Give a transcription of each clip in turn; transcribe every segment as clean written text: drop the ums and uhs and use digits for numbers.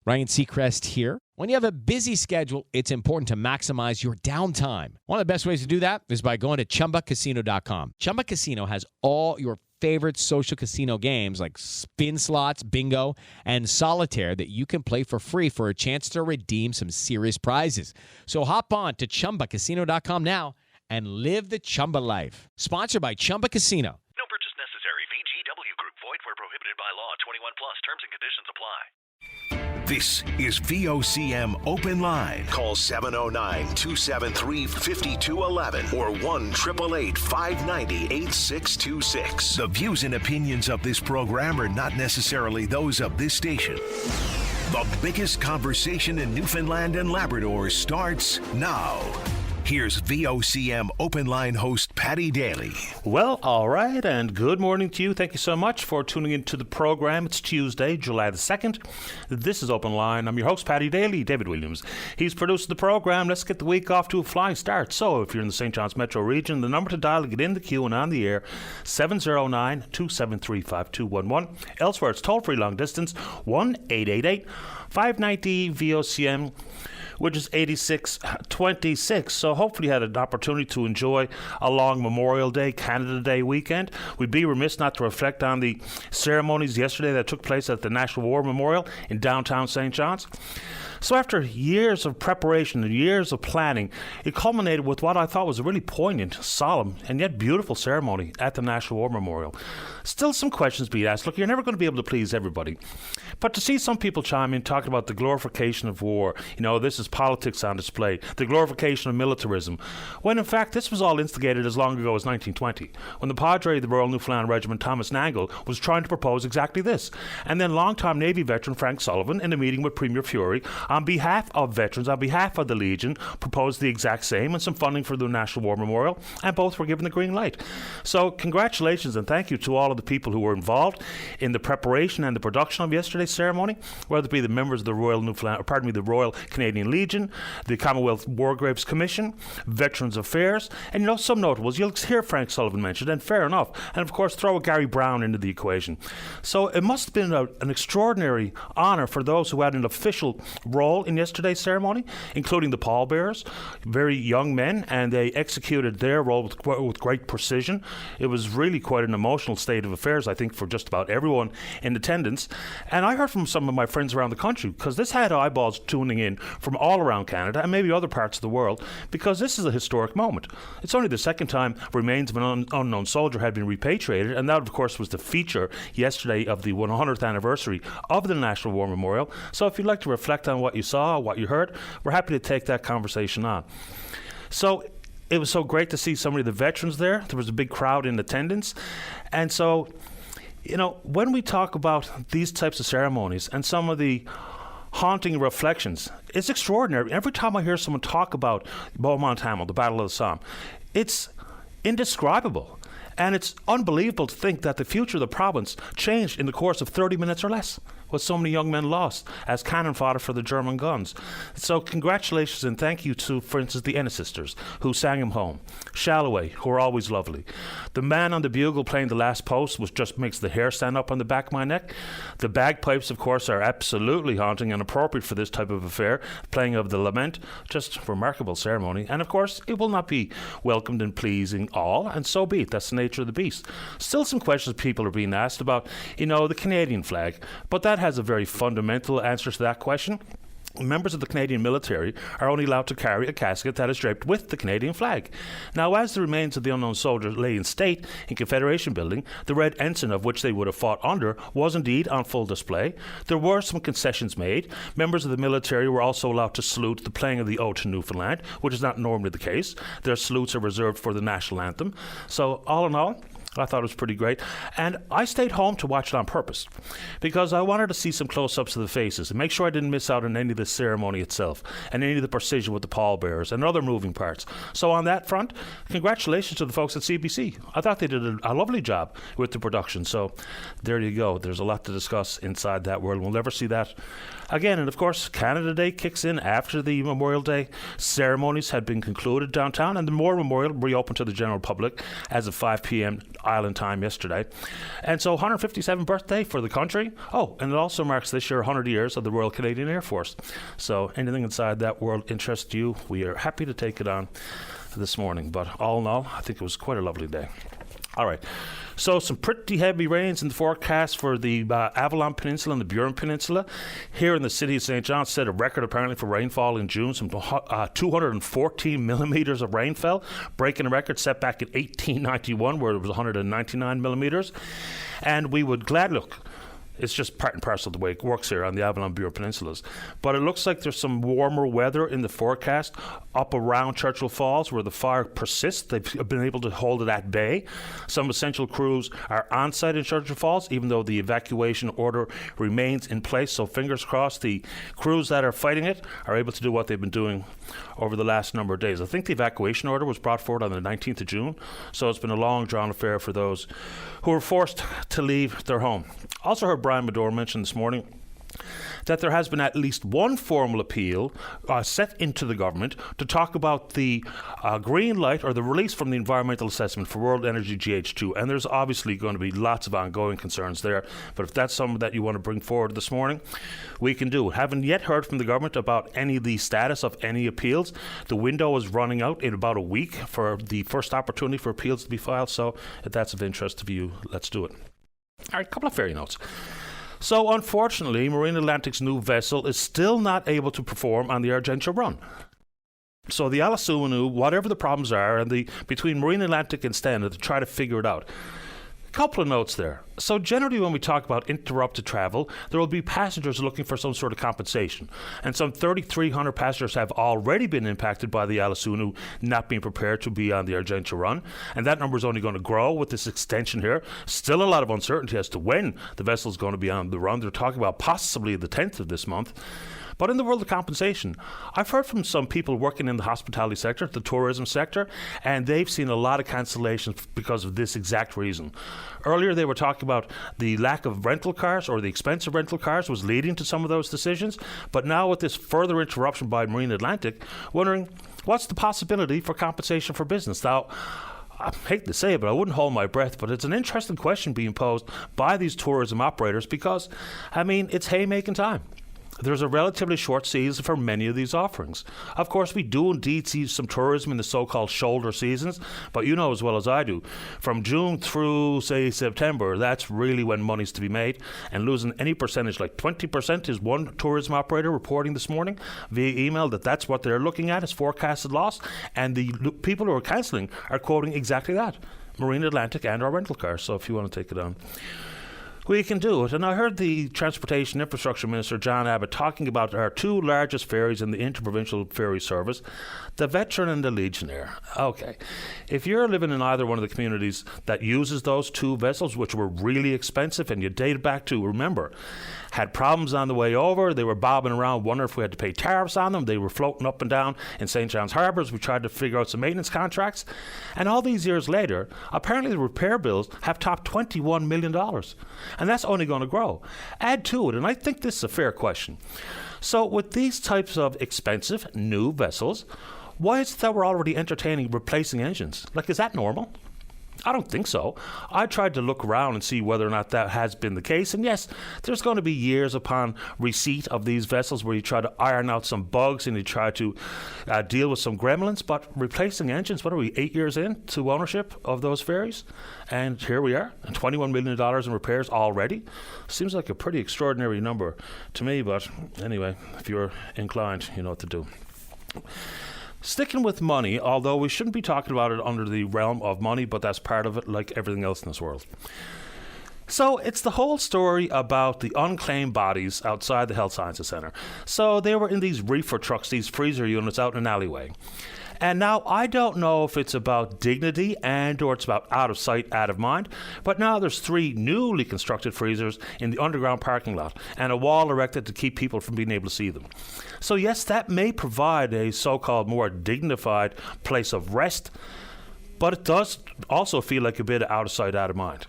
Ryan Seacrest here. When you have a busy schedule, it's important to maximize your downtime. One of the best ways to do that is by going to ChumbaCasino.com. Chumba Casino has all your favorite social casino games like spin slots, bingo, and solitaire that you can play for free for a chance to redeem some serious prizes. So hop on to ChumbaCasino.com now and live the Chumba life. Sponsored by Chumba Casino. No purchase necessary. VGW Group. Void where prohibited by law. 21 plus. Terms and conditions apply. This is VOCM Open Line. Call 709-273-5211 or 1-888-590-8626. The views and opinions of this program are not necessarily those of this station. The biggest conversation in Newfoundland and Labrador starts now. Here's VOCM Open Line host Paddy Daly. Well, all right, and good morning to you. Thank you so much for tuning into the program. It's Tuesday, July the 2nd. This is Open Line. I'm your host, Paddy Daly, David Williams. He's produced the program. Let's get the week off to a flying start. So if you're in the St. John's metro region, the number to dial to get in the queue and on the air, 709-273-5211. Elsewhere, it's toll-free long distance, 1-888-590-VOCM. which is 8626. So hopefully you had an opportunity to enjoy a long Memorial Day, Canada Day weekend. We'd be remiss not to reflect on the ceremonies yesterday that took place at the National War Memorial in downtown St. John's. So after years of preparation and years of planning, it culminated with what I thought was a really poignant, solemn, and yet beautiful ceremony at the National War Memorial. Still some questions being asked. Look, you're never going to be able to please everybody. But to see some people chime in talking about the glorification of war, this is politics on display, the glorification of militarism, when in fact this was all instigated as long ago as 1920, when the Padre of the Royal Newfoundland Regiment, Thomas Nangle, was trying to propose exactly this. And then longtime Navy veteran Frank Sullivan, in a meeting with Premier Fury, on behalf of veterans, on behalf of the Legion, proposed the exact same and some funding for the National War Memorial, and both were given the green light. So congratulations and thank you to all of the people who were involved in the preparation and the production of yesterday's ceremony, whether it be the members of the Royal Canadian Legion, the Commonwealth War Graves Commission, Veterans Affairs, and some notables. You'll hear Frank Sullivan mentioned, and fair enough, and of course throw a Gary Brown into the equation. So it must have been an extraordinary honour for those who had an official role in yesterday's ceremony, including the pallbearers, very young men, and they executed their role with great precision. It was really quite an emotional state of affairs, I think, for just about everyone in attendance. And I heard from some of my friends around the country, because this had eyeballs tuning in from all around Canada and maybe other parts of the world, because this is a historic moment. It's only the second time remains of an unknown soldier had been repatriated, and that, of course, was the feature yesterday of the 100th anniversary of the National War Memorial. So if you'd like to reflect on what you saw, what you heard, we're happy to take that conversation on. So it was so great to see so many of the veterans there. There was a big crowd in attendance. And so, when we talk about these types of ceremonies and some of the haunting reflections, it's extraordinary. Every time I hear someone talk about Beaumont Hamel, the Battle of the Somme, it's indescribable. And it's unbelievable to think that the future of the province changed in the course of 30 minutes or less, with so many young men lost as cannon fodder for the German guns. So congratulations and thank you to, for instance, the Ennis sisters, who sang him home, Shalloway, who are always lovely. The man on the bugle playing the last post, which just makes the hair stand up on the back of my neck. The bagpipes, of course, are absolutely haunting and appropriate for this type of affair, playing of the lament, just remarkable ceremony. And of course, it will not be welcomed and pleasing all, and so be it. That's the nature of the beast. Still some questions people are being asked about, the Canadian flag, but that has a very fundamental answer to that question. Members of the Canadian military are only allowed to carry a casket that is draped with the Canadian flag. Now, as the remains of the unknown soldier lay in state in Confederation Building, the red ensign of which they would have fought under was indeed on full display. There were some concessions made. Members of the military were also allowed to salute the playing of the Ode to Newfoundland, which is not normally the case. Their salutes are reserved for the national anthem. So, all in all, I thought it was pretty great. And I stayed home to watch it on purpose because I wanted to see some close-ups of the faces and make sure I didn't miss out on any of the ceremony itself and any of the precision with the pallbearers and other moving parts. So on that front, congratulations to the folks at CBC. I thought they did a lovely job with the production. So there you go. There's a lot to discuss inside that world. We'll never see that again. And of course, Canada Day kicks in after the Memorial Day ceremonies had been concluded downtown, and the War Memorial reopened to the general public as of 5 p.m. island time yesterday. And so 157th birthday for the country. Oh, and it also marks this year 100 years of the Royal Canadian Air Force. So anything inside that world interests you, we are happy to take it on this morning. But all in all, I think it was quite a lovely day. All right. So some pretty heavy rains in the forecast for the Avalon Peninsula and the Burin Peninsula. Here in the city of St. John set a record apparently for rainfall in June. Some 214 millimeters of rain fell, breaking a record set back in 1891 where it was 199 millimeters. And we would gladly look. It's just part and parcel of the way it works here on the Avalon Burin Peninsulas. But it looks like there's some warmer weather in the forecast up around Churchill Falls where the fire persists. They've been able to hold it at bay. Some essential crews are on site in Churchill Falls, even though the evacuation order remains in place. So fingers crossed the crews that are fighting it are able to do what they've been doing over the last number of days. I think the evacuation order was brought forward on the 19th of June. So it's been a long, drawn affair for those who were forced to leave their home. Also heard Brian Medore mention this morning that there has been at least one formal appeal set into the government to talk about the green light or the release from the environmental assessment for World Energy GH2. And there's obviously going to be lots of ongoing concerns there. But if that's something that you want to bring forward this morning, we can do it. Haven't yet heard from the government about any of the status of any appeals. The window is running out in about a week for the first opportunity for appeals to be filed. So if that's of interest to you, let's do it. All right, a couple of ferry notes. So, unfortunately, Marine Atlantic's new vessel is still not able to perform on the Argentia run. So the Alasunu, whatever the problems are, and between Marine Atlantic and Stena to try to figure it out. Couple of notes there. So generally when we talk about interrupted travel, there will be passengers looking for some sort of compensation. And some 3,300 passengers have already been impacted by the Alasunu not being prepared to be on the Argentia run. And that number is only going to grow with this extension here. Still a lot of uncertainty as to when the vessel is going to be on the run. They're talking about possibly the 10th of this month. But in the world of compensation, I've heard from some people working in the hospitality sector, the tourism sector, and they've seen a lot of cancellations because of this exact reason. Earlier, they were talking about the lack of rental cars or the expense of rental cars was leading to some of those decisions. But now with this further interruption by Marine Atlantic, wondering what's the possibility for compensation for business? Now, I hate to say it, but I wouldn't hold my breath, but it's an interesting question being posed by these tourism operators because, it's haymaking time. There's a relatively short season for many of these offerings. Of course, we do indeed see some tourism in the so-called shoulder seasons, but you know as well as I do, from June through, say, September, that's really when money's to be made, and losing any percentage, like 20% is one tourism operator reporting this morning via email that's what they're looking at as forecasted loss, and the people who are cancelling are quoting exactly that, Marine Atlantic and our rental cars, so if you want to take it on. We can do it. And I heard the Transportation Infrastructure Minister, John Abbott, talking about our two largest ferries in the interprovincial ferry service, the Veteran and the Legionnaire. Okay. If you're living in either one of the communities that uses those two vessels, which were really expensive, and you date back to, remember, had problems on the way over, they were bobbing around, wondering if we had to pay tariffs on them, they were floating up and down in St. John's Harbour as we tried to figure out some maintenance contracts. And all these years later, apparently the repair bills have topped $21 million. And that's only going to grow. Add to it, and I think this is a fair question. So with these types of expensive new vessels, why is it that we're already entertaining replacing engines? Is that normal? I don't think so. I tried to look around and see whether or not that has been the case. And yes, there's going to be years upon receipt of these vessels where you try to iron out some bugs and you try to deal with some gremlins. But replacing engines, what are we, 8 years into ownership of those ferries? And here we are, $21 million in repairs already. Seems like a pretty extraordinary number to me. But anyway, if you're inclined, you know what to do. Sticking with money, although we shouldn't be talking about it under the realm of money, but that's part of it, like everything else in this world. So it's the whole story about the unclaimed bodies outside the Health Sciences Centre. So they were in these reefer trucks, these freezer units out in an alleyway. And now I don't know if it's about dignity or it's about out of sight, out of mind, but now there's 3 newly constructed freezers in the underground parking lot and a wall erected to keep people from being able to see them. So yes, that may provide a so-called more dignified place of rest, but it does also feel like a bit of out of sight, out of mind.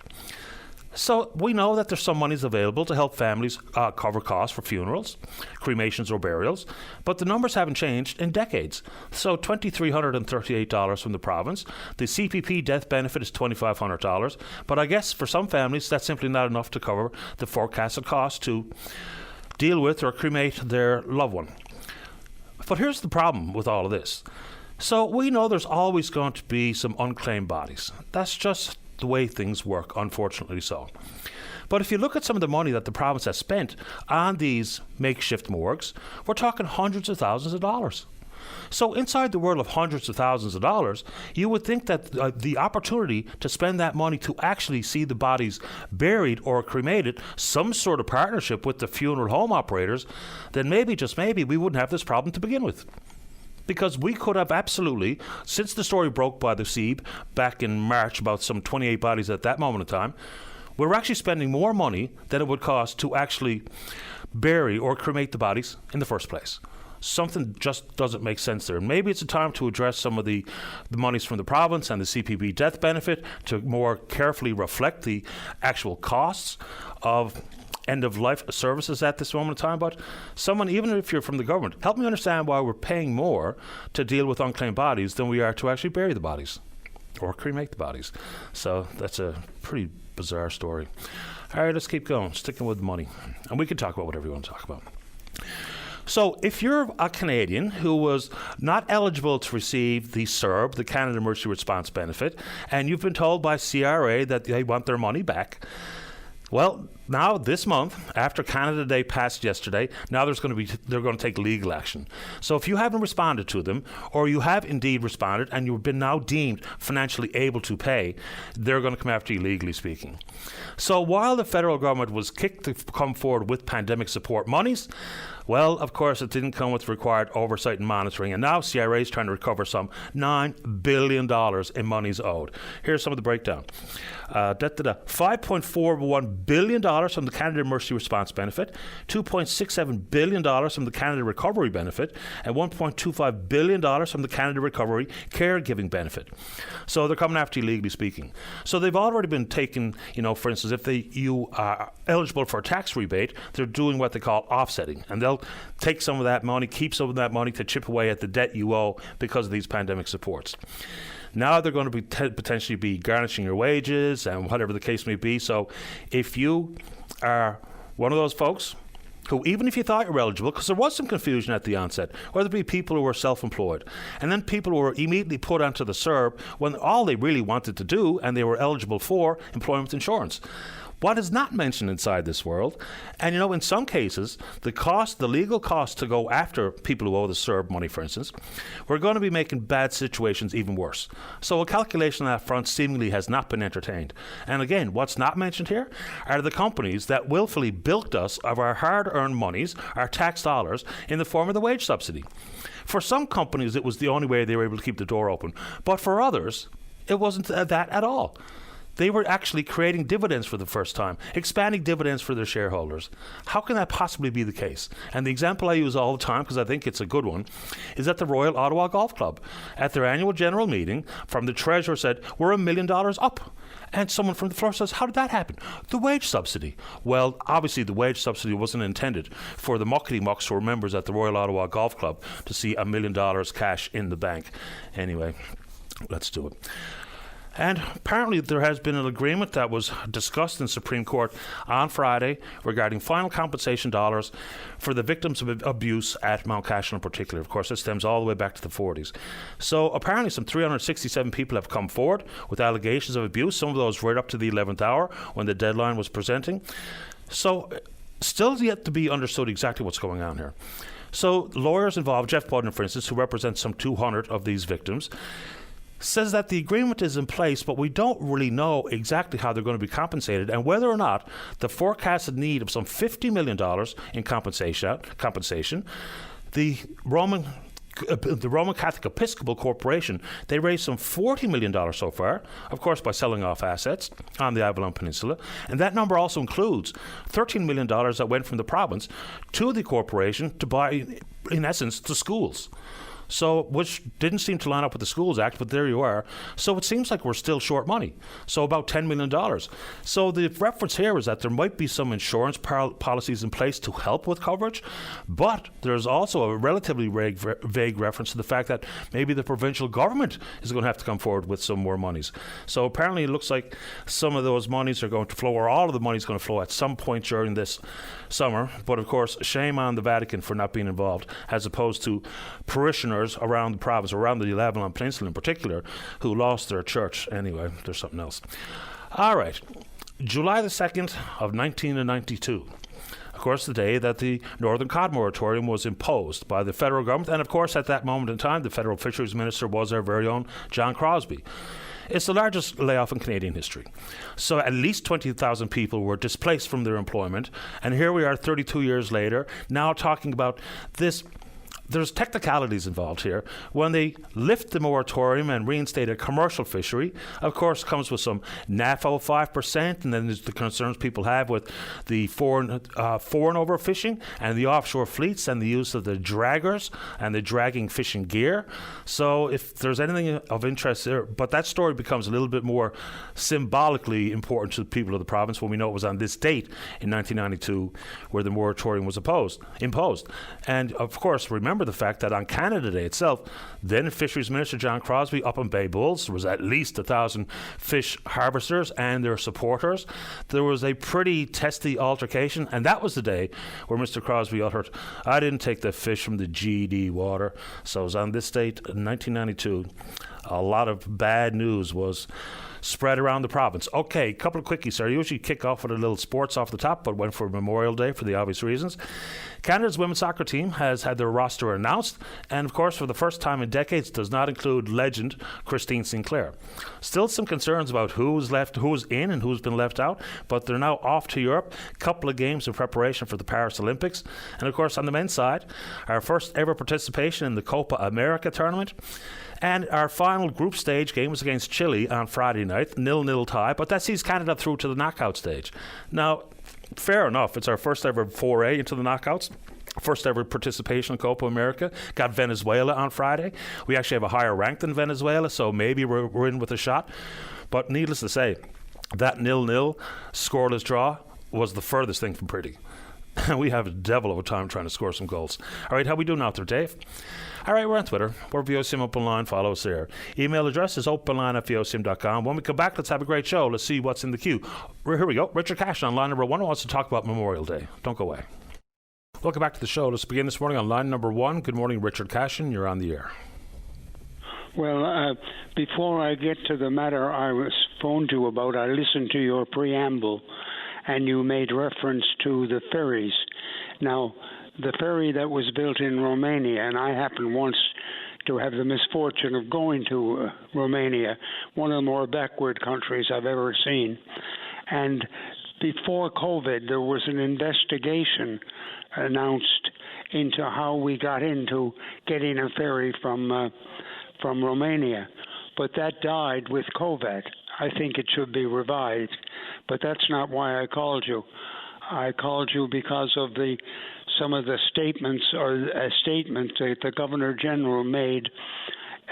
So we know that there's some monies available to help families cover costs for funerals, cremations or burials, but the numbers haven't changed in decades. So $2,338 from the province. The CPP death benefit is $2,500, but I guess for some families that's simply not enough to cover the forecasted cost to deal with or cremate their loved one. But here's the problem with all of this. So we know there's always going to be some unclaimed bodies. That's just the way things work, unfortunately so. But if you look at some of the money that the province has spent on these makeshift morgues, we're talking hundreds of thousands of dollars. So inside the world of hundreds of thousands of dollars, you would think that the opportunity to spend that money to actually see the bodies buried or cremated, some sort of partnership with the funeral home operators, then maybe, just maybe, we wouldn't have this problem to begin with. Because we could have absolutely, since the story broke by the SEAB back in March, about some 28 bodies at that moment in time, we're actually spending more money than it would cost to actually bury or cremate the bodies in the first place. Something just doesn't make sense there. Maybe it's a time to address some of the monies from the province and the CPP death benefit to more carefully reflect the actual costs of end-of-life services at this moment in time. But someone, even if you're from the government, help me understand why we're paying more to deal with unclaimed bodies than we are to actually bury the bodies or cremate the bodies. So that's a pretty bizarre story. All right, let's keep going, sticking with money. And we can talk about whatever you want to talk about. So if you're a Canadian who was not eligible to receive the CERB, the Canada Emergency Response Benefit, and you've been told by CRA that they want their money back, well, now this month, after Canada Day passed yesterday, now they're going to take legal action. So if you haven't responded to them, or you have indeed responded and you've been now deemed financially able to pay, they're going to come after you legally speaking. So while the federal government was kicked to come forward with pandemic support monies, well, of course, it didn't come with required oversight and monitoring, and now CRA is trying to recover some $9 billion in monies owed. Here's some of the breakdown. $5.41 billion from the Canada Emergency Response Benefit, $2.67 billion from the Canada Recovery Benefit, and $1.25 billion from the Canada Recovery Caregiving Benefit. So they're coming after you legally speaking. So they've already been taken, for instance, if you are eligible for a tax rebate, they're doing what they call offsetting, and they'll take some of that money, keep some of that money to chip away at the debt you owe because of these pandemic supports. Now they're going to be potentially be garnishing your wages and whatever the case may be. So if you are one of those folks who, even if you thought you were eligible, because there was some confusion at the onset, whether it be people who were self-employed, and then people who were immediately put onto the CERB when all they really wanted to do, and they were eligible for, employment insurance. What is not mentioned inside this world, and in some cases, the legal cost to go after people who owe the CERB money, for instance, we're going to be making bad situations even worse. So a calculation on that front seemingly has not been entertained. And again, what's not mentioned here are the companies that willfully bilked us of our hard-earned monies, our tax dollars, in the form of the wage subsidy. For some companies, it was the only way they were able to keep the door open. But for others, it wasn't that at all. They were actually creating dividends for the first time, expanding dividends for their shareholders. How can that possibly be the case? And the example I use all the time, because I think it's a good one, is at the Royal Ottawa Golf Club. At their annual general meeting, from the treasurer said, we're $1 million up. And someone from the floor says, how did that happen? The wage subsidy. Well, obviously the wage subsidy wasn't intended for the muckety-mucks who were members at the Royal Ottawa Golf Club to see $1 million cash in the bank. Anyway, let's do it. And apparently there has been an agreement that was discussed in Supreme Court on Friday regarding final compensation dollars for the victims of abuse at Mount Cashel in particular. Of course, it stems all the way back to the 40s. So apparently some 367 people have come forward with allegations of abuse, some of those right up to the 11th hour when the deadline was presenting. So still yet to be understood exactly what's going on here. So lawyers involved, Jeff Budden, for instance, who represents some 200 of these victims, says that the agreement is in place, but we don't really know exactly how they're going to be compensated and whether or not the forecasted need of some $50 million in compensation, the Roman Catholic Episcopal Corporation, they raised some $40 million so far, of course by selling off assets on the Avalon Peninsula, and that number also includes $13 million that went from the province to the corporation to buy, in essence, the schools. So, which didn't seem to line up with the Schools Act, but there you are. So it seems like we're still short money. So about $10 million. So the reference here is that there might be some insurance policies in place to help with coverage, but there's also a relatively vague reference to the fact that maybe the provincial government is going to have to come forward with some more monies. So apparently it looks like some of those monies are going to flow, or all of the money is going to flow at some point during this summer. But of course, shame on the Vatican for not being involved, as opposed to parishioners around the province, around the Avalon Peninsula in particular, who lost their church. Anyway, there's something else. All right. July the 2nd of 1992. Of course, the day that the Northern Cod Moratorium was imposed by the federal government. And of course, at that moment in time, the federal fisheries minister was our very own John Crosbie. It's the largest layoff in Canadian history. So at least 20,000 people were displaced from their employment. And here we are 32 years later, now talking about this. There's technicalities involved here. When they lift the moratorium and reinstate a commercial fishery, of course, comes with some NAFO 5%, and then there's the concerns people have with the foreign overfishing and the offshore fleets and the use of the draggers and the dragging fishing gear. So if there's anything of interest there, but that story becomes a little bit more symbolically important to the people of the province when we know it was on this date in 1992 where the moratorium was imposed. And of course, remember the fact that on Canada Day itself, then Fisheries Minister John Crosbie up in Bay Bulls, there was at least 1,000 fish harvesters and their supporters. There was a pretty testy altercation, and that was the day where Mr. Crosbie uttered, "I didn't take the fish from the GD water." So it was on this date in 1992. A lot of bad news was spread around the province. Okay, a couple of quickies. I usually kick off with a little sports off the top, but went for Memorial Day for the obvious reasons. Canada's women's soccer team has had their roster announced, and of course, for the first time in decades, does not include legend Christine Sinclair. Still some concerns about who's in and who's been left out, but they're now off to Europe. A couple of games in preparation for the Paris Olympics. And of course, on the men's side, our first ever participation in the Copa America tournament. And our final group stage game was against Chile on Friday night, 0-0 tie, but that sees Canada through to the knockout stage. Now, fair enough, it's our first ever foray into the knockouts. First ever participation in Copa America. Got Venezuela on Friday. We actually have a higher rank than Venezuela, so maybe we're in with a shot. But needless to say, that 0-0 scoreless draw was the furthest thing from pretty. We have a devil of a time trying to score some goals. All right, how we doing out there, Dave? All right, we're on Twitter. We're VOCM Openline. Follow us there. Email address is openline@vocm.com. When we come back, let's have a great show. Let's see what's in the queue. Here we go. Richard Cash on line number 1 wants to talk about Memorial Day. Don't go away. Welcome back to the show. Let's begin this morning on line number 1. Good morning, Richard Cashin. You're on the air. Well, before I get to the matter I was phoned you about, I listened to your preamble, and you made reference to the ferries. Now, the ferry that was built in Romania, and I happened once to have the misfortune of going to Romania, one of the more backward countries I've ever seen. And before COVID, there was an investigation announced into how we got into getting a ferry from Romania. But that died with COVID. I think it should be revived. But that's not why I called you. I called you because of some of the statements or a statement that the Governor General made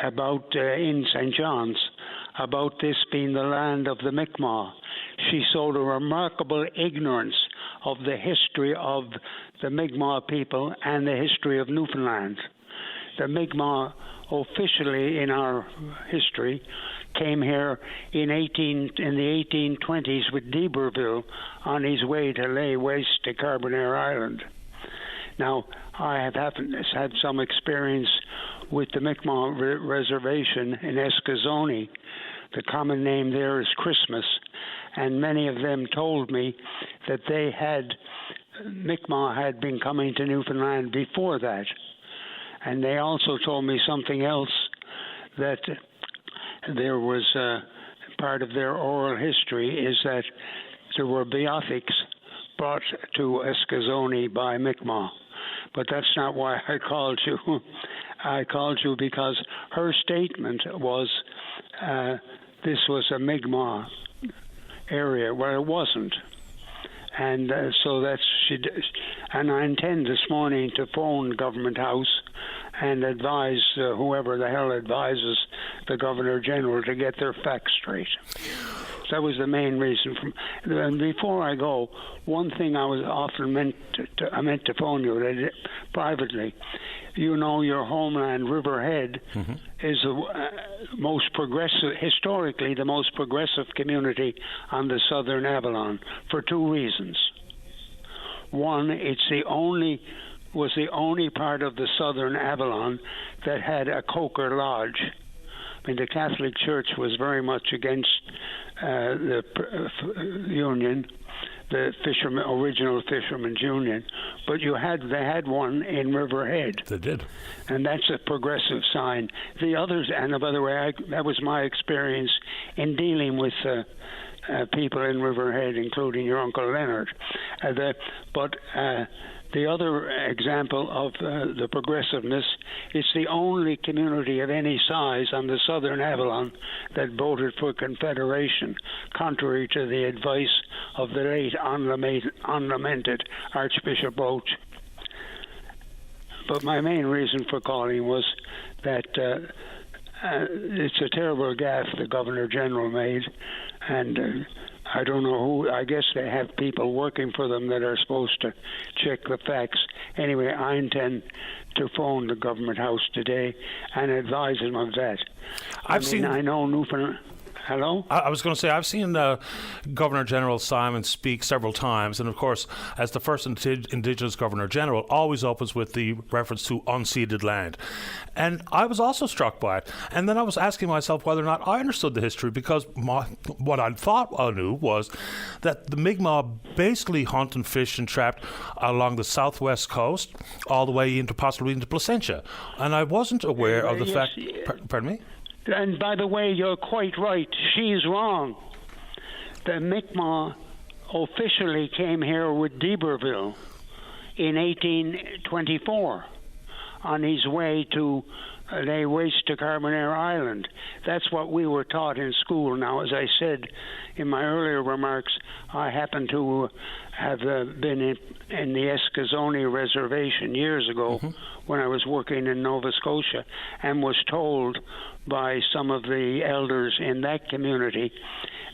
about in St. John's about this being the land of the Mi'kmaq. She showed a remarkable ignorance of the history of the Mi'kmaq people and the history of Newfoundland. The Mi'kmaq officially in our history came here in the 1820s with d'Iberville on his way to lay waste to Carbonair Island. Now, I have had some experience with the Mi'kmaq reservation in Escazone. The common name there is Christmas, and many of them told me that Mi'kmaq had been coming to Newfoundland before that. And they also told me something else, that there was part of their oral history is that there were beothics brought to Escazone by Mi'kmaq. But that's not why I called you. I called you because her statement was this was a Mi'kmaq area. Well, it wasn't. And so that's And I intend this morning to phone Government House and advise whoever the hell advises the Governor General to get their facts straight. That was the main reason. And before I go, one thing I was often meant to phone you privately. You know, your homeland, Riverhead, is the most progressive, historically the most progressive community on the Southern Avalon for two reasons. One, was the only part of the Southern Avalon that had a Quaker lodge. I mean, the Catholic Church was very much against the Union, the original Fishermen's Union, but they had one in Riverhead. They did, and that's a progressive sign. The others, and by the way, that was my experience in dealing with people in Riverhead, including your Uncle Leonard. The other example of the progressiveness, it's the only community of any size on the Southern Avalon that voted for Confederation, contrary to the advice of the late unlamented Archbishop Roach. But my main reason for calling was that it's a terrible gaffe the Governor General made, and I don't know who. I guess they have people working for them that are supposed to check the facts. Anyway, I intend to phone the Government House today and advise them of that. I know Newfoundland. Hello? I was going to say, I've seen Governor General Simon speak several times, and of course, as the first Indigenous Governor General, always opens with the reference to unceded land. And I was also struck by it. And then I was asking myself whether or not I understood the history, because what I thought I knew was that the Mi'kmaq basically hunt and fish and trapped along the southwest coast, all the way possibly into Placentia. And I wasn't aware of the fact... Pardon me? And by the way, you're quite right. She's wrong. The Mi'kmaq officially came here with d'Iberville in 1824 on his way to lay waste to Carbonera Island. That's what we were taught in school. Now, as I said in my earlier remarks, I happen to have been in the Escazone Reservation years ago when I was working in Nova Scotia, and was told by some of the elders in that community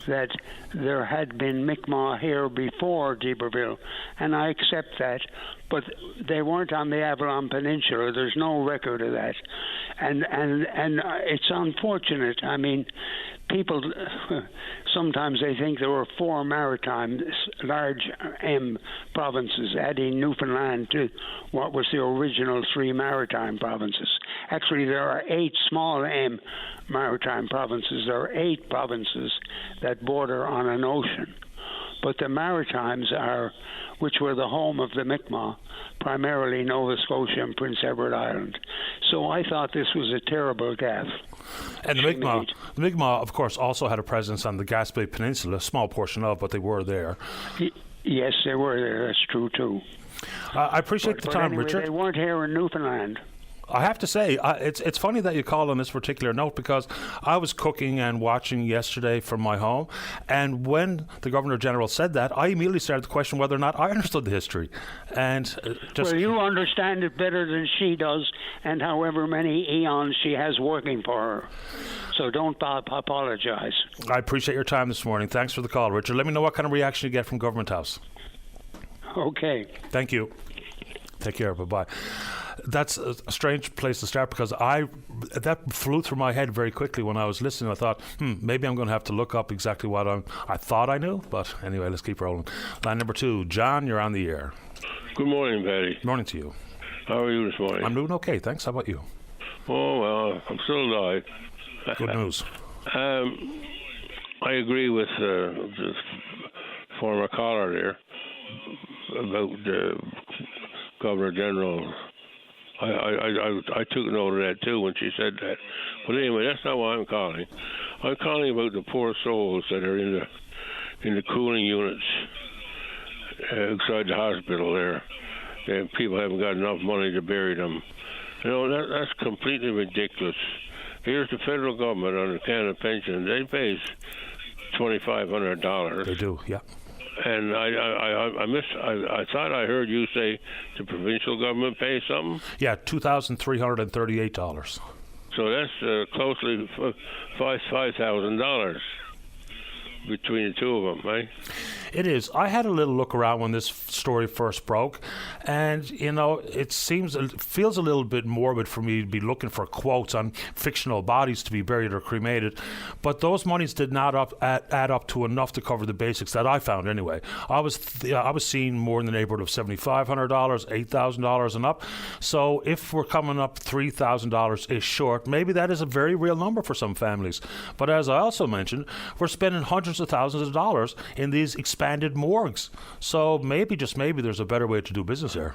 that there had been Mi'kmaq here before d'Iberville, and I accept that, but they weren't on the Avalon Peninsula. There's no record of that, and it's unfortunate. I mean, people sometimes they think there were four maritime, large M provinces, adding Newfoundland to what was the original three maritime provinces. Actually, there are 8 small M maritime provinces. There are 8 provinces that border on an ocean. But the Maritimes which were the home of the Mi'kmaq, primarily Nova Scotia and Prince Edward Island. So I thought this was a terrible gaffe. And the Mi'kmaq, of course, also had a presence on the Gaspé Peninsula, a small portion of, but they were there. Yes, they were there. That's true, too. I appreciate the time, anyway, Richard. They weren't here in Newfoundland. I have to say, it's funny that you call on this particular note, because I was cooking and watching yesterday from my home, and when the Governor General said that, I immediately started to question whether or not I understood the history. And well, you understand it better than she does, and however many eons she has working for her. So don't apologize. I appreciate your time this morning. Thanks for the call, Richard. Let me know what kind of reaction you get from Government House. Okay. Thank you. Take care. Bye-bye. That's a strange place to start, because that flew through my head very quickly when I was listening. I thought, maybe I'm going to have to look up exactly what I thought I knew. But anyway, let's keep rolling. Line number 2, John, you're on the air. Good morning, Patty. Morning to you. How are you this morning? I'm doing okay, thanks. How about you? Oh, well, I'm still alive. Good news. I agree with the former caller there about the Governor General. I took note of that too when she said that. But anyway, that's not why I'm calling. I'm calling about the poor souls that are in the cooling units outside the hospital there. People haven't got enough money to bury them. You know, that's completely ridiculous. Here's the federal government on the Canada pension. They pay $2,500. They do, yeah. And I thought I heard you say the provincial government pays something. Yeah, $2,338. So that's closely $5,000 between the two of them, right? It is. I had a little look around when this story first broke, and it feels a little bit morbid for me to be looking for quotes on fictional bodies to be buried or cremated, but those monies did not add up to enough to cover the basics that I found anyway. I was seeing more in the neighborhood of $7,500, $8,000 and up. So if we're coming up $3,000 is short, maybe that is a very real number for some families. But as I also mentioned, we're spending hundreds of thousands of dollars in these expanded morgues. So maybe, just maybe, there's a better way to do business here.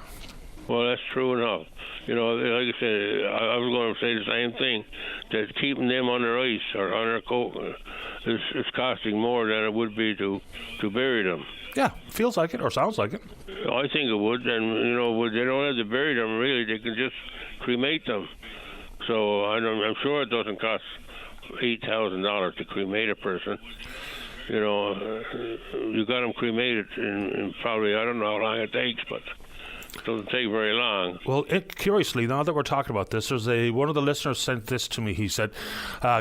Well, that's true enough. Like I said, I was going to say the same thing, that keeping them under ice or under coat is costing more than it would be to bury them. Yeah, feels like it or sounds like it. I think it would, and they don't have to bury them really. They can just cremate them. So I'm sure it doesn't cost $8,000 to cremate a person. You got them cremated in probably, I don't know how long it takes, but it doesn't take very long. Well, curiously, now that we're talking about this, there's one of the listeners sent this to me. He said,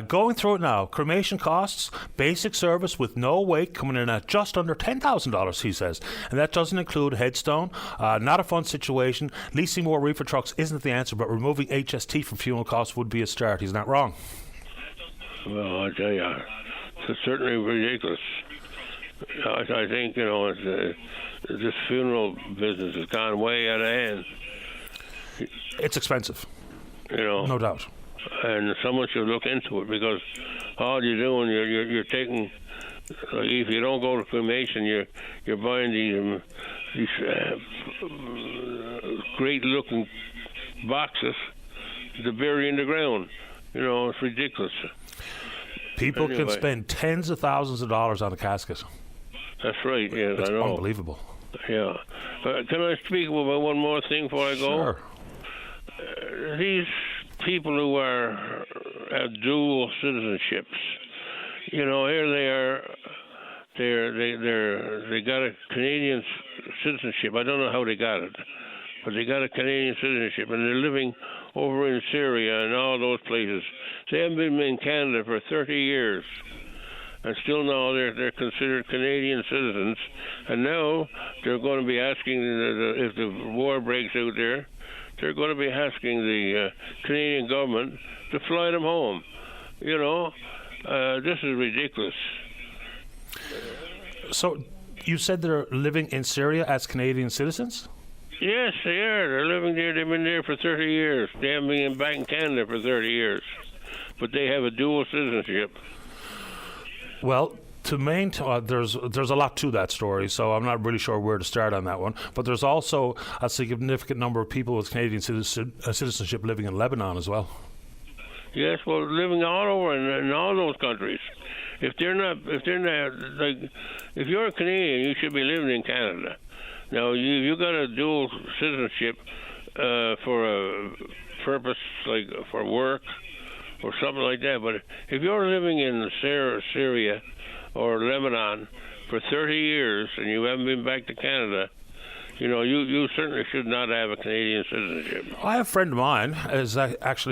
going through it now, cremation costs, basic service with no wake coming in at just under $10,000, he says. And that doesn't include headstone. Not a fun situation. Leasing more reefer trucks isn't the answer, but removing HST from funeral costs would be a start. He's not wrong. Well, I tell you, it's certainly ridiculous. I think, this funeral business has gone way out of hand. It's expensive. No doubt. And someone should look into it, because all you're doing, you're taking, like, if you don't go to cremation, you're buying these great-looking boxes to bury in the ground. It's ridiculous. People can spend tens of thousands of dollars on a casket. That's right, yes, it's I know. Unbelievable. Yeah. Can I speak about one more thing before I go? Sure. These people who have dual citizenships, here they are. They got a Canadian citizenship. I don't know how they got it, but they got a Canadian citizenship, and they're living over in Syria and all those places. They haven't been in Canada for 30 years, and still now they're considered Canadian citizens. And now they're going to be asking, if the war breaks out there, they're going to be asking the Canadian government to fly them home. This is ridiculous. So you said they're living in Syria as Canadian citizens? Yes, they are. They're living there. They've been there for 30 years. They haven't been back in Canada for 30 years. But they have a dual citizenship. Well, there's a lot to that story, so I'm not really sure where to start on that one. But there's also a significant number of people with Canadian citizenship living in Lebanon as well. Yes, well, living all over in all those countries. If you're a Canadian, you should be living in Canada. Now, you got a dual citizenship for a purpose, like for work or something like that. But if you're living in Syria or Lebanon for 30 years and you haven't been back to Canada, you certainly should not have a Canadian citizenship. I have a friend of mine,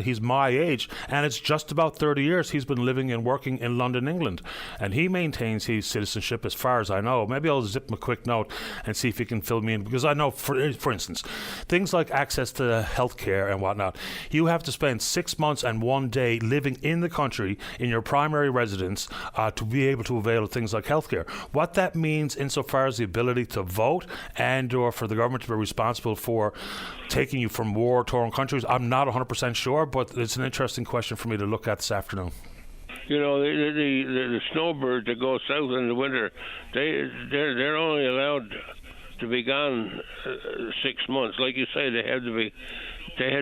he's my age, and it's just about 30 years he's been living and working in London, England. And he maintains his citizenship as far as I know. Maybe I'll zip him a quick note and see if he can fill me in, because I know, for instance, things like access to health care and whatnot, you have to spend 6 months and 1 day living in the country in your primary residence to be able to avail of things like health care. What that means insofar as the ability to vote and or for the government to be responsible for taking you from war-torn countries, I'm not 100% sure, but it's an interesting question for me to look at this afternoon. The snowbirds that go south in the winter, they're only allowed to be gone 6 months. Like you say, they had to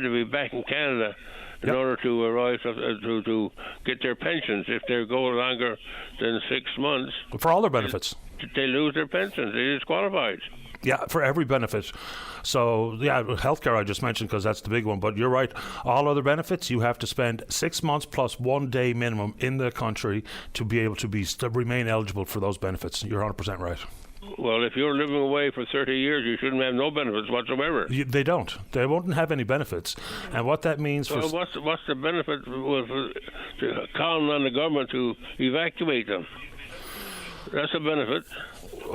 be back in Canada in order to arrive to get their pensions. If they go longer than 6 months, for all their benefits, they lose their pensions. They're disqualified. Yeah, for every benefit. So, healthcare I just mentioned because that's the big one. But you're right. All other benefits, you have to spend 6 months plus 1 day minimum in the country to be able to remain eligible for those benefits. You're 100% right. Well, if you're living away for 30 years, you shouldn't have no benefits whatsoever. They don't. They won't have any benefits. And what that means for... Well, what's the benefit with calling on the government to evacuate them? That's a benefit.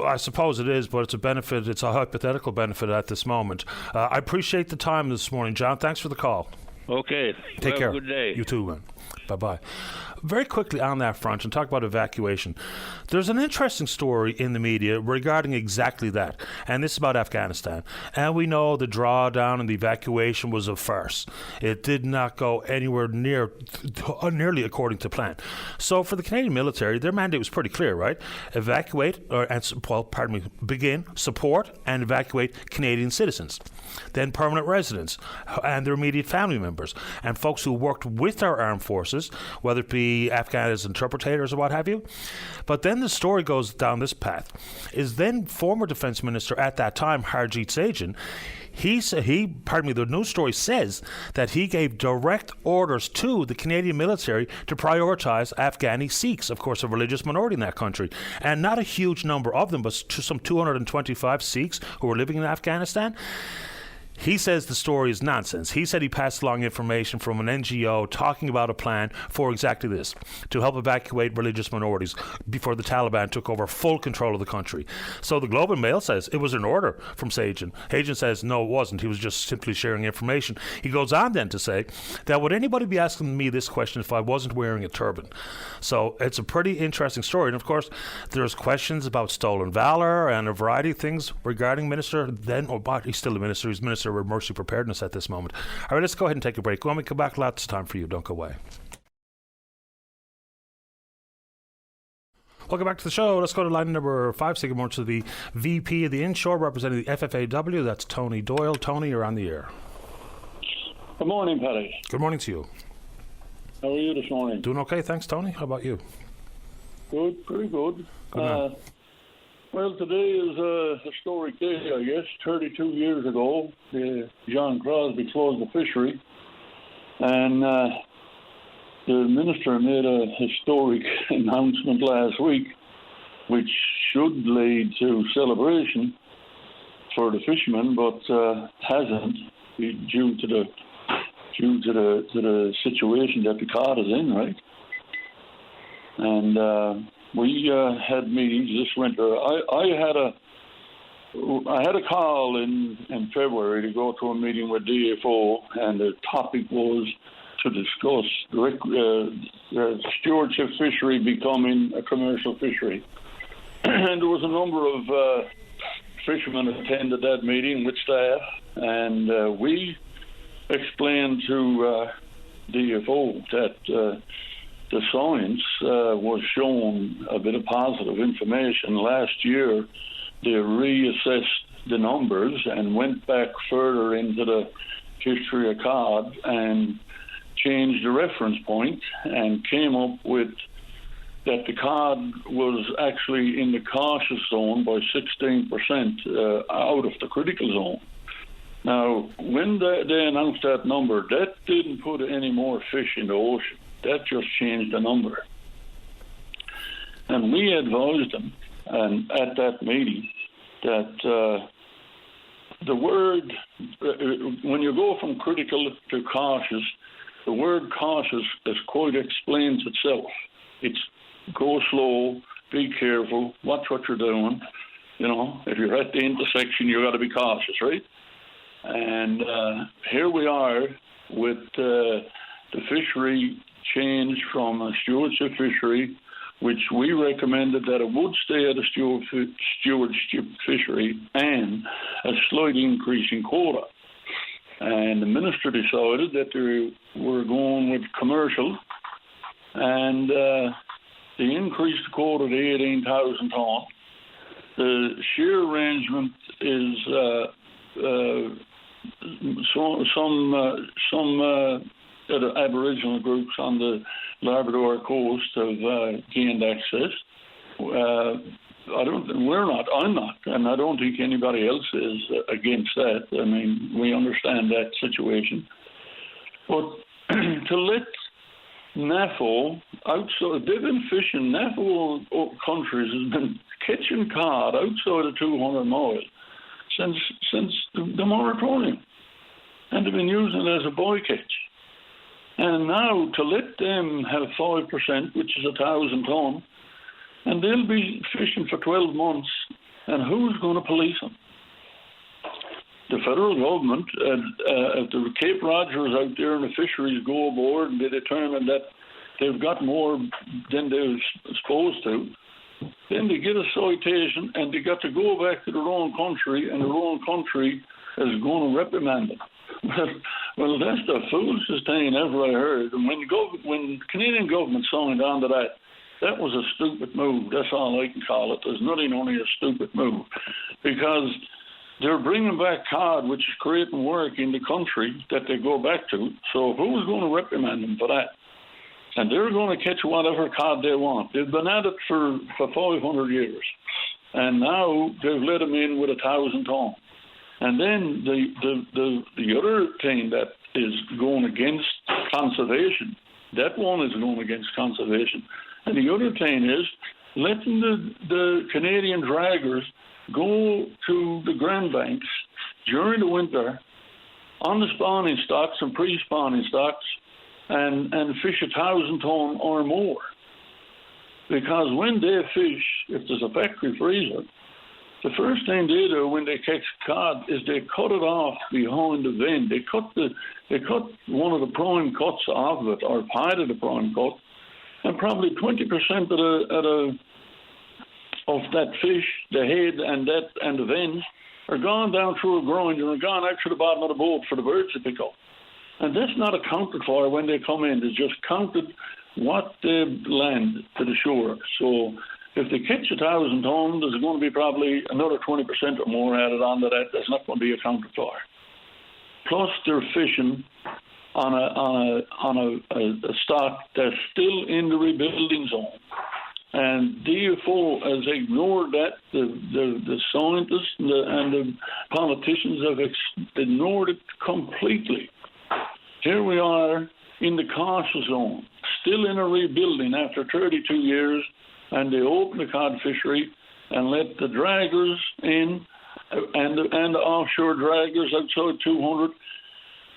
I suppose it is, but it's a benefit. It's a hypothetical benefit at this moment. I appreciate the time this morning, John. Thanks for the call. Okay. Take care. Have a good day. You too, man. Bye-bye. Very quickly on that front, and talk about evacuation. There's an interesting story in the media regarding exactly that, and this is about Afghanistan. And we know the drawdown and the evacuation was a farce. It did not go anywhere nearly according to plan. So for the Canadian military, their mandate was pretty clear, right? Begin, support, and evacuate Canadian citizens. Then permanent residents and their immediate family members and folks who worked with our armed forces, whether it be Afghan as interpreters or what have you. But then the story goes down this path. Is then former defense minister at that time, Harjit Sajjan, the news story says that he gave direct orders to the Canadian military to prioritize Afghani Sikhs, of course, a religious minority in that country. And not a huge number of them, but some 225 Sikhs who were living in Afghanistan. He says the story is nonsense. He said he passed along information from an NGO talking about a plan for exactly this, to help evacuate religious minorities before the Taliban took over full control of the country. So the Globe and Mail says it was an order from Sajjan. Sajjan says no, it wasn't. He was just simply sharing information. He goes on then to say that would anybody be asking me this question if I wasn't wearing a turban? So it's a pretty interesting story. And of course, there's questions about stolen valor and a variety of things regarding Minister then, but he's still a minister. He's Minister of Emergency Preparedness at this moment. All right, let's go ahead and take a break. When we come back, lots of time for you. Don't go away. Welcome back to the show. Let's go to line number 5. Say good morning to the VP of the Inshore representing the FFAW. That's Tony Doyle. Tony, you're on the air. Good morning, Paddy. Good morning to you. How are you this morning? Doing okay, thanks, Tony. How about you? Good, pretty good. Good well, today is a historic day, I guess. 32 years ago, John Crosby closed the fishery, and the minister made a historic announcement last week, which should lead to celebration for the fishermen, but hasn't, due to the situation that the cod is in, right? And we had meetings this winter. I had a call in February to go to a meeting with DFO, and the topic was to discuss the stewardship fishery becoming a commercial fishery. And there was a number of fishermen attended that meeting with staff, and we explained to DFO that the science was showing a bit of positive information. Last year, they reassessed the numbers and went back further into the history of cod and changed the reference point and came up with that the cod was actually in the cautious zone by 16% out of the critical zone. Now, when they announced that number, that didn't put any more fish in the ocean. That just changed the number. And we advised them and at that meeting that the word, when you go from critical to cautious, the word cautious quite explains itself. It's go slow, be careful, watch what you're doing. You know, if you're at the intersection, you got to be cautious, right? And here we are with the fishery changed from a stewardship fishery, which we recommended that it would stay at a stewardship fishery, and a slight increase in quota. And the minister decided that they were going with commercial, and they increased the quota to 18,000 tonnes. The shear arrangement is some Aboriginal groups on the Labrador coast have gained access. I'm not, and I don't think anybody else is against that. I mean, we understand that situation. But to let NAFO, outside, they've been fishing, NAFO countries has been catching cod outside of 200 miles since the moratorium. And they've been using it as a bycatch. And now to let them have 5%, which is 1,000 ton, and they'll be fishing for 12 months, and who's going to police them? The federal government, if the Cape Rogers out there and the fisheries go aboard and they determine that they've got more than they're supposed to, then they get a citation and they got to go back to their own country, and their own country is going to reprimand them. Well, that's the foolishest thing ever I heard. And when Canadian government signed on to that, that was a stupid move. That's all I can call it. There's nothing only a stupid move. Because they're bringing back cod, which is creating work in the country that they go back to. So who's going to reprimand them for that? And they're going to catch whatever cod they want. They've been at it for 500 years. And now they've let them in with 1,000 ton. And then the other thing that is going against conservation, that one is going against conservation. And the other thing is letting the Canadian draggers go to the Grand Banks during the winter on the spawning stocks and pre-spawning stocks and fish 1,000 ton or more. Because when they fish, if there's a factory freezer, the first thing they do when they catch cod is they cut it off behind the vent. They cut one of the prime cuts off of it, or part of the prime cut, and probably 20% of that fish, the head and the vent, are gone down through a grinder and gone out to the bottom of the boat for the birds to pick up. And that's not accounted for when they come in. It's just counted what they land to the shore. So if they catch 1,000 ton, there's going to be probably another 20% or more added on to that. That's not going to be accounted for. Plus, they're fishing on a stock that's still in the rebuilding zone. And DFO has ignored that. The scientists and the politicians have ignored it completely. Here we are in the cautious zone, still in a rebuilding after 32 years, and they open the cod fishery and let the draggers in and the offshore draggers outside 200.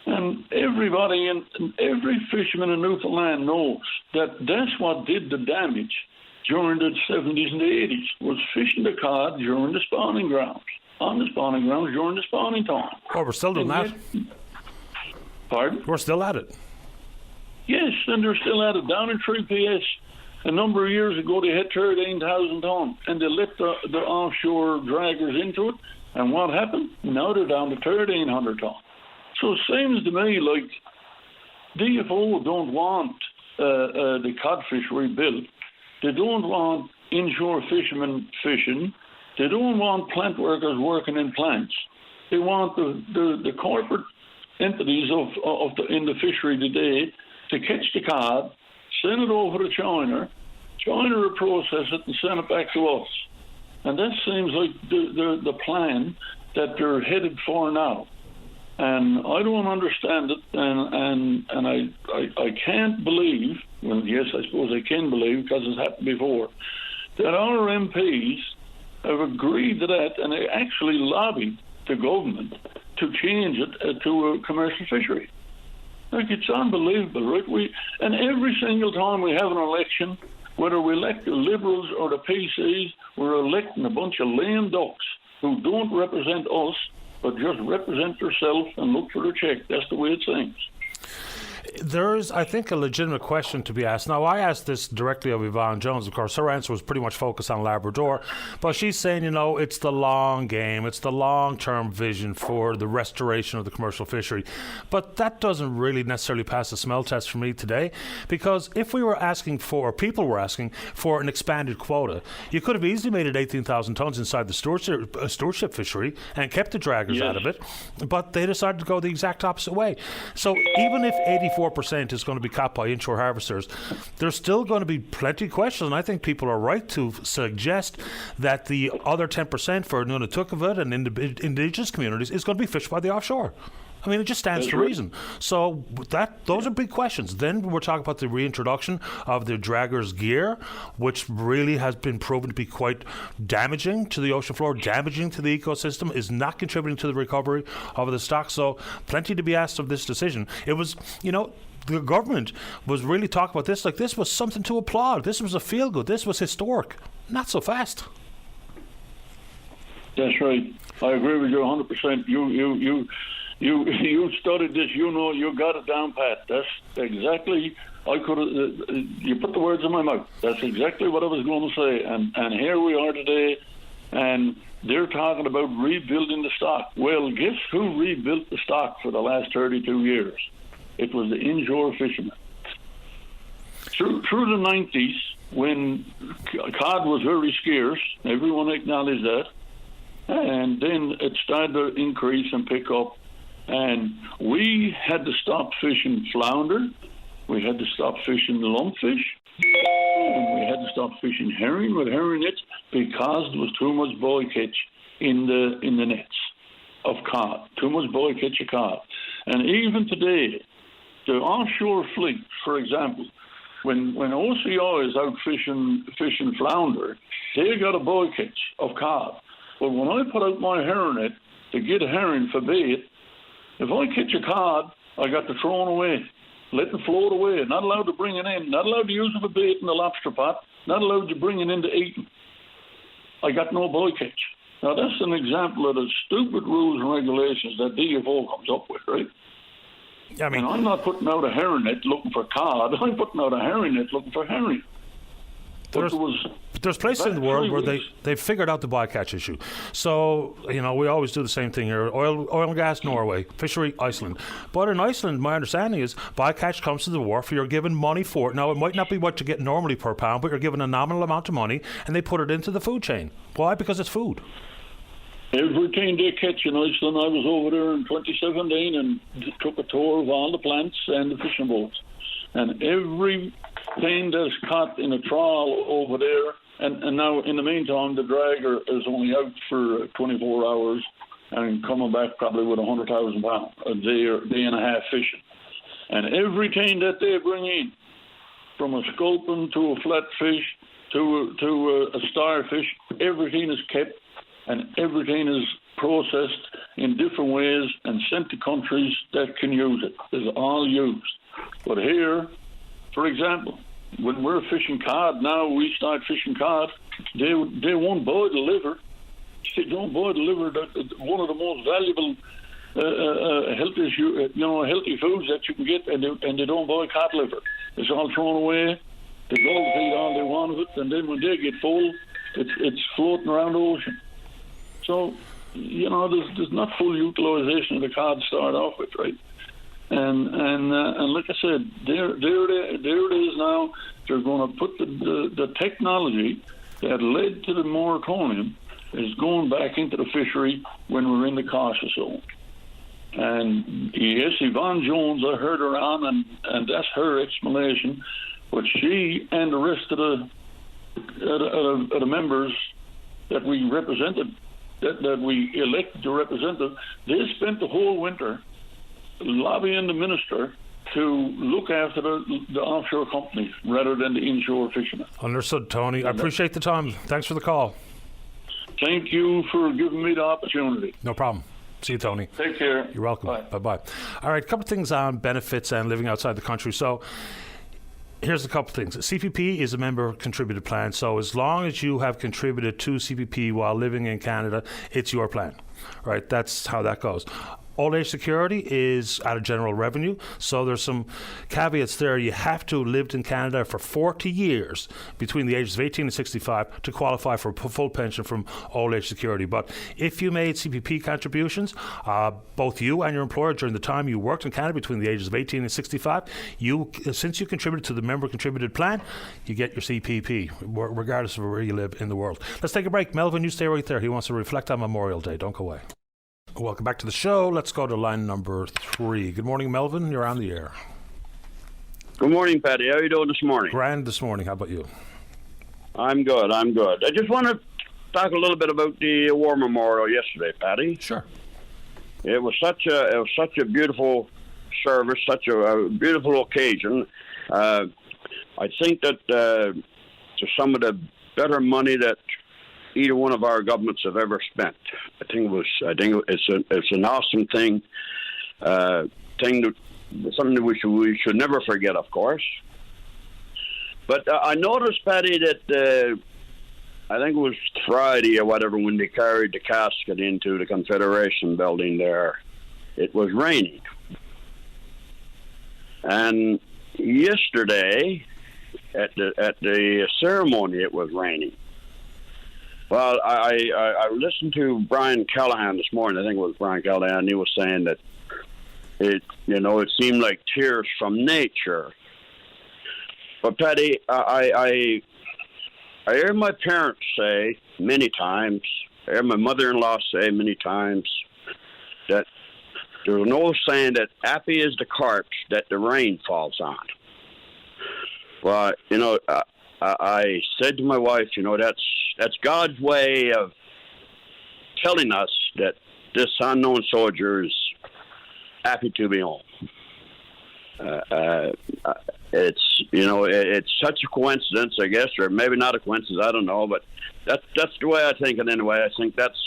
And everybody and every fisherman in Newfoundland knows that that's what did the damage during the 70s and the 80s, was fishing the cod during the spawning grounds, on the spawning grounds during the spawning time. Oh, we're still doing that? Pardon? We're still at it. Yes, and they're still at it. Down in 3PS, a number of years ago, they had 13,000 ton, and they let the offshore draggers into it. And what happened? Now they're down to 1,300 ton. So it seems to me like DFO don't want the cod fishery built. They don't want inshore fishermen fishing. They don't want plant workers working in plants. They want the corporate entities in the fishery today to catch the cod, send it over to China. China will process it and send it back to us. And that seems like the plan that they're headed for now. And I don't understand it, and I can't believe, well, yes, I suppose I can believe because it's happened before, that our MPs have agreed to that, and they actually lobbied the government to change it to a commercial fishery. Like, it's unbelievable, right? And every single time we have an election, whether we elect the Liberals or the PCs, we're electing a bunch of lame ducks who don't represent us, but just represent themselves and look for their check. That's the way it seems. There's, I think, a legitimate question to be asked. Now, I asked this directly of Yvonne Jones. Of course, her answer was pretty much focused on Labrador. But she's saying, it's the long game. It's the long-term vision for the restoration of the commercial fishery. But that doesn't really necessarily pass the smell test for me today. Because if we were asking for, or people were asking for an expanded quota, you could have easily made it 18,000 tons inside the stewardship fishery and kept the draggers out of it. But they decided to go the exact opposite way. So even if 84% is going to be caught by inshore harvesters, there's still going to be plenty of questions, and I think people are right to suggest that the other 10% for Nunatuckavut and indigenous communities is going to be fished by the offshore. I mean, it just stands to reason. So those are big questions. Then we're talking about the reintroduction of the draggers gear, which really has been proven to be quite damaging to the ocean floor, damaging to the ecosystem, is not contributing to the recovery of the stock. So plenty to be asked of this decision. It was, the government was really talking about this like this was something to applaud. This was a feel-good. This was historic. Not so fast. That's right. I agree with you 100%. You studied this. You got it down pat. That's exactly. I could have. You put the words in my mouth. That's exactly what I was going to say. And here we are today, and they're talking about rebuilding the stock. Well, guess who rebuilt the stock for the last 32 years? It was the inshore fishermen. Through the 90s, when cod was very scarce, everyone acknowledged that, and then it started to increase and pick up. And we had to stop fishing flounder, we had to stop fishing lumpfish, and we had to stop fishing herring with herring nets because there was too much bycatch in the nets of cod. Too much bycatch of cod. And even today, the offshore fleet, for example, when OCI is out fishing flounder, they got a bycatch of cod. But when I put out my herring net to get a herring for bait, if I catch a cod, I got to throw it away, let it float away, not allowed to bring it in, not allowed to use it for bait in the lobster pot, not allowed to bring it into eating. I got no bycatch. Now, that's an example of the stupid rules and regulations that DFO comes up with, right? I mean, and I'm not putting out a herring net looking for cod. I'm putting out a herring net looking for herring. There's places in the world where they've figured out the bycatch issue. So, we always do the same thing here. Oil and gas, Norway. Fishery, Iceland. But in Iceland, my understanding is bycatch comes to the wharf. You're given money for it. Now, it might not be what you get normally per pound, but you're given a nominal amount of money, and they put it into the food chain. Why? Because it's food. Everything they catch in Iceland, I was over there in 2017 and took a tour of all the plants and the fishing boats. And everything that's caught in a trawl over there, and now in the meantime, the dragger is only out for 24 hours and coming back probably with 100,000 pounds a day and a half fishing. And everything that they bring in, from a sculpin to a flatfish to a starfish, everything is kept and everything is processed in different ways and sent to countries that can use it. It's all used. But here, for example, when we're fishing cod now, we start fishing cod, they won't buy the liver. They don't buy the liver. That's one of the most valuable healthy foods that you can get, and they don't buy cod liver. It's all thrown away. The dogs eat all they want of it, and then when they get full, it's floating around the ocean. So, there's not full utilization of the cod to start off with, right? And like I said, there it is now. They're going to put the technology that led to the moratorium is going back into the fishery when we're in the cautious zone. And yes, Yvonne Jones, I heard her on, and that's her explanation. But she and the rest of the members that we represented, that we elected to represent them, they spent the whole winter lobbying the minister to look after the offshore companies rather than the inshore fishermen. Understood, Tony. I appreciate the time. Thanks for the call. Thank you for giving me the opportunity. No problem. See you, Tony. Take care. You're welcome. Bye-bye. All right, a couple of things on benefits and living outside the country. So here's a couple things. CPP is a member-contributed plan, so as long as you have contributed to CPP while living in Canada, it's your plan, right? That's how that goes. Old age security is out of general revenue, so there's some caveats there. You have to have lived in Canada for 40 years between the ages of 18 and 65 to qualify for a full pension from old age security. But if you made CPP contributions, both you and your employer during the time you worked in Canada between the ages of 18 and 65, since you contributed to the member-contributed plan, you get your CPP, regardless of where you live in the world. Let's take a break. Melvin, you stay right there. He wants to reflect on Memorial Day. Don't go away. Welcome back to the show. Let's go to line number 3. Good morning, Melvin. You're on the air. Good morning, Patty. How are you doing this morning? Grand this morning. How about you? I'm good. I just want to talk a little bit about the war memorial yesterday, Patty. Sure. It was such a beautiful service, such a beautiful occasion. I think that to some of the better money that either one of our governments have ever spent. I think it's an awesome thing. Something that we should never forget, of course. But I noticed, Patty, that I think it was Friday or whatever when they carried the casket into the Confederation building there. It was raining, and yesterday at the ceremony it was raining. Well, I listened to Brian Callahan this morning. I think it was Brian Callahan. He was saying that it seemed like tears from nature. But Patty, I heard my parents say many times, I heard my mother-in-law say many times that there's no saying that happy is the corpse that the rain falls on. Well, I said to my wife, that's God's way of telling us that this unknown soldier is happy to be home. It's such a coincidence, I guess, or maybe not a coincidence. I don't know, but that's the way I think it anyway. I think that's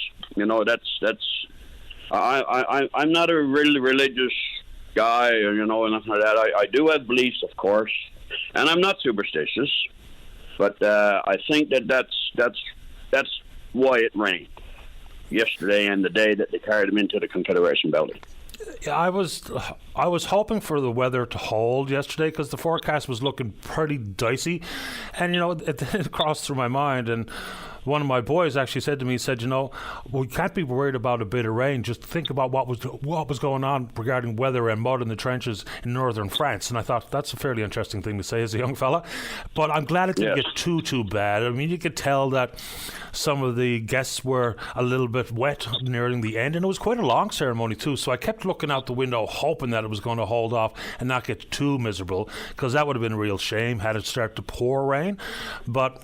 I'm not a really religious guy, or nothing like that. I do have beliefs, of course, and I'm not superstitious. But I think that's why it rained yesterday and the day that they carried him into the Confederation building. Yeah, I was hoping for the weather to hold yesterday because the forecast was looking pretty dicey, and it crossed through my mind. And one of my boys actually said to me, we can't be worried about a bit of rain. Just think about what was going on regarding weather and mud in the trenches in northern France. And I thought that's a fairly interesting thing to say as a young fella. But I'm glad it didn't get too bad. I mean, you could tell that some of the guests were a little bit wet nearing the end, and it was quite a long ceremony too. So I kept looking out the window, hoping that it was going to hold off and not get too miserable, because that would have been a real shame had it start to pour rain. But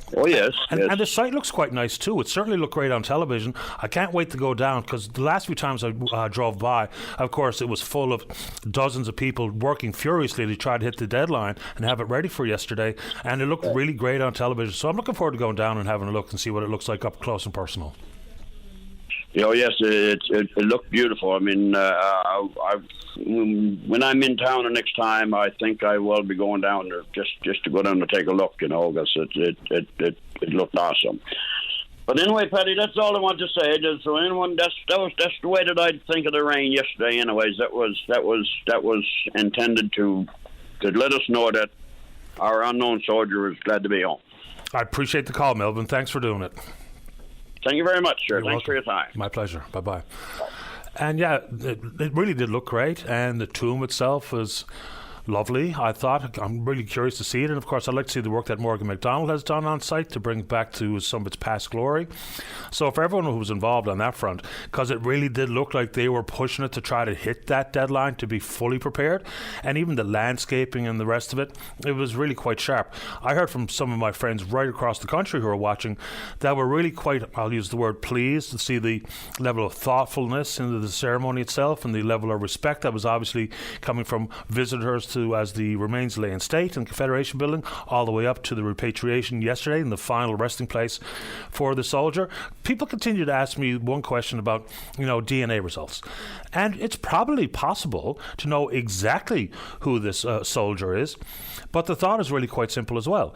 and the site looks quite nice too. It certainly looked great on television. I can't wait to go down, because the last few times I drove by, of course, it was full of dozens of people working furiously to try to hit the deadline and have it ready for yesterday, and it looked really great on television. So I'm looking forward to going down and having a look and see what it looks like up close and personal. Yes, it looked beautiful. I mean, when I'm in town the next time, I think I will be going down there just to go down and take a look, because it looked awesome. But anyway, Patty, that's all I want to say. So anyone, that's the way that I think of the rain yesterday. Anyways, that was intended to let us know that our unknown soldier is glad to be home. I appreciate the call, Melvin. Thanks for doing it. Thank you very much, sir. You're Thanks welcome. for your time. My pleasure. Bye-bye. And yeah, it really did look great, and the tomb itself was lovely. I thought, I'm really curious to see it, and of course I'd like to see the work that Morgan MacDonald has done on site to bring it back to some of its past glory. So for everyone who was involved on that front, because it really did look like they were pushing it to try to hit that deadline to be fully prepared, and even the landscaping and the rest of it, it was really quite sharp. I heard from some of my friends right across the country who are watching that were really quite, I'll use the word pleased, to see the level of thoughtfulness into the ceremony itself and the level of respect that was obviously coming from visitors to as the remains lay in state in Confederation Building, all the way up to the repatriation yesterday in the final resting place for the soldier. People continue to ask me one question about, DNA results. And it's probably possible to know exactly who this soldier is, but the thought is really quite simple as well,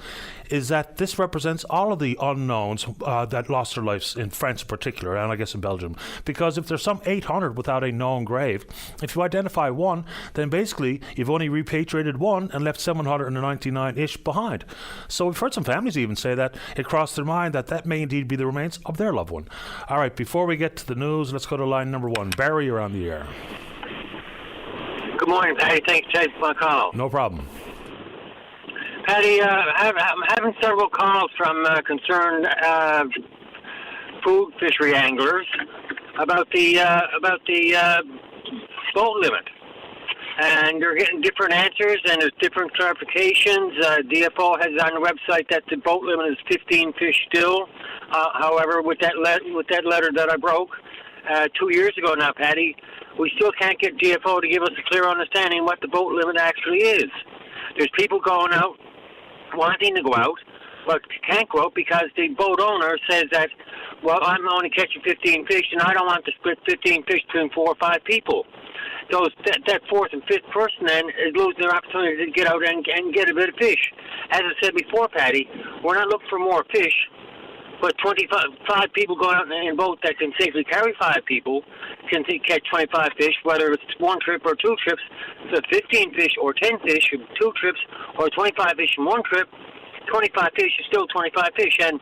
is that this represents all of the unknowns that lost their lives in France in particular, and I guess in Belgium. Because if there's some 800 without a known grave, if you identify one, then basically you've only repatriated one and left 799-ish behind. So we've heard some families even say that it crossed their mind that may indeed be the remains of their loved one. All right, before we get to the news, let's go to line number 1. Barry, you're on the air. Good morning, Patty. Thanks for taking my call. No problem. Patty, I'm having several calls from concerned food fishery anglers about the boat limit, and they're getting different answers and there's different clarifications. DFO has on the website that the boat limit is 15 fish still. However, with that letter that I broke, 2 years ago now, Paddy. We still can't get DFO to give us a clear understanding what the boat limit actually is. There's people going out, wanting to go out, but can't go out because the boat owner says that, well, I'm only catching 15 fish, and I don't want to split 15 fish between 4 or 5 people. That fourth and fifth person then is losing their opportunity to get out and get a bit of fish. As I said before, Paddy, we're not looking for more fish, but 25 people going out in a boat that can safely carry 5 people can catch 25 fish, whether it's 1 trip or 2 trips. So 15 fish or 10 fish in 2 trips, or 25 fish in 1 trip, 25 fish is still 25 fish. And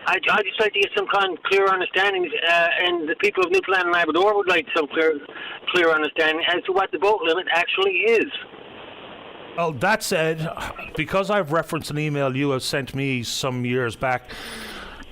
I just like to get some kind of clear understanding, and the people of Newfoundland and Labrador would like some clear understanding as to what the boat limit actually is. Well, that said, because I've referenced an email you have sent me some years back,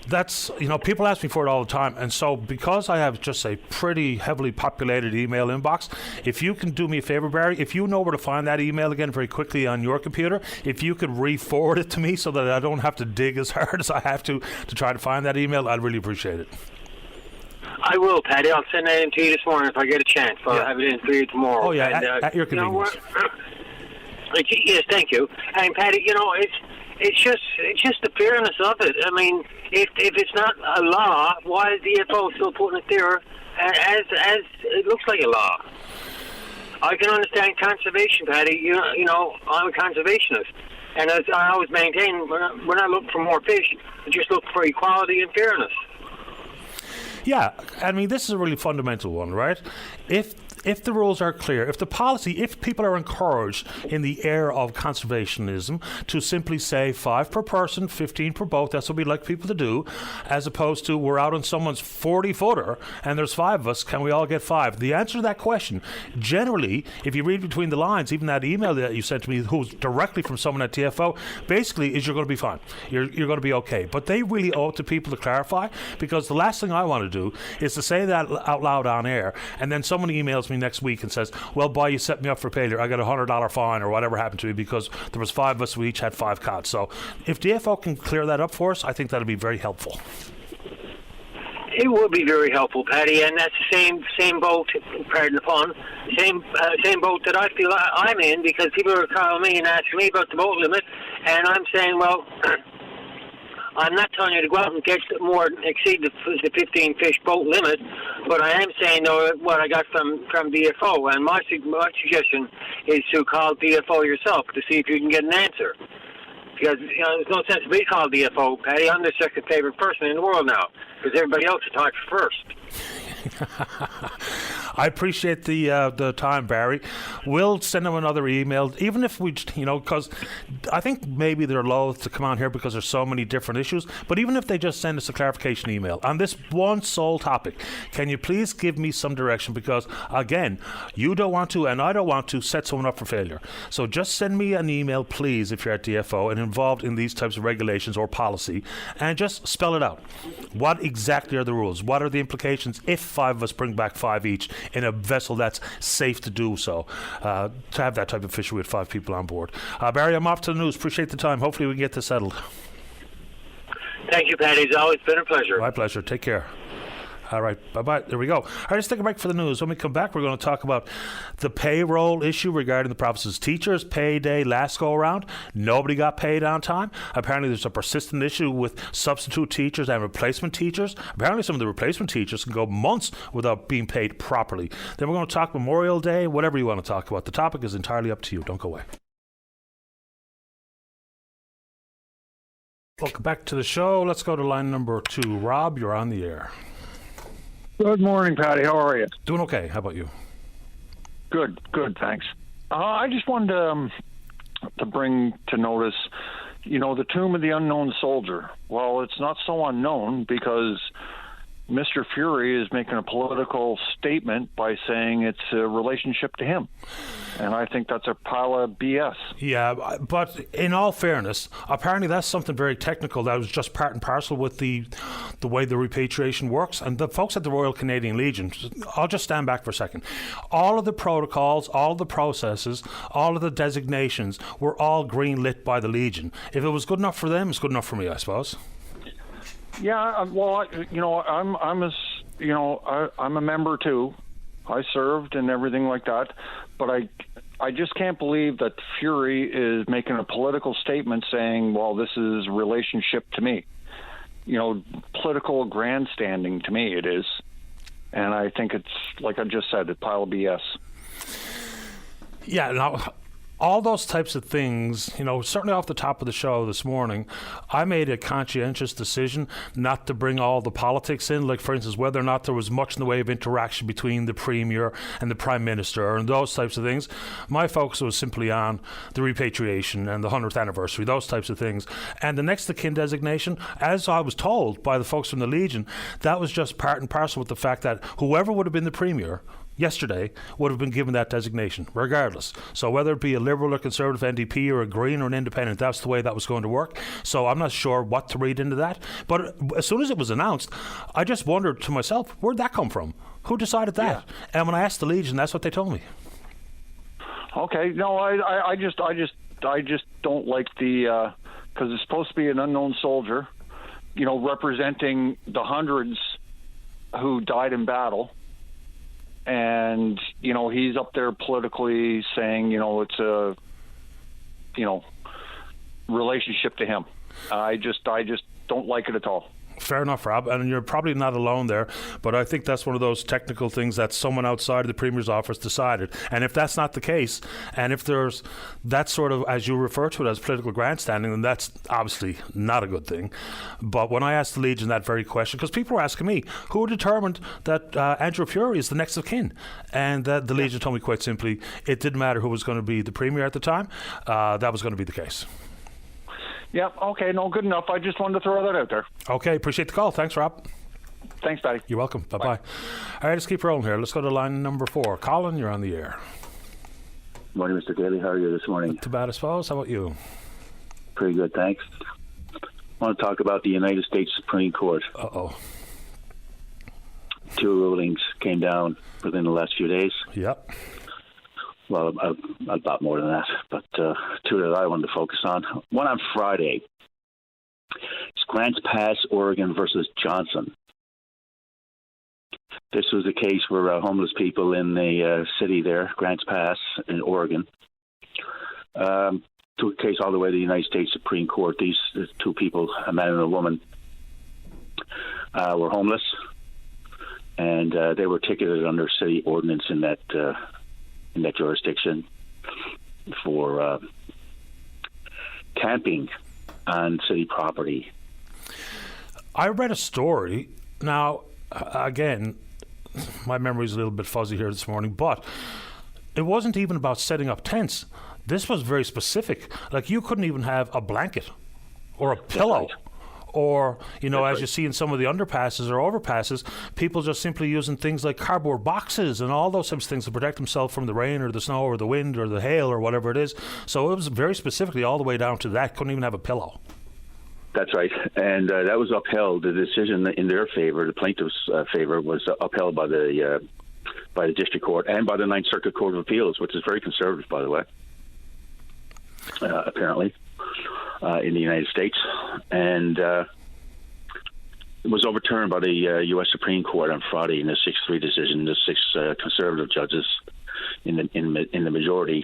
that's, people ask me for it all the time, and so because I have just a pretty heavily populated email inbox, if you can do me a favor, Barry, if you know where to find that email again very quickly on your computer, if you could re-forward it to me so that I don't have to dig as hard as I have to try to find that email, I'd really appreciate it. I will, Paddy. I'll send that in to you this morning if I get a chance. I'll have it in for you tomorrow. Oh, yeah, and, at your convenience. Yes, thank you. And, Paddy, it's just the fairness of it. I mean, if it's not a law, why is the DFO still putting it there as it looks like a law? I can understand conservation, Paddy. I'm a conservationist, and as I always maintain, we're not looking for more fish. We're just looking for equality and fairness. Yeah, I mean, this is a really fundamental one, right? If the rules are clear, if people are encouraged in the era of conservationism to simply say 5 per person, 15 per boat, that's what we'd like people to do, as opposed to we're out on someone's 40-footer and there's 5 of us, can we all get 5? The answer to that question, generally, if you read between the lines, even that email that you sent to me, who's directly from someone at TFO, basically is you're going to be fine. You're going to be okay. But they really owe it to people to clarify, because the last thing I want to do is to say that out loud on air, and then someone emails me next week and says, well, boy, you set me up for failure. I got a $100 fine or whatever happened to me because there was 5 of us, we each had 5 caught. So if DFO can clear that up for us, I think that'll be very helpful. It would be very helpful, Paddy, and that's the same boat, pardon the pun, same boat that I feel I'm in, because people are calling me and asking me about the boat limit, and I'm saying, well, I'm not telling you to go out and exceed the 15 fish boat limit, but I am saying, though, what I got from DFO, and my suggestion is to call DFO yourself to see if you can get an answer. Because there's no sense in me calling DFO, Paddy. I'm the second favorite person in the world now, because everybody else is talking first. I appreciate the time, Barry. We'll send them another email, even if we, because I think maybe they're loath to come on here because there's so many different issues, but even if they just send us a clarification email on this one sole topic, can you please give me some direction? Because, again, you don't want to and I don't want to set someone up for failure. So just send me an email, please, if you're at DFO and involved in these types of regulations or policy, and just spell it out. What exactly are the rules? What are the implications if 5 of us bring back 5 each in a vessel that's safe to do so, to have that type of fishery with 5 people on board? Barry, I'm off to the news. Appreciate the time. Hopefully we can get this settled. Thank you, Paddy. It's always been a pleasure. My pleasure. Take care. All right, bye-bye. There we go. All right, let's take a break for the news. When we come back, we're going to talk about the payroll issue regarding the province's teachers' payday last go-around. Nobody got paid on time. Apparently, there's a persistent issue with substitute teachers and replacement teachers. Apparently, some of the replacement teachers can go months without being paid properly. Then we're going to talk Memorial Day, whatever you want to talk about. The topic is entirely up to you. Don't go away. Welcome back to the show. Let's go to line number 2. Rob, you're on the air. Good morning, Patty. How are you? Doing okay. How about you? Good, thanks. I just wanted to bring to notice, the Tomb of the Unknown Soldier. Well, it's not so unknown because Mr. Fury is making a political statement by saying it's a relationship to him. And I think that's a pile of BS. Yeah, but in all fairness, apparently that's something very technical that was just part and parcel with the way the repatriation works. And the folks at the Royal Canadian Legion, I'll just stand back for a second. All of the protocols, all of the processes, all of the designations were all green-lit by the Legion. If it was good enough for them, it's good enough for me, I suppose. Yeah, well, I'm as I'm a member too. I served and everything like that, but I just can't believe that Fury is making a political statement saying, well, this is relationship to me. Political grandstanding to me it is. And I think it's, like I just said, a pile of BS. Yeah, now, all those types of things, certainly off the top of the show this morning, I made a conscientious decision not to bring all the politics in, like, for instance, whether or not there was much in the way of interaction between the Premier and the Prime Minister and those types of things. My focus was simply on the repatriation and the 100th anniversary, those types of things. And the next of kin designation, as I was told by the folks from the Legion, that was just part and parcel with the fact that whoever would have been the Premier yesterday would have been given that designation, regardless. So whether it be a Liberal or Conservative NDP or a Green or an Independent, that's the way that was going to work. So I'm not sure what to read into that. But as soon as it was announced, I just wondered to myself, where'd that come from? Who decided that? Yeah. And when I asked the Legion, that's what they told me. Okay, no, I just don't like the because it's supposed to be an unknown soldier, representing the hundreds who died in battle. And, he's up there politically saying, it's a, relationship to him. I just don't like it at all. Fair enough, Rob, and you're probably not alone there, but I think that's one of those technical things that someone outside of the Premier's office decided. And if that's not the case, and if there's that sort of, as you refer to it, as political grandstanding, then that's obviously not a good thing. But when I asked the Legion that very question, because people were asking me, who determined that Andrew Fury is the next of kin? And the Legion told me quite simply, it didn't matter who was going to be the Premier at the time, that was going to be the case. Yeah, okay, no, good enough. I just wanted to throw that out there. Okay, appreciate the call. Thanks, Rob. Thanks, Patty. You're welcome. Bye-bye. All right, let's keep rolling here. Let's go to line number 4. Colin, you're on the air. Morning, Mr. Daly. How are you this morning? Not too bad, I suppose. How about you? Pretty good, thanks. I want to talk about the United States Supreme Court. Uh-oh. 2 rulings came down within the last few days. Yep. Well, a lot more than that, but 2 that I wanted to focus on. One on Friday. It's Grants Pass, Oregon versus Johnson. This was a case where homeless people in the city there, Grants Pass in Oregon, took a case all the way to the United States Supreme Court. These 2 people, a man and a woman, were homeless, and they were ticketed under city ordinance in that jurisdiction for camping on city property. I read a story. Now, again, my memory's a little bit fuzzy here this morning, but it wasn't even about setting up tents. This was very specific. Like, you couldn't even have a blanket or a pillow. Right. Or, as you see in some of the underpasses or overpasses, people just simply using things like cardboard boxes and all those types of things to protect themselves from the rain or the snow or the wind or the hail or whatever it is. So it was very specifically all the way down to that. Couldn't even have a pillow. That's right. And that was upheld. The decision in their favor, the plaintiff's favor, was upheld by the district court and by the Ninth Circuit Court of Appeals, which is very conservative, by the way, apparently. In the United States, and it was overturned by the U.S. Supreme Court on Friday in a 6-3 decision. The 6 conservative judges in the majority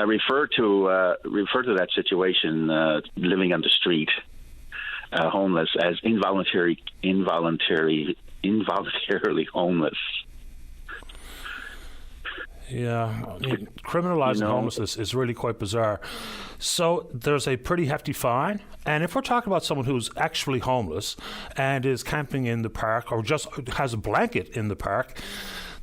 referred to that situation, living on the street, homeless, as involuntarily homeless. Yeah, criminalising homelessness is really quite bizarre. So there's a pretty hefty fine, and if we're talking about someone who's actually homeless and is camping in the park or just has a blanket in the park,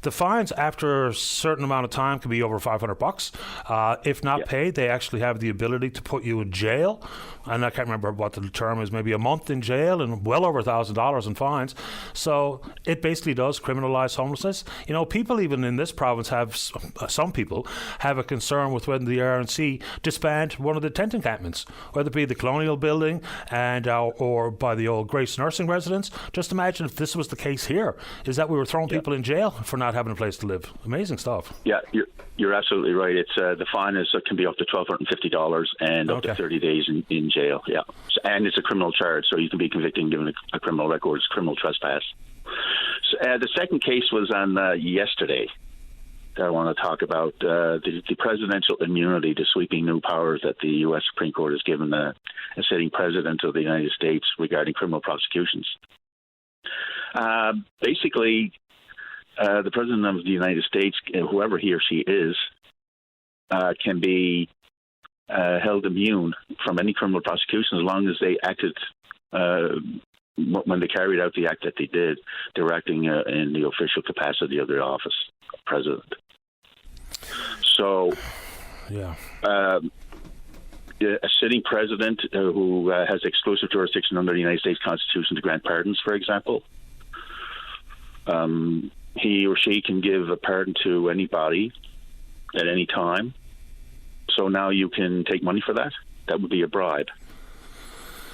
the fines after a certain amount of time can be over $500. If not paid, they actually have the ability to put you in jail. And I can't remember what the term is, maybe a month in jail and well over $1,000 in fines. So it basically does criminalize homelessness. People even in this province some people have a concern with whether the RNC disband one of the tent encampments, whether it be the Colonial Building and or by the old Grace Nursing Residence. Just imagine if this was the case here, is that we were throwing people in jail for not having a place to live. Amazing stuff. Yeah, you're absolutely right. It's the fine can be up to $1,250 and up to 30 days in jail. Yeah, and it's a criminal charge, so you can be convicted and given a criminal record. It's criminal trespass. The second case was on yesterday that I want to talk about, the presidential immunity, the sweeping new powers that the U.S. Supreme Court has given a sitting president of the United States regarding criminal prosecutions. Basically, the president of the United States, whoever he or she is, can be held immune from any criminal prosecution as long as they acted when they carried out the act that they did. They were acting in the official capacity of their office, president. So, yeah. A sitting president who has exclusive jurisdiction under the United States Constitution to grant pardons, for example, he or she can give a pardon to anybody at any time. So now you can take money for that. That would be a bribe.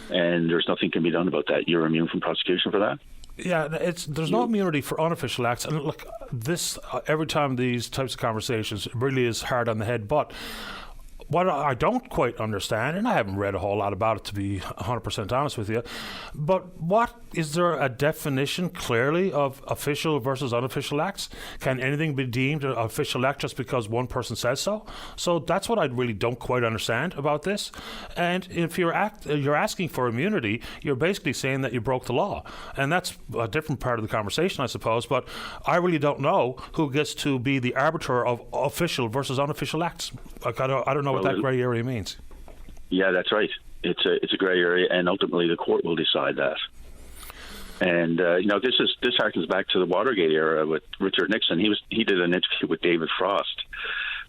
And there's nothing can be done about that. You're immune from prosecution for that. Yeah, there's no immunity for unofficial acts. And look, this every time these types of conversations really is hard on the head. But what I don't quite understand, and I haven't read a whole lot about it to be 100% honest with you, but what is there a definition clearly of official versus unofficial acts? Can anything be deemed an official act just because one person says so? So that's what I really don't quite understand about this. And if you're asking for immunity, you're basically saying that you broke the law, and that's a different part of the conversation, I suppose. But I really don't know who gets to be the arbiter of official versus unofficial acts. Like, I don't know what that gray area means. Yeah, that's right. It's a gray area, and ultimately the court will decide that. And this harkens back to the Watergate era with Richard Nixon. He did an interview with David Frost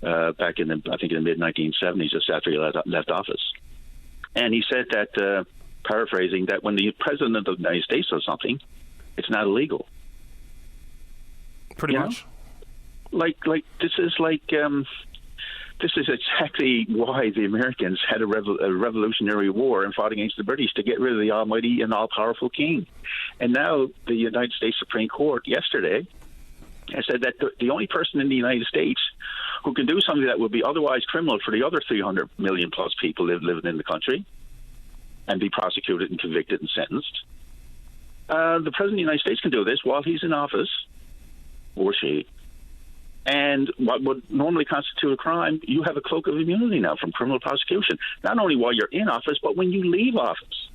back in the mid 1970s, just after he left office, and he said that, paraphrasing, that when the president of the United States does something, it's not illegal. Pretty much. Like this is like. This is exactly why the Americans had a revolutionary war and fought against the British, to get rid of the almighty and all-powerful king. And now the United States Supreme Court yesterday has said that the only person in the United States who can do something that would be otherwise criminal for the other 300 million plus people living in the country and be prosecuted and convicted and sentenced, the President of the United States can do this while he's in office, or she. And what would normally constitute a crime, you have a cloak of immunity now from criminal prosecution, not only while you're in office, but when you leave office.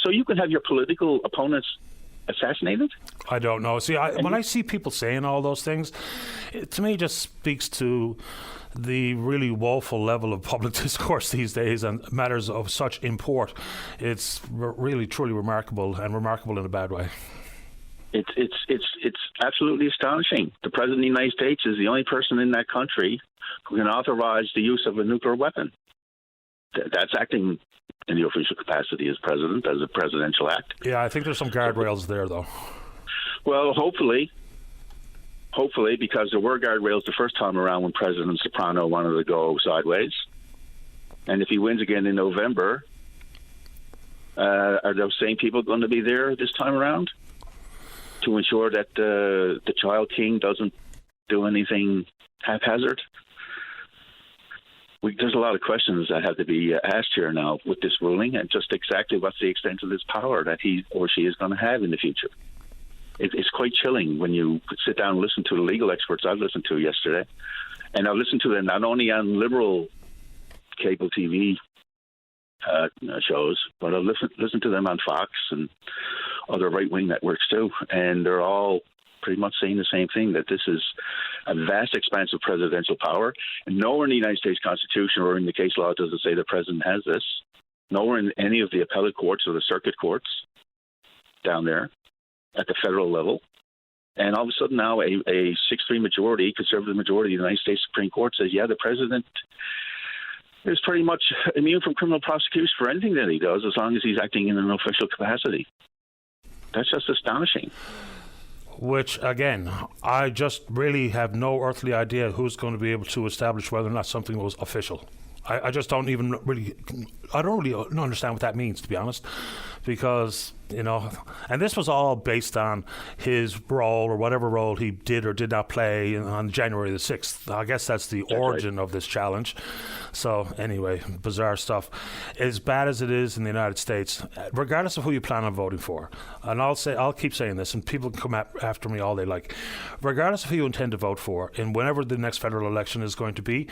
So you can have your political opponents assassinated? I don't know. See, when I see people saying all those things, it to me just speaks to the really woeful level of public discourse these days and matters of such import. It's really, truly remarkable, and remarkable in a bad way. It's absolutely astonishing. The President of the United States is the only person in that country who can authorize the use of a nuclear weapon. That's acting in the official capacity as president, as a presidential act. Yeah, I think there's some guardrails there, though. Well, hopefully, because there were guardrails the first time around when President Soprano wanted to go sideways. And if he wins again in November, are those same people going to be there this time around to ensure that the child king doesn't do anything haphazard? There's a lot of questions that have to be asked here now with this ruling, and just exactly what's the extent of this power that he or she is going to have in the future. It's quite chilling when you sit down and listen to the legal experts I've listened to yesterday. And I've listened to them not only on liberal cable TV shows, but I've listened to them on Fox and other right-wing networks too. And they're all pretty much saying the same thing, that this is a vast expanse of presidential power. And nowhere in the United States Constitution or in the case law does it say the president has this. Nowhere in any of the appellate courts or the circuit courts down there at the federal level. And all of a sudden now a 6-3 majority, conservative majority of the United States Supreme Court says, yeah, the president is pretty much immune from criminal prosecution for anything that he does as long as he's acting in an official capacity. That's just astonishing. Which, again, I just really have no earthly idea who's going to be able to establish whether or not something was official. I just don't even really, I don't really understand what that means, to be honest, because And this was all based on his role or whatever role he did or did not play on January the 6th. I guess that's the origin of this challenge. So anyway, bizarre stuff. As bad as it is in the United States, regardless of who you plan on voting for, and I'll keep saying this, and people can come after me all they like, regardless of who you intend to vote for, and whenever the next federal election is going to be,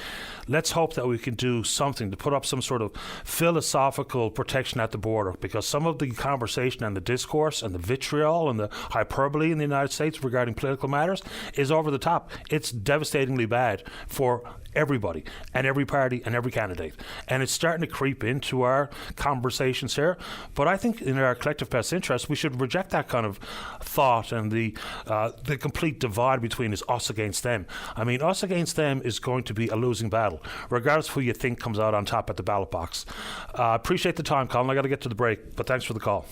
let's hope that we can do something to put up some sort of philosophical protection at the border, because some of the conversation and the discourse and the vitriol and the hyperbole in the United States regarding political matters is over the top. It's devastatingly bad for everybody and every party and every candidate, and it's starting to creep into our conversations here. But I think in our collective best interest we should reject that kind of thought and the complete divide between is us against them. I mean, us against them is going to be a losing battle regardless of who you think comes out on top at the ballot box. Appreciate the time, Colin. I got to get to the break, but thanks for the call.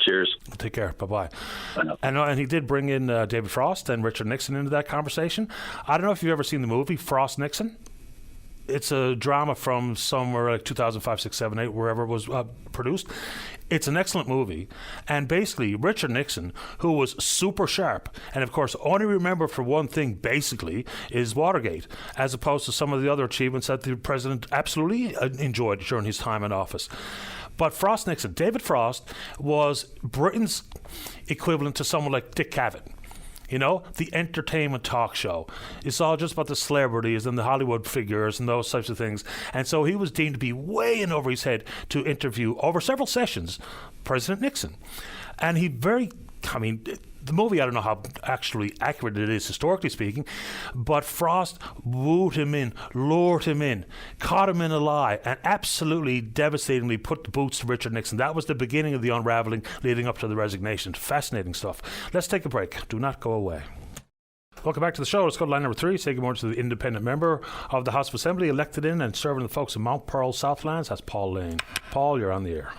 Cheers. Take care. Bye-bye. And he did bring in David Frost and Richard Nixon into that conversation. I don't know if you've ever seen the movie Frost Nixon. It's a drama from somewhere like 2005, 6, 7, 8, wherever it was produced. It's an excellent movie. And basically, Richard Nixon, who was super sharp, and of course, only remember for one thing, basically, is Watergate, as opposed to some of the other achievements that the president absolutely enjoyed during his time in office. But Frost Nixon, David Frost, was Britain's equivalent to someone like Dick Cavett. The entertainment talk show. It's all just about the celebrities and the Hollywood figures and those types of things. And so he was deemed to be way in over his head to interview, over several sessions, President Nixon. And the movie, I don't know how actually accurate it is, historically speaking, but Frost wooed him in, lured him in, caught him in a lie, and absolutely devastatingly put the boots to Richard Nixon. That was the beginning of the unraveling leading up to the resignation. Fascinating stuff. Let's take a break. Do not go away. Welcome back to the show. Let's go to line number 3. Say good morning to the independent member of the House of Assembly, elected in and serving the folks of Mount Pearl, Southlands. That's Paul Lane. Paul, you're on the air.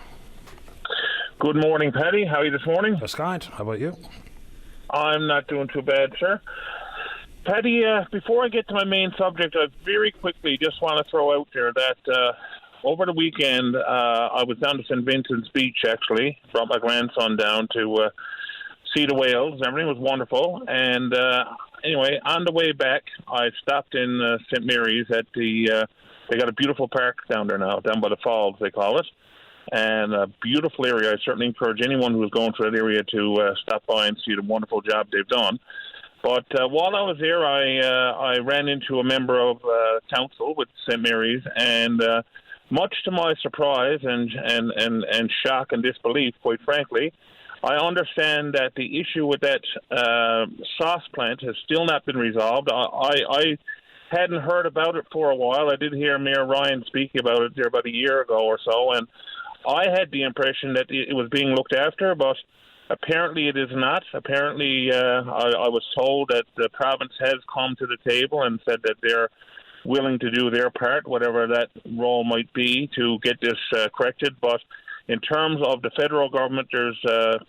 Good morning, Paddy. How are you this morning? That's kind. How about you? I'm not doing too bad, sir. Paddy, before I get to my main subject, I very quickly just want to throw out there that over the weekend I was down to St. Vincent's Beach, actually. Brought my grandson down to see the whales. Everything was wonderful. And anyway, on the way back, I stopped in St. Mary's at they got a beautiful park down there now, down by the falls, they call it. And a beautiful area. I certainly encourage anyone who is going to that area to stop by and see the wonderful job they've done. But while I was there, I ran into a member of council with St. Mary's, and much to my surprise and shock and disbelief, quite frankly, I understand that the issue with that sauce plant has still not been resolved. I hadn't heard about it for a while. I did hear Mayor Ryan speak about it there about a year ago or so, and I had the impression that it was being looked after, but apparently it is not. Apparently I was told that the province has come to the table and said that they're willing to do their part, whatever that role might be, to get this corrected. But in terms of the federal government, there's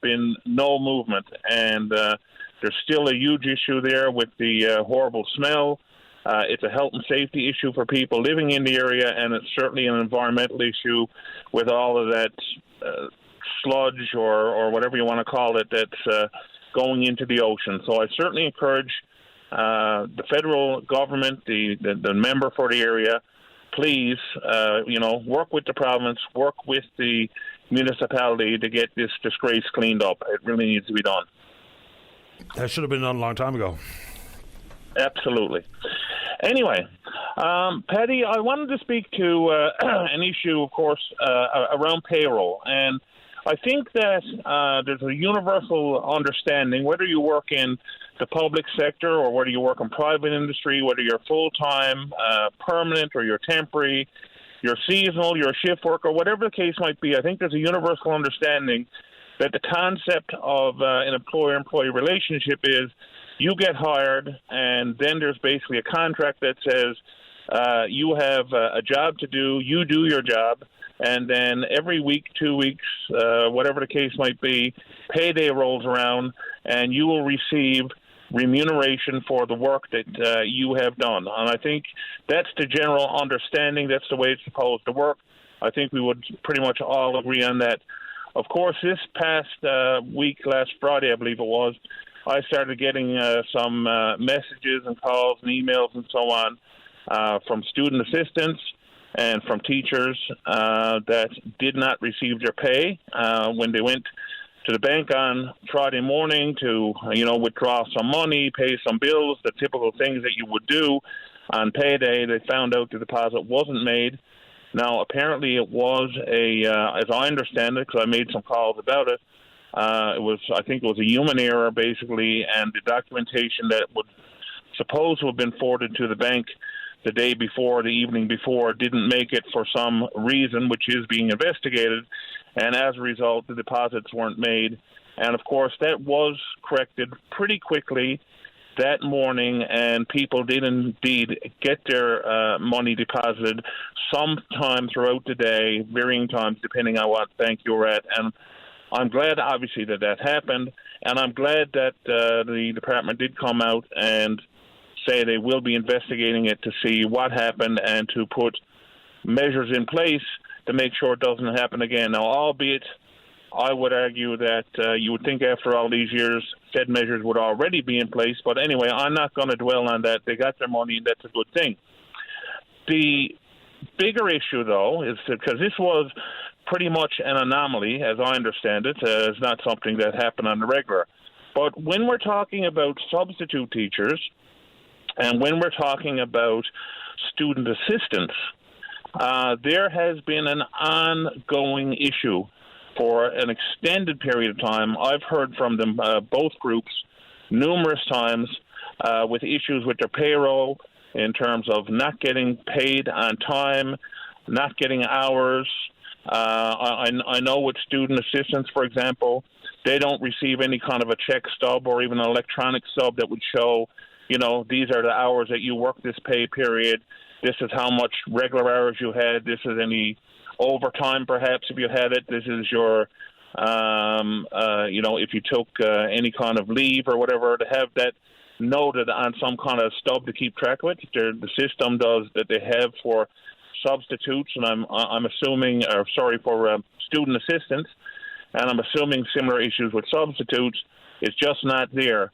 been no movement, and there's still a huge issue there with the horrible smell. It's a health and safety issue for people living in the area, and it's certainly an environmental issue with all of that sludge or whatever you want to call it that's going into the ocean. So I certainly encourage the federal government, the member for the area, please, work with the province, work with the municipality to get this disgrace cleaned up. It really needs to be done. That should have been done a long time ago. Absolutely. Anyway, Paddy, I wanted to speak to an issue, of course, around payroll. And I think that there's a universal understanding, whether you work in the public sector or whether you work in private industry, whether you're full-time, permanent, or you're temporary, you're seasonal, you're a shift worker, whatever the case might be, I think there's a universal understanding that the concept of an employer-employee relationship is you get hired, and then there's basically a contract that says you have a job to do, you do your job, and then every week, 2 weeks, whatever the case might be, payday rolls around, and you will receive remuneration for the work that you have done. And I think that's the general understanding. That's the way it's supposed to work. I think we would pretty much all agree on that. of course, this past week, last Friday, I believe it was, I started getting some messages and calls and emails and so on from student assistants and from teachers that did not receive their pay when they went to the bank on Friday morning to, withdraw some money, pay some bills, the typical things that you would do on payday. They found out the deposit wasn't made. Now, apparently it was as I understand it, because I made some calls about it, I think it was a human error, basically, and the documentation that would supposed to have been forwarded to the bank the day before, the evening before, didn't make it for some reason, which is being investigated, and as a result, the deposits weren't made. And, of course, that was corrected pretty quickly that morning, and people did indeed get their money deposited sometime throughout the day, varying times depending on what bank you're at. And I'm glad, obviously, that happened, and I'm glad that the department did come out and say they will be investigating it to see what happened and to put measures in place to make sure it doesn't happen again. Now, albeit I would argue that you would think after all these years said measures would already be in place, but anyway, I'm not going to dwell on that. They got their money, and that's a good thing. The bigger issue, though, is because this was pretty much an anomaly, as I understand it. It's not something that happened on the regular. But when we're talking about substitute teachers and when we're talking about student assistants, there has been an ongoing issue for an extended period of time. I've heard from them, both groups, numerous times with issues with their payroll in terms of not getting paid on time, not getting hours. I know with student assistants, for example, they don't receive any kind of a check stub or even an electronic stub that would show, these are the hours that you work this pay period. This is how much regular hours you had. This is any overtime, perhaps, if you had it. This is your, if you took any kind of leave or whatever, to have that noted on some kind of stub to keep track of it. The system does that they have for substitutes, and I'm assuming, for student assistants, and I'm assuming similar issues with substitutes. It's just not there.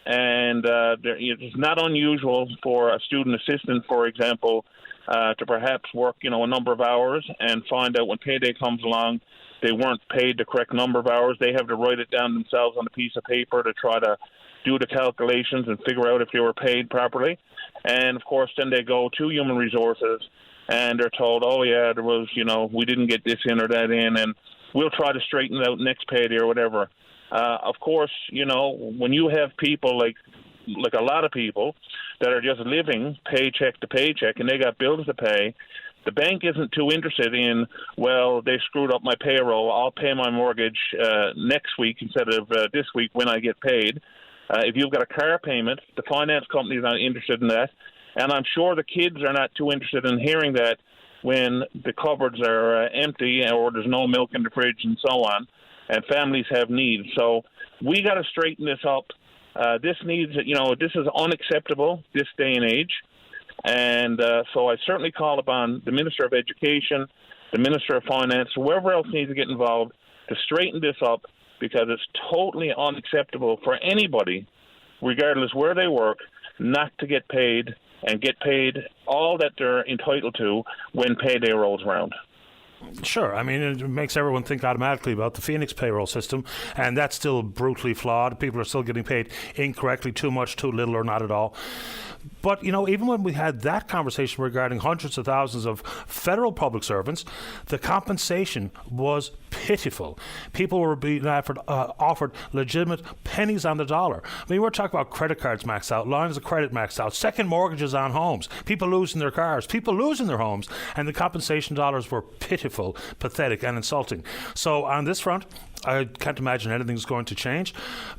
And it's not unusual for a student assistant, for example, to perhaps work, a number of hours and find out when payday comes along they weren't paid the correct number of hours. They have to write it down themselves on a piece of paper to try to do the calculations and figure out if they were paid properly. And, of course, then they go to Human Resources and they're told, oh, yeah, there was, we didn't get this in or that in, and we'll try to straighten it out next payday or whatever. Of course, when you have people like a lot of people that are just living paycheck to paycheck and they got bills to pay, the bank isn't too interested in, well, they screwed up my payroll, I'll pay my mortgage next week instead of this week when I get paid. If you've got a car payment, the finance company is not interested in that. And I'm sure the kids are not too interested in hearing that when the cupboards are empty or there's no milk in the fridge and so on, and families have needs. So we got to straighten this up. This needs, this is unacceptable this day and age. And so I certainly call upon the Minister of Education, the Minister of Finance, whoever else needs to get involved to straighten this up, because it's totally unacceptable for anybody, regardless where they work, not to get paid and get paid all that they're entitled to when payday rolls around. Sure. I mean, it makes everyone think automatically about the Phoenix payroll system, and that's still brutally flawed. People are still getting paid incorrectly, too much, too little, or not at all. But, even when we had that conversation regarding hundreds of thousands of federal public servants, the compensation was pitiful. People were being offered legitimate pennies on the dollar. I mean, we're talking about credit cards maxed out, lines of credit maxed out, second mortgages on homes, people losing their cars, people losing their homes, and the compensation dollars were pitiful, pathetic, and insulting. So on this front, I can't imagine anything's going to change.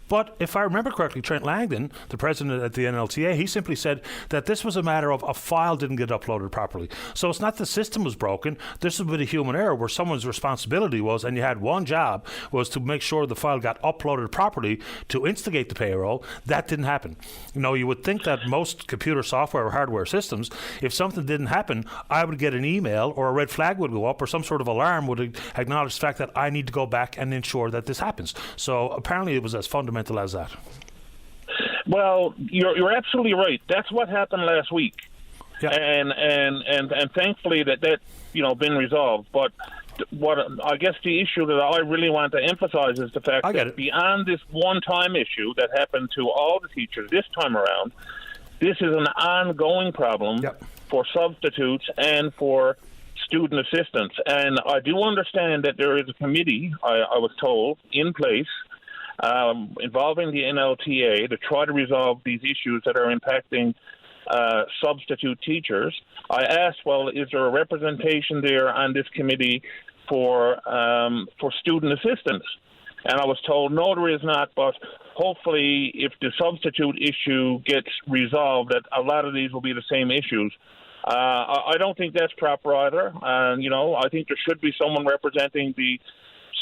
But if I remember correctly, Trent Langdon, the president at the NLTA, he simply said that this was a matter of a file didn't get uploaded properly. So it's not the system was broken. This was a bit of human error where someone's responsibility was, and you had one job, was to make sure the file got uploaded properly to instigate the payroll. That didn't happen. You would think that most computer software or hardware systems, if something didn't happen, I would get an email or a red flag would go up or some sort of alarm would acknowledge the fact that I need to go back and ensure that this happens. So apparently it was as fundamental as that. Well, you're absolutely right. That's what happened last week. Yeah. And thankfully that been resolved. But what I guess the issue that I really want to emphasize is the fact that beyond this one-time issue that happened to all the teachers this time around, this is an ongoing problem for substitutes and for student assistants. And I do understand that there is a committee, I was told, in place involving the NLTA to try to resolve these issues that are impacting substitute teachers. I asked, well, is there a representation there on this committee for student assistants? And I was told, no, there is not, but hopefully if the substitute issue gets resolved, that a lot of these will be the same issues. I don't think that's proper either. I think there should be someone representing the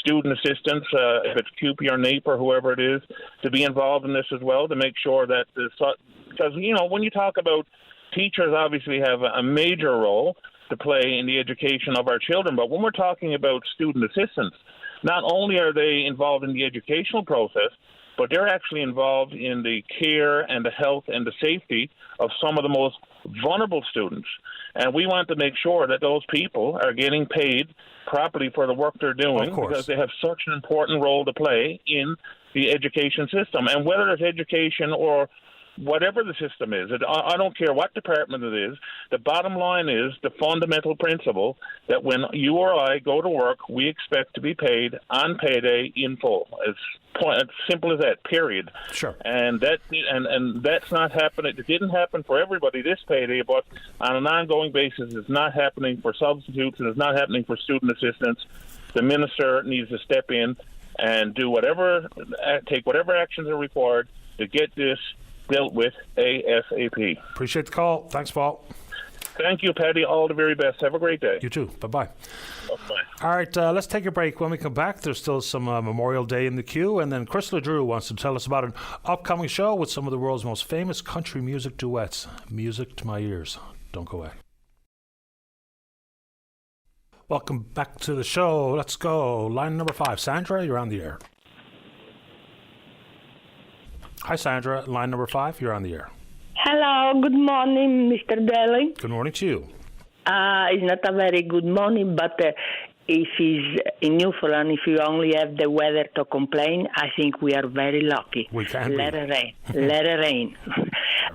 student assistants, if it's CUPE or NAEP or whoever it is, to be involved in this as well, to make sure that because, when you talk about teachers obviously have a major role to play in the education of our children, but when we're talking about student assistants, not only are they involved in the educational process, but they're actually involved in the care and the health and the safety of some of the most vulnerable students. And we want to make sure that those people are getting paid properly for the work they're doing, because they have such an important role to play in the education system. And whether it's education or whatever the system is, I don't care what department it is, the bottom line is the fundamental principle that when you or I go to work, we expect to be paid on payday in full. It's simple as that, period. Sure. And that's not happening. It didn't happen for everybody this payday, but on an ongoing basis, it's not happening for substitutes and it's not happening for student assistants. The minister needs to step in and take whatever actions are required to get this dealt with ASAP. Appreciate the call. Thanks, Paul. Thank you, Patty. All the very best. Have a great day. You too. Bye-bye. Bye-bye. All right, let's take a break. When we come back, there's still some Memorial Day in the queue, and then Chris LeDrew wants to tell us about an upcoming show with some of the world's most famous country music duets. Music to my ears. Don't go away. Welcome back to the show. Let's go. Line number 5. Sandra, you're on the air. Hi, Sandra. Line number 5, you're on the air. Hello. Good morning, Mr. Daly. Good morning to you. It's not a very good morning, but if it's in Newfoundland, if you only have the weather to complain, I think we are very lucky. We can Let it rain. Let it rain.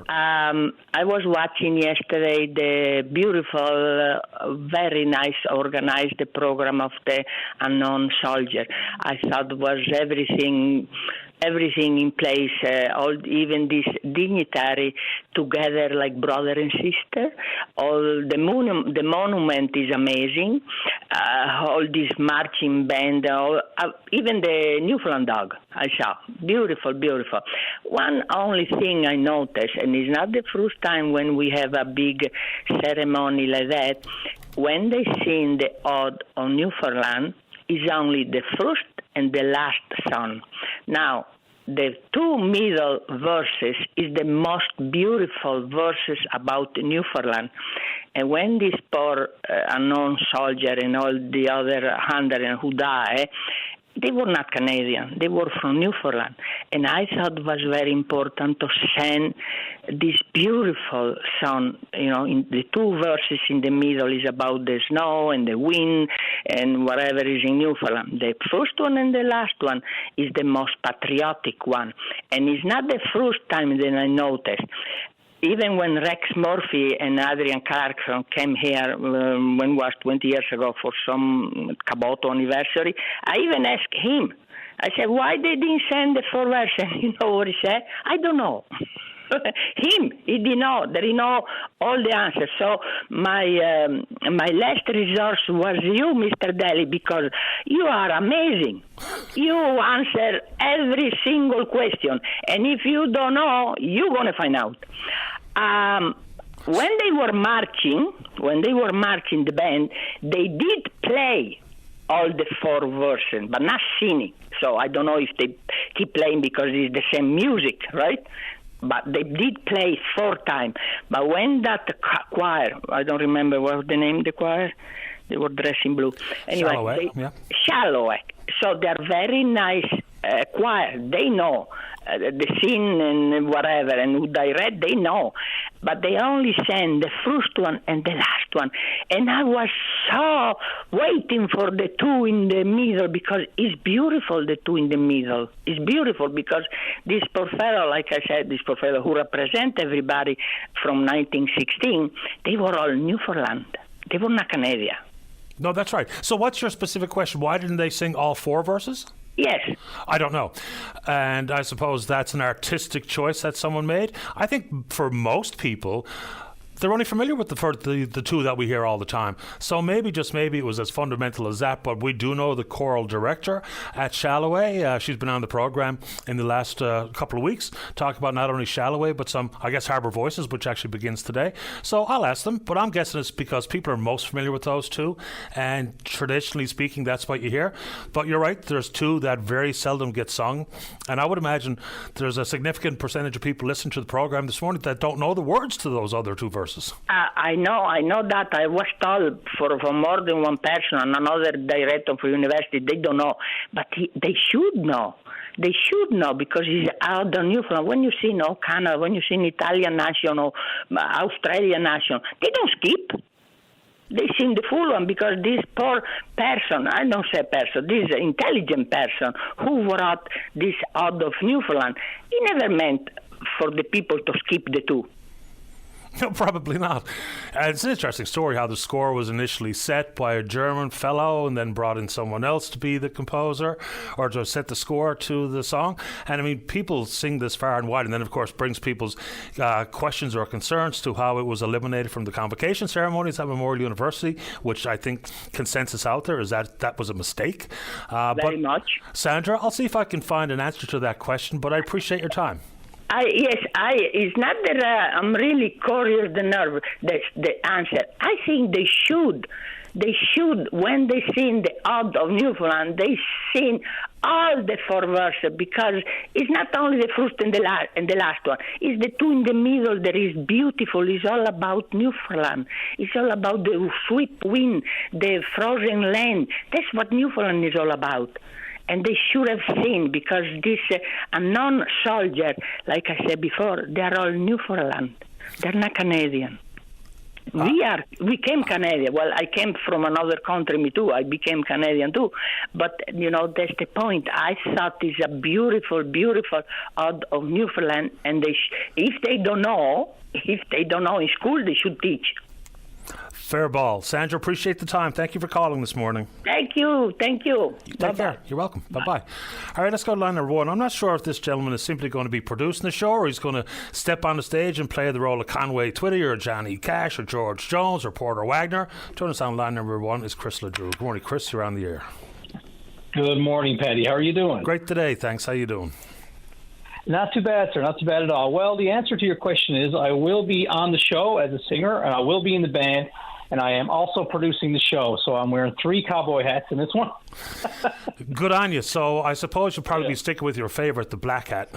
I was watching yesterday the beautiful, very nice organized program of the unknown soldier. I thought it was everything in place, even this dignitary together like brother and sister. All the monument is amazing. All this marching band, even the Newfoundland dog I saw. Beautiful, beautiful. One only thing I noticed, and it's not the first time when we have a big ceremony like that, when they sing the ode on Newfoundland, is only the first and the last song. Now, the two middle verses is the most beautiful verses about Newfoundland. And when this poor unknown soldier and all the other 100 who died, they were not Canadian. They were from Newfoundland. And I thought it was very important to send this beautiful song. In the two verses in the middle is about the snow and the wind and whatever is in Newfoundland. The first one and the last one is the most patriotic one. And it's not the first time that I noticed. Even when Rex Murphy and Adrian Clarkson came here, when was 20 years ago for some Caboto anniversary, I even asked him. I said, why they didn't send the full version? You know what he said? I don't know. Him, he didn't know. They didn't know all the answers. So my last resource was you, Mr. Daly, because you are amazing. You answer every single question, and if you don't know, you're gonna find out. When they were marching, the band, they did play all the 4 verses, but not singing. So I don't know if they keep playing because it's the same music, right? But they did play 4 times. But when that choir, I don't remember what was the name of the choir, they were dressed in blue. Anyway, Shalloway. So they're very nice choir. They know the scene and whatever, and who direct, they know. But they only sang the first one and the last one. And I was so waiting for the 2 in the middle, because it's beautiful, the 2 in the middle. It's beautiful because this poor fellow, like I said, this poor fellow who represent everybody from 1916, they were all Newfoundland. They were not Canadian. No, that's right. So what's your specific question? Why didn't they sing all 4 verses? Yes. I don't know. And I suppose that's an artistic choice that someone made. I think for most people, they're only familiar with the 2 that we hear all the time. So maybe it was as fundamental as that. But we do know the choral director at Shalloway. She's been on the program in the last couple of weeks, talking about not only Shalloway, but some, I guess, Harbour Voices, which actually begins today. So I'll ask them, but I'm guessing it's because people are most familiar with those 2. And traditionally speaking, that's what you hear. But you're right, there's 2 that very seldom get sung. And I would imagine there's a significant percentage of people listening to the program this morning that don't know the words to those other 2 verses. I know that. I was told for more than one person and another director for university, they don't know. But they should know. They should know because it's out of Newfoundland. When you see Canada, when you see Italian national, Australian national, they don't skip. They sing the full one because this poor person, I don't say person, this intelligent person who wrote this out of Newfoundland, he never meant for the people to skip the 2. No, probably not. It's an interesting story how the score was initially set by a German fellow and then brought in someone else to be the composer or to set the score to the song. And I mean, people sing this far and wide, and then of course brings people's questions or concerns to how it was eliminated from the convocation ceremonies at Memorial University, which I think consensus out there is that was a mistake. Very much. Sandra, I'll see if I can find an answer to that question, but I appreciate your time. It's not that I'm really curious the answer. I think they should, when they sing the Ode of Newfoundland, they sing all the 4 verses because it's not only the first and the last one. It's the 2 in the middle that is beautiful. It's all about Newfoundland. It's all about the sweet wind, the frozen land. That's what Newfoundland is all about. And they should have seen, because this unknown soldier, like I said before, they are all Newfoundland. They're not Canadian. We came Canadian. Well, I came from another country, me too. I became Canadian too. But, that's the point. I thought it's a beautiful, beautiful Ode of Newfoundland. And if they don't know in school, they should teach. Fair ball. Sandra, appreciate the time. Thank you for calling this morning. Thank you. Take care. You're welcome. Bye-bye. All right, let's go to line number 1. I'm not sure if this gentleman is simply going to be producing the show or he's going to step on the stage and play the role of Conway Twitty or Johnny Cash or George Jones or Porter Wagner. Joining us on line number 1 is Chris LeDrew. Good morning, Chris. You're on the air. Good morning, Patty. How are you doing? Great today. Thanks. How you doing? Not too bad, sir. Not too bad at all. Well, the answer to your question is I will be on the show as a singer, and I will be in the band, and I am also producing the show. So I'm wearing 3 cowboy hats in this one. Good on you. So I suppose you'll probably be sticking with your favorite, the black hat.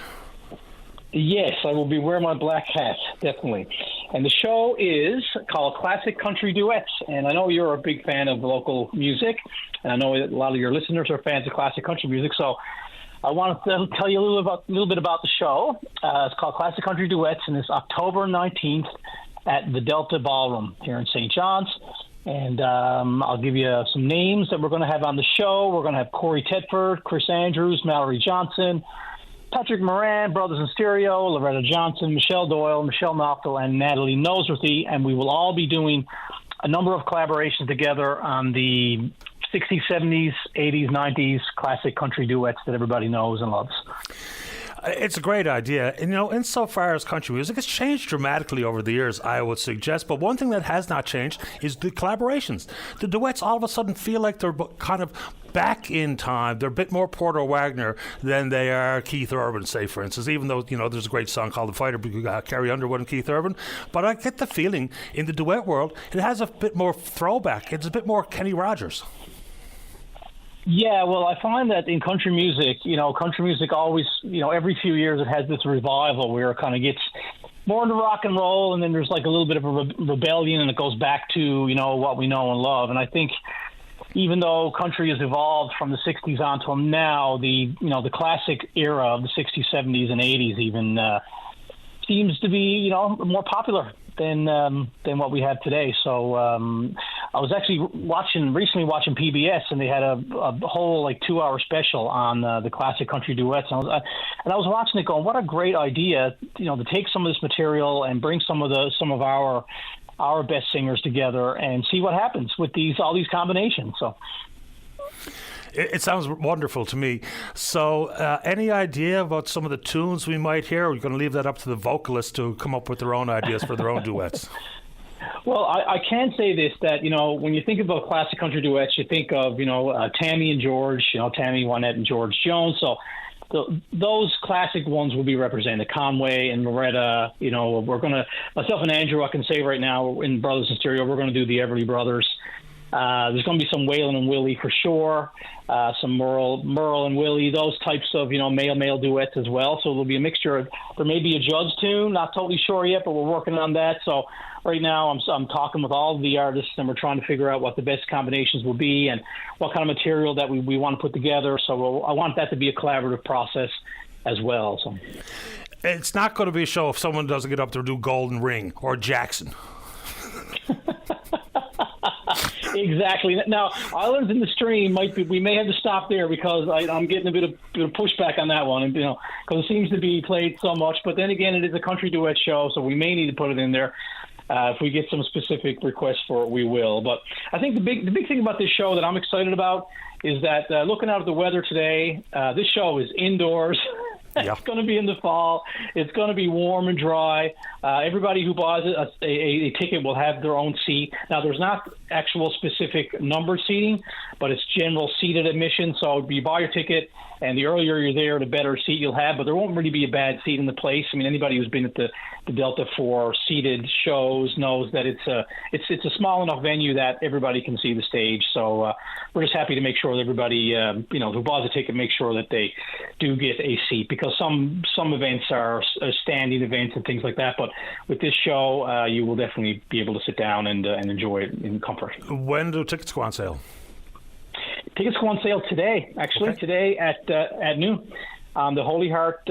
Yes, I will be wearing my black hat, definitely. And the show is called Classic Country Duets. And I know you're a big fan of local music, and I know a lot of your listeners are fans of classic country music. So I want to tell you a little bit about the show. It's called Classic Country Duets, and it's October 19th at the Delta Ballroom here in St. John's. And I'll give you some names that we're going to have on the show. We're going to have Corey Tedford, Chris Andrews, Mallory Johnson, Patrick Moran, Brothers in Stereo, Loretta Johnson, Michelle Doyle, Michelle Knopfel, and Natalie Noseworthy. And we will all be doing a number of collaborations together on the 60s, 70s, 80s, 90s classic country duets that everybody knows and loves. It's a great idea. And, insofar as country music has changed dramatically over the years, I would suggest. But one thing that has not changed is the collaborations. The duets all of a sudden feel like they're kind of back in time. They're a bit more Porter Wagner than they are Keith Urban, say, for instance, even though, there's a great song called The Fighter, Carrie Underwood and Keith Urban. But I get the feeling in the duet world, it has a bit more throwback. It's a bit more Kenny Rogers. Yeah, well, I find that in country music, country music always, every few years it has this revival where it kind of gets more into rock and roll, and then there's like a little bit of a rebellion, and it goes back to, what we know and love. And I think even though country has evolved from the 60s on till now, the classic era of the 60s, 70s, and 80s even seems to be, more popular than what we have today. So I was actually recently watching PBS, and they had a whole 2-hour special on the classic country duets. And I was watching it going, what a great idea, to take some of this material and bring some of our best singers together and see what happens with all these combinations. So it sounds wonderful to me. So any idea about some of the tunes we might hear? Or are you going to leave that up to the vocalists to come up with their own ideas for their own duets? Well, I can say this, that, when you think about classic country duets, you think of, Tammy and George, Tammy Wynette and George Jones. So those classic ones will be represented. Conway and Loretta, myself and Andrew, I can say right now in Brothers in Stereo, we're going to do the Everly Brothers. There's going to be some Waylon and Willie for sure, some Merle and Willie, those types of, male duets as well. So there'll be a mixture. There may be a Judd's tune, not totally sure yet, but we're working on that. So right now I'm talking with all of the artists, and we're trying to figure out what the best combinations will be and what kind of material that we want to put together. So I want that to be a collaborative process as well. So it's not going to be a show if someone doesn't get up there to do Golden Ring or Jackson. Exactly. Now, Islands in the Stream we may have to stop there because I'm getting a bit of pushback on that one, and because it seems to be played so much. But then again, it is a country duet show, so we may need to put it in there. If we get some specific requests for it, we will. But I think the big thing about this show that I'm excited about is that looking out at the weather today, this show is indoors. It's going to be in the fall. It's going to be warm and dry. Everybody who buys a ticket will have their own seat. Now, there's not actual specific numbered seating, but it's general seated admission. So you buy your ticket, and the earlier you're there, the better seat you'll have. But there won't really be a bad seat in the place. I mean, anybody who's been at the Delta for seated shows knows that it's a small enough venue that everybody can see the stage. So we're just happy to make sure that everybody who buys a ticket make sure that they do get a seat, because some events are standing events and things like that. But with this show, you will definitely be able to sit down and enjoy it in comfort. When do tickets go on sale? Tickets go on sale today, actually. Okay. Today at noon on the Holy Heart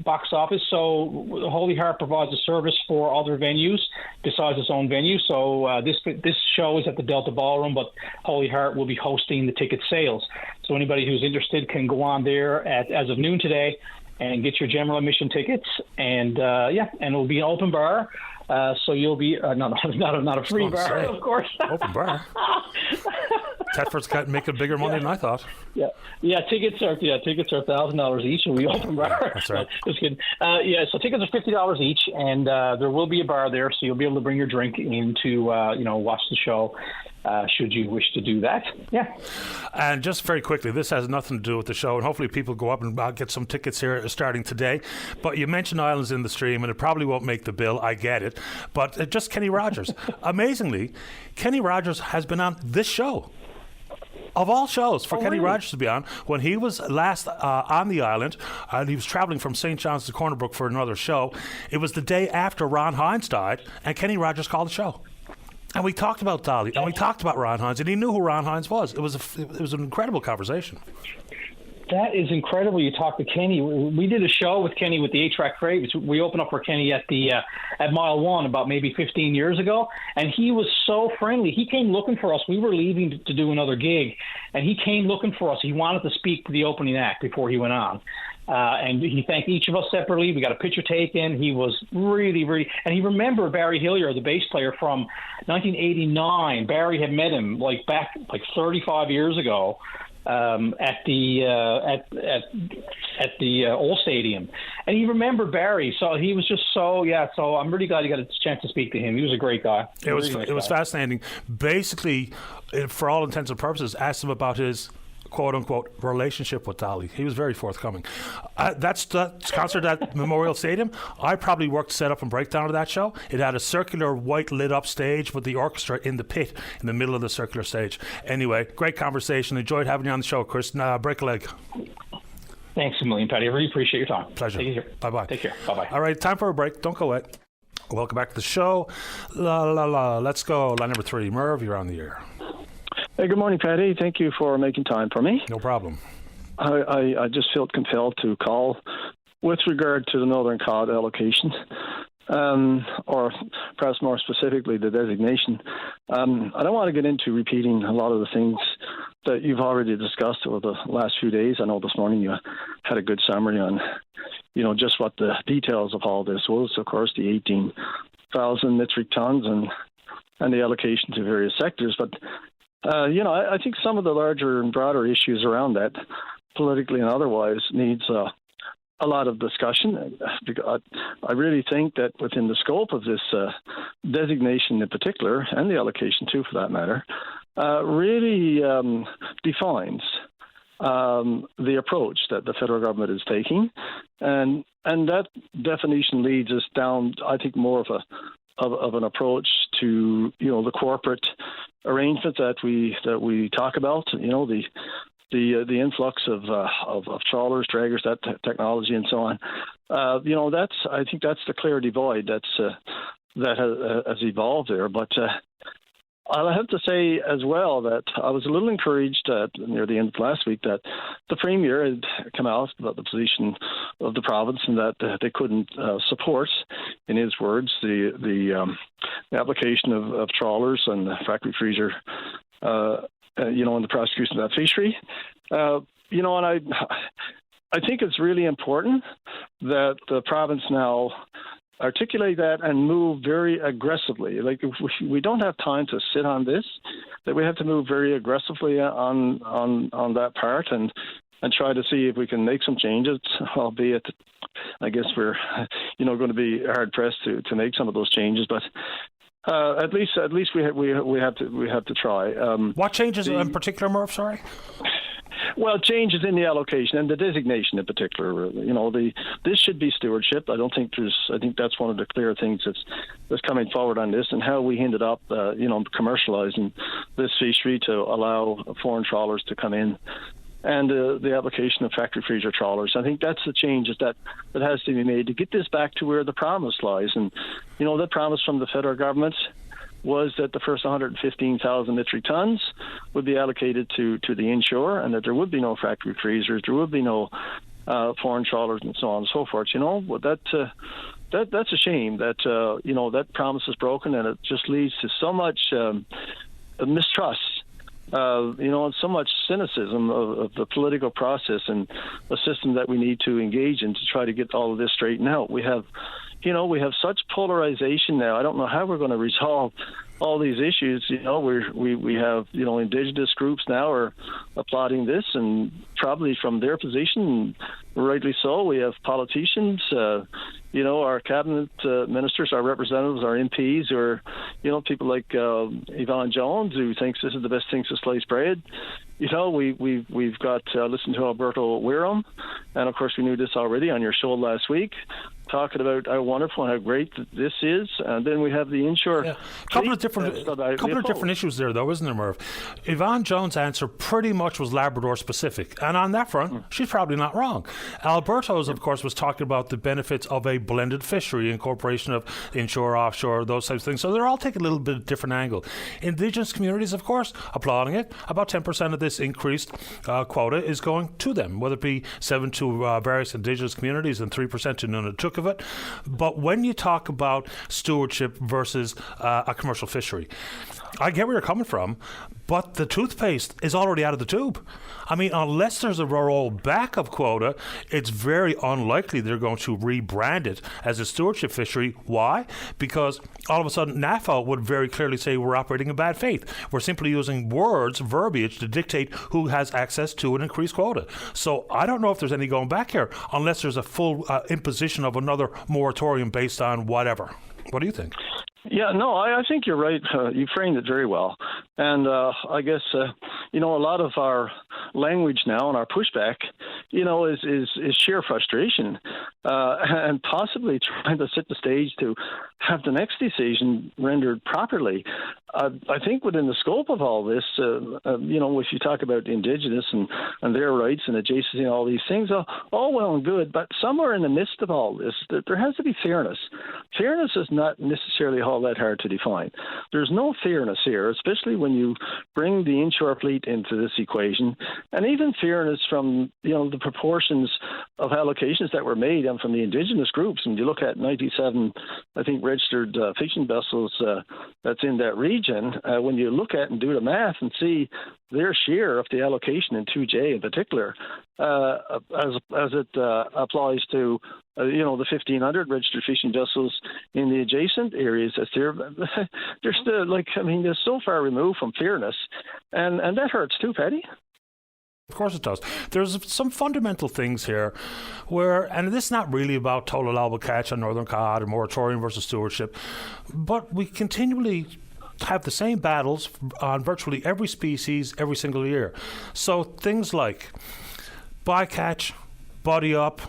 box office. So Holy Heart provides a service for other venues besides its own venue. So this show is at the Delta Ballroom, but Holy Heart will be hosting the ticket sales. So anybody who's interested can go on there as of noon today and get your general admission tickets. And and it'll be an open bar. So you'll be not a free bar, of course. Open bar. Thetford's got making bigger money than I thought. Yeah. Tickets are $1,000 each, and we open bar. That's right. Just kidding. So tickets are $50 each, and there will be a bar there, so you'll be able to bring your drink in to watch the show. Should you wish to do that. Yeah. And just very quickly, this has nothing to do with the show, and hopefully people go up and get some tickets here starting today. But you mentioned Islands in the Stream, and it probably won't make the bill. I get it. But just Kenny Rogers. Amazingly, Kenny Rogers has been on this show. Of all shows for Kenny Rogers to be on, when he was last on the island, and he was traveling from St. John's to Corner Brook for another show, it was the day after Ron Hines died, and Kenny Rogers called the show. And we talked about Dolly, and we talked about Ron Hines, and he knew who Ron Hines was. It was an incredible conversation. That is incredible. You talked to Kenny. We did a show with Kenny with the 8-Track Freight. We opened up for Kenny at Mile 1 about maybe 15 years ago, and he was so friendly. He came looking for us. We were leaving to do another gig, and he came looking for us. He wanted to speak to the opening act before he went on. And he thanked each of us separately. We got a picture taken. He was really, really, and he remembered Barry Hillier, the bass player from 1989. Barry had met him back 35 years ago. at the old stadium, and he remembered Barry. So he was just so I'm really glad you got a chance to speak to him. He was a great guy. It was fascinating. Basically, for all intents and purposes, asked him about his quote-unquote relationship with Dolly. He was very forthcoming. That's the concert at Memorial Stadium. I probably worked setup and breakdown of that show. It had a circular white lit-up stage with the orchestra in the pit in the middle of the circular stage. Anyway, great conversation. Enjoyed having you on the show, Chris. Break a leg. Thanks a million, Paddy. I really appreciate your time. Pleasure. Take care. Bye-bye. Take care. Bye-bye. All right, time for a break. Don't go away. Welcome back to the show. Let's go. Line number 3. Merv, you're on the air. Hey, good morning, Paddy. Thank you for making time for me. No problem. I just felt compelled to call with regard to the Northern Cod allocation, or perhaps more specifically the designation. I don't want to get into repeating a lot of the things that you've already discussed over the last few days. I know this morning you had a good summary on, just what the details of all this was. Of course, the 18,000 metric tons and the allocation to various sectors, but I think some of the larger and broader issues around that, politically and otherwise, needs a lot of discussion. I really think that within the scope of this designation in particular, and the allocation too for that matter, really defines the approach that the federal government is taking. And that definition leads us down, I think, more of an approach to the corporate arrangements that we talk about. The influx of trawlers, draggers, that technology, and so on. I think that's the clear divide that has evolved there. But I have to say as well that I was a little encouraged near the end of last week that the Premier had come out about the position of the province and that they couldn't support, in his words, the application of trawlers and the factory freezer, in the prosecution of that fishery. And I think it's really important that the province now articulate that and move very aggressively. Like, if we don't have time to sit on this, that we have to move very aggressively on that part and try to see if we can make some changes, albeit I guess we're going to be hard pressed to make some of those changes, but at least we have to try. What changes in particular, Murph? Sorry. Well, changes in the allocation and the designation in particular. This should be stewardship. I think that's one of the clear things that's coming forward on this, and how we ended up, commercializing this fishery to allow foreign trawlers to come in, and the application of factory freezer trawlers. I think that's the changes that has to be made to get this back to where the promise lies. And the promise from the federal government was that the first 115,000 metric tons would be allocated to the inshore, and that there would be no factory freezers, there would be no foreign trawlers, and so on and so forth. But that's a shame that that promise is broken, and it just leads to so much mistrust, and so much cynicism of the political process and a system that we need to engage in to try to get all of this straightened out. We have such polarization now. I don't know how we're going to resolve all these issues. We have indigenous groups now are applauding this, and probably from their position, rightly so. We have politicians, our cabinet ministers, our representatives, our MPs, or people like Yvonne Jones, who thinks this is the best thing to slice bread. We've got listened to Alberto Wirram, and of course we knew this already on your show last week, talking about how wonderful and how great this is. And then we have the inshore. Yeah. Couple of different issues there, though, isn't there, Merv? Yvonne Jones' answer pretty much was Labrador specific, and on that front, she's probably not wrong. Alberto's, of course, was talking about the benefits of a blended fishery, incorporation of inshore, offshore, those types of things. So they're all taking a little bit different angle. Indigenous communities, of course, applauding it. About 10% of this increased quota is going to them, whether it be 7 to various Indigenous communities and 3% to Nunatukevi. of it. But when you talk about stewardship versus a commercial fishery, I get where you're coming from, but the toothpaste is already out of the tube. I mean, unless there's a rollback of quota, it's very unlikely they're going to rebrand it as a stewardship fishery. Why? Because all of a sudden, NAFO would very clearly say we're operating in bad faith. We're simply using words, verbiage, to dictate who has access to an increased quota. So I don't know if there's any going back here, unless there's a full imposition of another moratorium based on whatever. What do you think? Yeah, no, I think you're right. You framed it very well. And I guess, a lot of our language now and our pushback, is sheer frustration and possibly trying to set the stage to have the next decision rendered properly. I think within the scope of all this, if you talk about Indigenous and their rights and adjacency and all these things, all well and good, but somewhere in the midst of all this, there has to be fairness. Fairness is not necessarily all that hard to define. There's no fairness here, especially when you bring the inshore fleet into this equation, and even fairness from the proportions of allocations that were made and from the Indigenous groups. And you look at 97, I think, registered fishing vessels that's in that region. When you look at and do the math and see their share of the allocation in 2J in particular, as it applies to the 1,500 registered fishing vessels in the adjacent areas, they're still they're so far removed from fairness, and that hurts too, Paddy. Of course it does. There's some fundamental things here where, and this is not really about total allowable catch on northern cod or moratorium versus stewardship, but we continually have the same battles on virtually every species every single year. So things like bycatch, buddy up,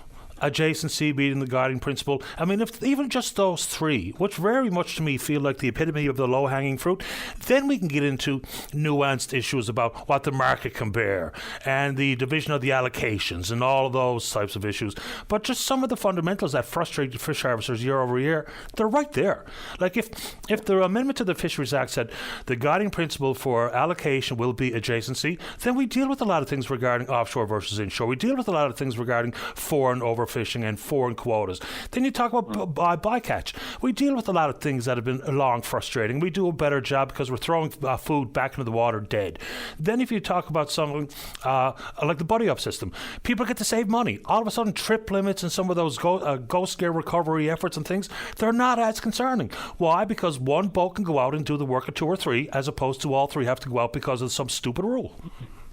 adjacency being the guiding principle. I mean, if even just those three, which very much to me feel like the epitome of the low-hanging fruit, then we can get into nuanced issues about what the market can bear and the division of the allocations and all of those types of issues. But just some of the fundamentals that frustrate fish harvesters year over year, they're right there. Like if the amendment to the Fisheries Act said the guiding principle for allocation will be adjacency, then we deal with a lot of things regarding offshore versus inshore. We deal with a lot of things regarding foreign overfishing and foreign quotas. Then you talk about bycatch. We deal with a lot of things that have been long frustrating. We do a better job because we're throwing food back into the water dead. Then if you talk about something like the buddy up system, people get to save money. All of a sudden, trip limits and some of those ghost gear recovery efforts and things, they're not as concerning. Why? Because one boat can go out and do the work of two or three, as opposed to all three have to go out because of some stupid rule.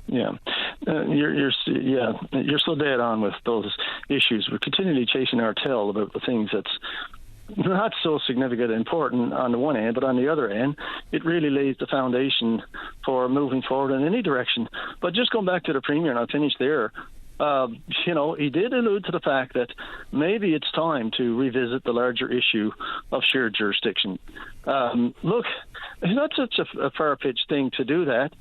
Yeah, you're so dead on with those issues. We're continually chasing our tail about the things that's not so significant and important on the one end, but on the other end, it really lays the foundation for moving forward in any direction. But just going back to the Premier, and I'll finish there. He did allude to the fact that maybe it's time to revisit the larger issue of shared jurisdiction. Look, it's not such a far-fetched thing to do that.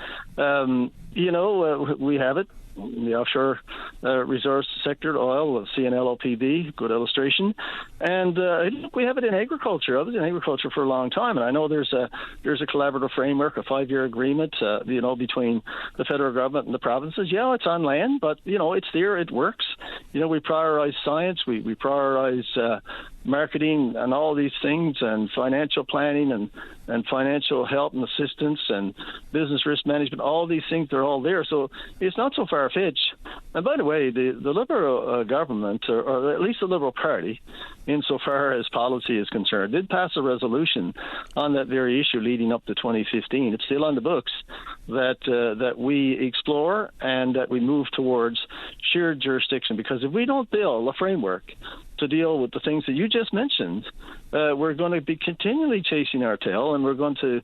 We have it. The offshore resource sector, oil, CNLOPB, good illustration. And we have it in agriculture. I was in agriculture for a long time, and I know there's a collaborative framework, a 5-year agreement, between the federal government and the provinces. Yeah, it's on land, but it's there. It works. We prioritize science. We prioritize marketing and all these things, and financial planning and financial help and assistance and business risk management. All these things, they're all there. So it's not so far-fetched. And by the way, the Liberal government, or at least the Liberal Party, insofar as policy is concerned, did pass a resolution on that very issue leading up to 2015. It's still on the books that we explore and that we move towards shared jurisdiction, because if we don't build a framework to deal with the things that you just mentioned, we're going to be continually chasing our tail, and we're going to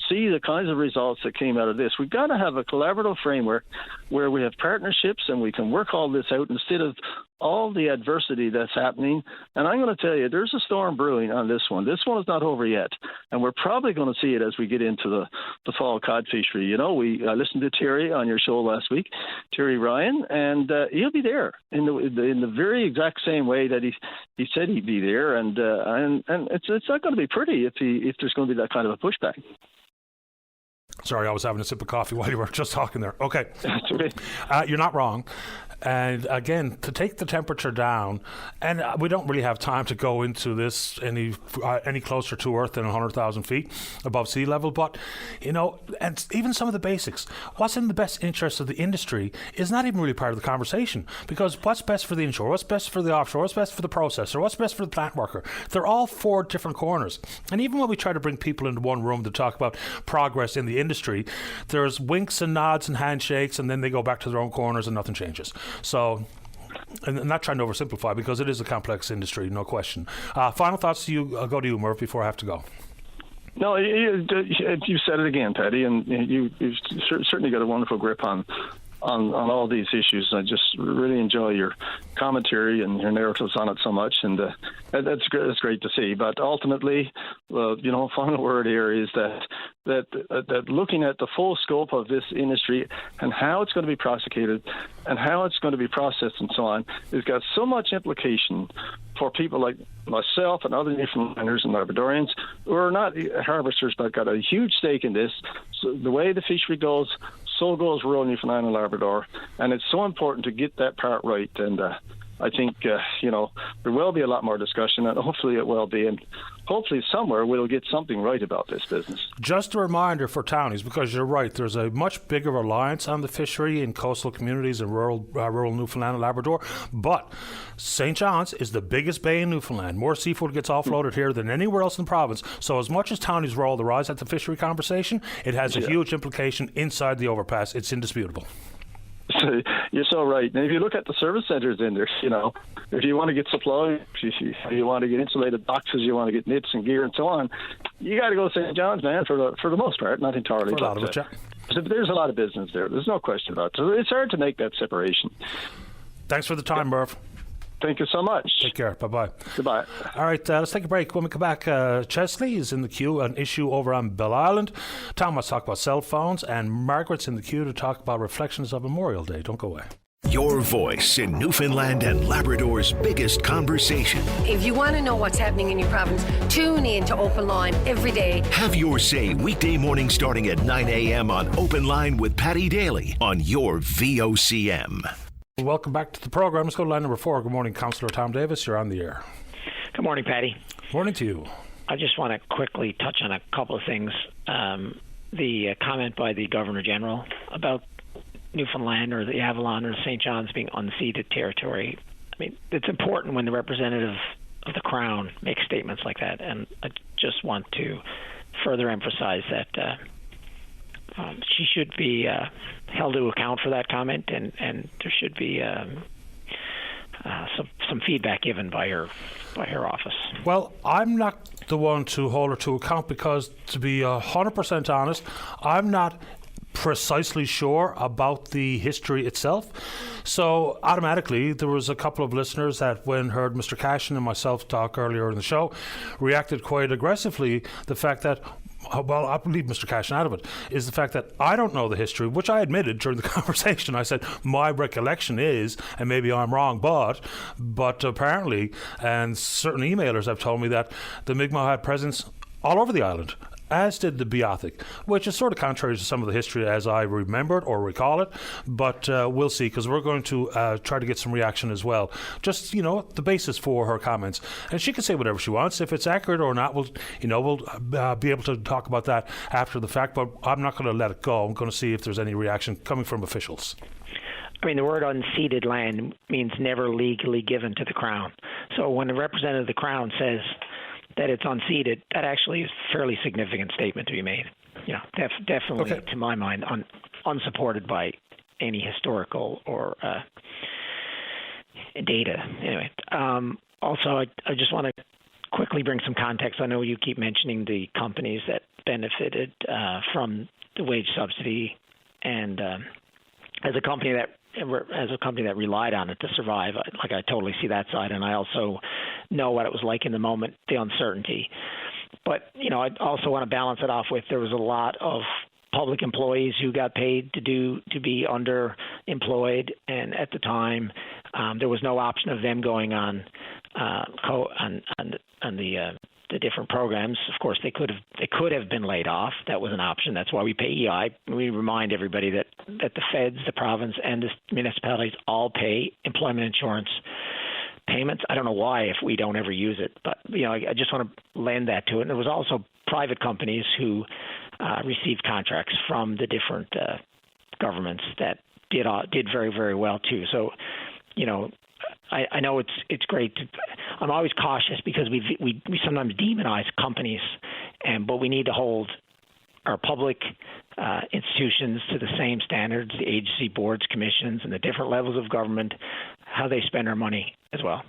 see the kinds of results that came out of this. We've got to have a collaborative framework where we have partnerships and we can work all this out instead of all the adversity that's happening. And I'm going to tell you, there's a storm brewing on this one. This one is not over yet, and we're probably going to see it as we get into the fall cod fishery. I listened to Terry on your show last week, Terry Ryan, and he'll be there in the very exact same way that he said he'd be there, and it's not going to be pretty if there's going to be that kind of a pushback. Sorry, I was having a sip of coffee while you were just talking there. Okay. That's okay. You're not wrong. And again, to take the temperature down, and we don't really have time to go into this any closer to Earth than 100,000 feet above sea level, but, and even some of the basics, what's in the best interest of the industry is not even really part of the conversation, because what's best for the inshore, what's best for the offshore, what's best for the processor, what's best for the plant worker, they're all 4 different corners. And even when we try to bring people into one room to talk about progress in the industry, there's winks and nods and handshakes, and then they go back to their own corners and nothing changes. So, and I'm not trying to oversimplify, because it is a complex industry, no question. Final thoughts to you. I'll go to you, Murph, before I have to go. No, you said it again, Paddy, and you've certainly got a wonderful grip on all these issues. I just really enjoy your commentary and your narratives on it so much, and that's great to see. But ultimately, final word here is that looking at the full scope of this industry and how it's going to be prosecuted and how it's going to be processed and so on, has got so much implication for people like myself and other Newfoundlanders and Labradorians who are not harvesters but got a huge stake in this. So the way the fishery goes, so goes rural Newfoundland and Labrador, and it's so important to get that part right. And I think there will be a lot more discussion, and hopefully it will be, and hopefully somewhere we'll get something right about this business. Just a reminder for townies, because you're right, there's a much bigger reliance on the fishery in coastal communities in rural Newfoundland and Labrador, but St. John's is the biggest bay in Newfoundland. More seafood gets offloaded here than anywhere else in the province. So as much as townies roll their eyes at the fishery conversation, it has a huge implication inside the overpass. It's indisputable. You're so right. And if you look at the service centres in there, if you want to get supply, if you want to get insulated boxes, you want to get nets and gear and so on, you got to go to St. John's, man, for the most part, not entirely. For a lot of it, yeah. There's a lot of business there. There's no question about it. So it's hard to make that separation. Thanks for the time, Murph. Thank you so much. Take care. Bye-bye. Goodbye. All right, let's take a break. When we come back, Chesley is in the queue, an issue over on Bell Island. Tom wants to talk about cell phones, and Margaret's in the queue to talk about reflections of Memorial Day. Don't go away. Your voice in Newfoundland and Labrador's biggest conversation. If you want to know what's happening in your province, tune in to Openline every day. Have your say weekday morning starting at 9 a.m. on Openline with Paddy Daly on your VOCM. Welcome back to the program. Let's go to line number 4. Good morning, Councillor Tom Davis. You're on the air. Good morning, Paddy. Morning to you. I just want to quickly touch on a couple of things. The comment by the Governor General about Newfoundland or the Avalon or St. John's being unceded territory. I mean, it's important when the representative of the Crown makes statements like that, and I just want to further emphasize that she should be held to account for that comment, and there should be some feedback given by her office. Well, I'm not the one to hold her to account because, to be 100% honest, I'm not precisely sure about the history itself. So automatically there was a couple of listeners that, when heard Mr. Cashin and myself talk earlier in the show, reacted quite aggressively. The fact that, well, I'll leave Mr. Cashin out of it, is the fact that I don't know the history, which I admitted during the conversation. I said, my recollection is, and maybe I'm wrong, but apparently, and certain emailers have told me that the Mi'kmaq had presence all over the island, as did the Beothuk, which is sort of contrary to some of the history as I remember it or recall it, but we'll see, because we're going to try to get some reaction as well. Just, the basis for her comments. And she can say whatever she wants. If it's accurate or not, we'll be able to talk about that after the fact, but I'm not going to let it go. I'm going to see if there's any reaction coming from officials. I mean, the word unceded land means never legally given to the Crown. So when the representative of the Crown says that it's unceded, that actually is a fairly significant statement to be made. Definitely, okay, to my mind, unsupported by any historical or data. Anyway, also, I just want to quickly bring some context. I know you keep mentioning the companies that benefited from the wage subsidy, and as a company that relied on it to survive, I totally see that side, and I also know what it was like in the moment, the uncertainty. But I also want to balance it off with, there was a lot of public employees who got paid to be underemployed, and at the time there was no option of them going on the different programs. Of course, they could have been laid off. That was an option. That's why we pay EI. We remind everybody that that the feds, the province, and the municipalities all pay employment insurance payments. I don't know why if we don't ever use it, but I just want to lend that to it. And there was also private companies who received contracts from the different governments that did very, very well too. So, I know it's great. I'm always cautious because we sometimes demonize companies, but we need to hold our public institutions to the same standards, the agency boards, commissions, and the different levels of government, how they spend our money as well.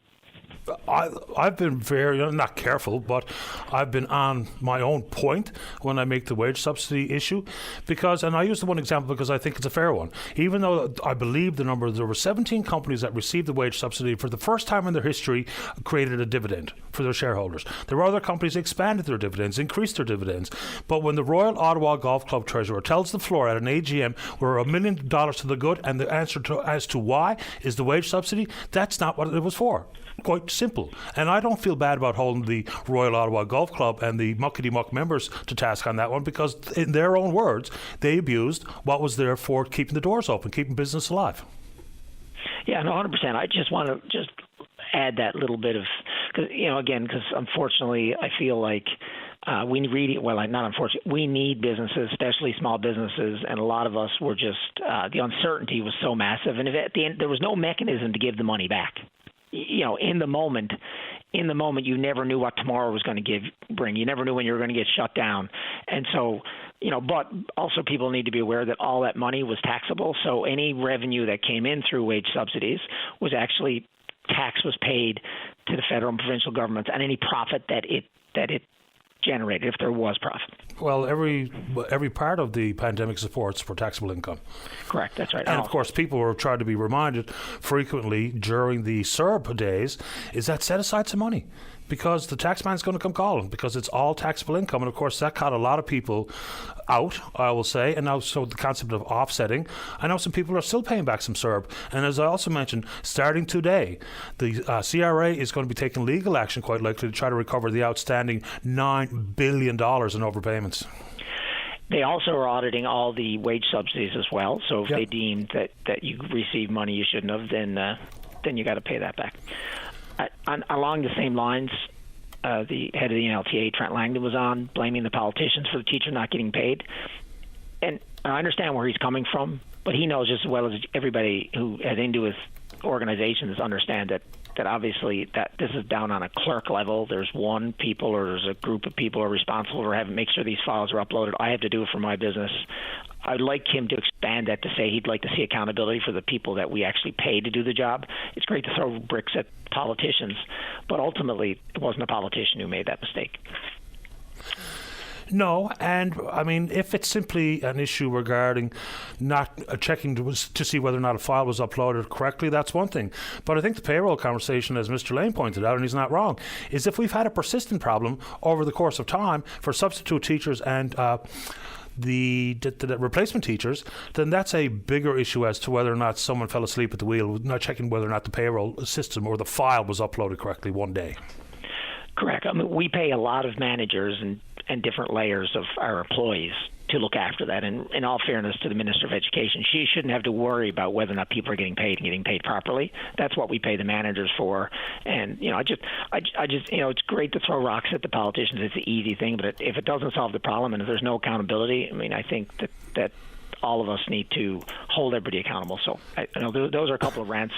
I've been very, not careful, but I've been on my own point when I make the wage subsidy issue and I use the one example because I think it's a fair one. Even though I believe there were 17 companies that received the wage subsidy for the first time in their history, created a dividend for their shareholders. There were other companies that expanded their dividends, increased their dividends. But when the Royal Ottawa Golf Club treasurer tells the floor at an AGM we're $1 million to the good, and the answer as to why is the wage subsidy, that's not what it was for. Quite simple. And I don't feel bad about holding the Royal Ottawa Golf Club and the muckety-muck members to task on that one because, in their own words, they abused what was there for keeping the doors open, keeping business alive. Yeah, no, 100%. I just want to just add that little bit of, because unfortunately I feel like we need businesses, especially small businesses, and a lot of us were just, the uncertainty was so massive, and at the end there was no mechanism to give the money back. In the moment, you never knew what tomorrow was going to bring. You never knew when you were going to get shut down. And so, but also people need to be aware that all that money was taxable. So any revenue that came in through wage subsidies was actually tax was paid to the federal and provincial governments on any profit that it generated, if there was profit. Well, every part of the pandemic supports for taxable income. Correct, that's right. And of course, people were trying to be reminded frequently during the CERB days is that set aside some money because the tax man's going to come calling because it's all taxable income. And of course, that caught a lot of people out, I will say. And now, so the concept of offsetting, I know some people are still paying back some CERB. And as I also mentioned, starting today, the CRA is going to be taking legal action quite likely to try to recover the outstanding $9 billion in overpayments. They also are auditing all the wage subsidies as well. So if they deem that you received money you shouldn't have, then you got to pay that back. Along the same lines, the head of the NLTA, Trent Langdon, was on blaming the politicians for the teacher not getting paid. And I understand where he's coming from, but he knows just as well as everybody who has into his organizations understand that obviously that this is down on a clerk level. There's one people or there's a group of people who are responsible for make sure these files are uploaded. I have to do it for my business. I'd like him to expand that to say he'd like to see accountability for the people that we actually pay to do the job. It's great to throw bricks at politicians, but ultimately it wasn't a politician who made that mistake. No, and I mean, if it's simply an issue regarding not checking to see whether or not a file was uploaded correctly, that's one thing. But I think the payroll conversation, as Mr. Lane pointed out, and he's not wrong, is if we've had a persistent problem over the course of time for substitute teachers and the replacement teachers, then that's a bigger issue as to whether or not someone fell asleep at the wheel, not checking whether or not the payroll system or the file was uploaded correctly one day. Correct. I mean, we pay a lot of managers and different layers of our employees to look after that. And in all fairness to the Minister of Education, she shouldn't have to worry about whether or not people are getting paid and getting paid properly. That's what we pay the managers for. And I just it's great to throw rocks at the politicians. It's an easy thing, but if it doesn't solve the problem and if there's no accountability, I mean, I think that all of us need to hold everybody accountable. So I know those are a couple of rants.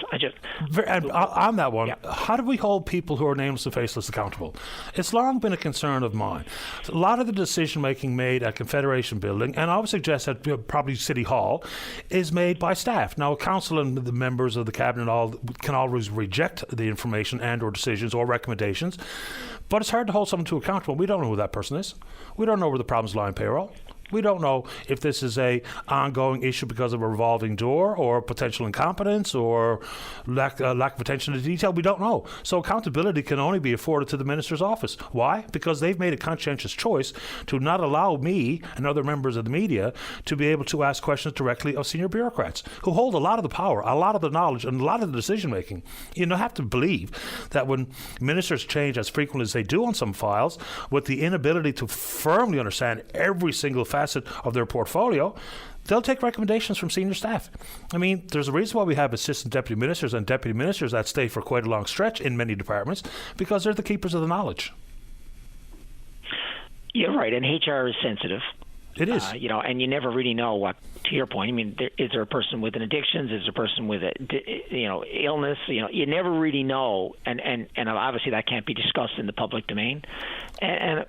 And on that one, how do we hold people who are nameless and faceless accountable? It's long been a concern of mine. A lot of the decision making made at Confederation Building, and I would suggest at probably City Hall, is made by staff. Now, council and the members of the cabinet can always reject the information and or decisions or recommendations, but it's hard to hold someone to accountable. We don't know who that person is. We don't know where the problems lie in payroll. We don't know if this is a ongoing issue because of a revolving door or potential incompetence or lack of attention to detail. We don't know. So accountability can only be afforded to the minister's office. Why? Because they've made a conscientious choice to not allow me and other members of the media to be able to ask questions directly of senior bureaucrats who hold a lot of the power, a lot of the knowledge, and a lot of the decision making. You have to believe that when ministers change as frequently as they do on some files, with the inability to firmly understand every single fact facet of their portfolio, they'll take recommendations from senior staff. I mean, there's a reason why we have assistant deputy ministers and deputy ministers that stay for quite a long stretch in many departments, because they're the keepers of the knowledge. You're right, and HR is sensitive. It is. And you never really know what, to your point, I mean, is there a person with an addiction? Is there a person with illness? You never really know, and obviously that can't be discussed in the public domain. And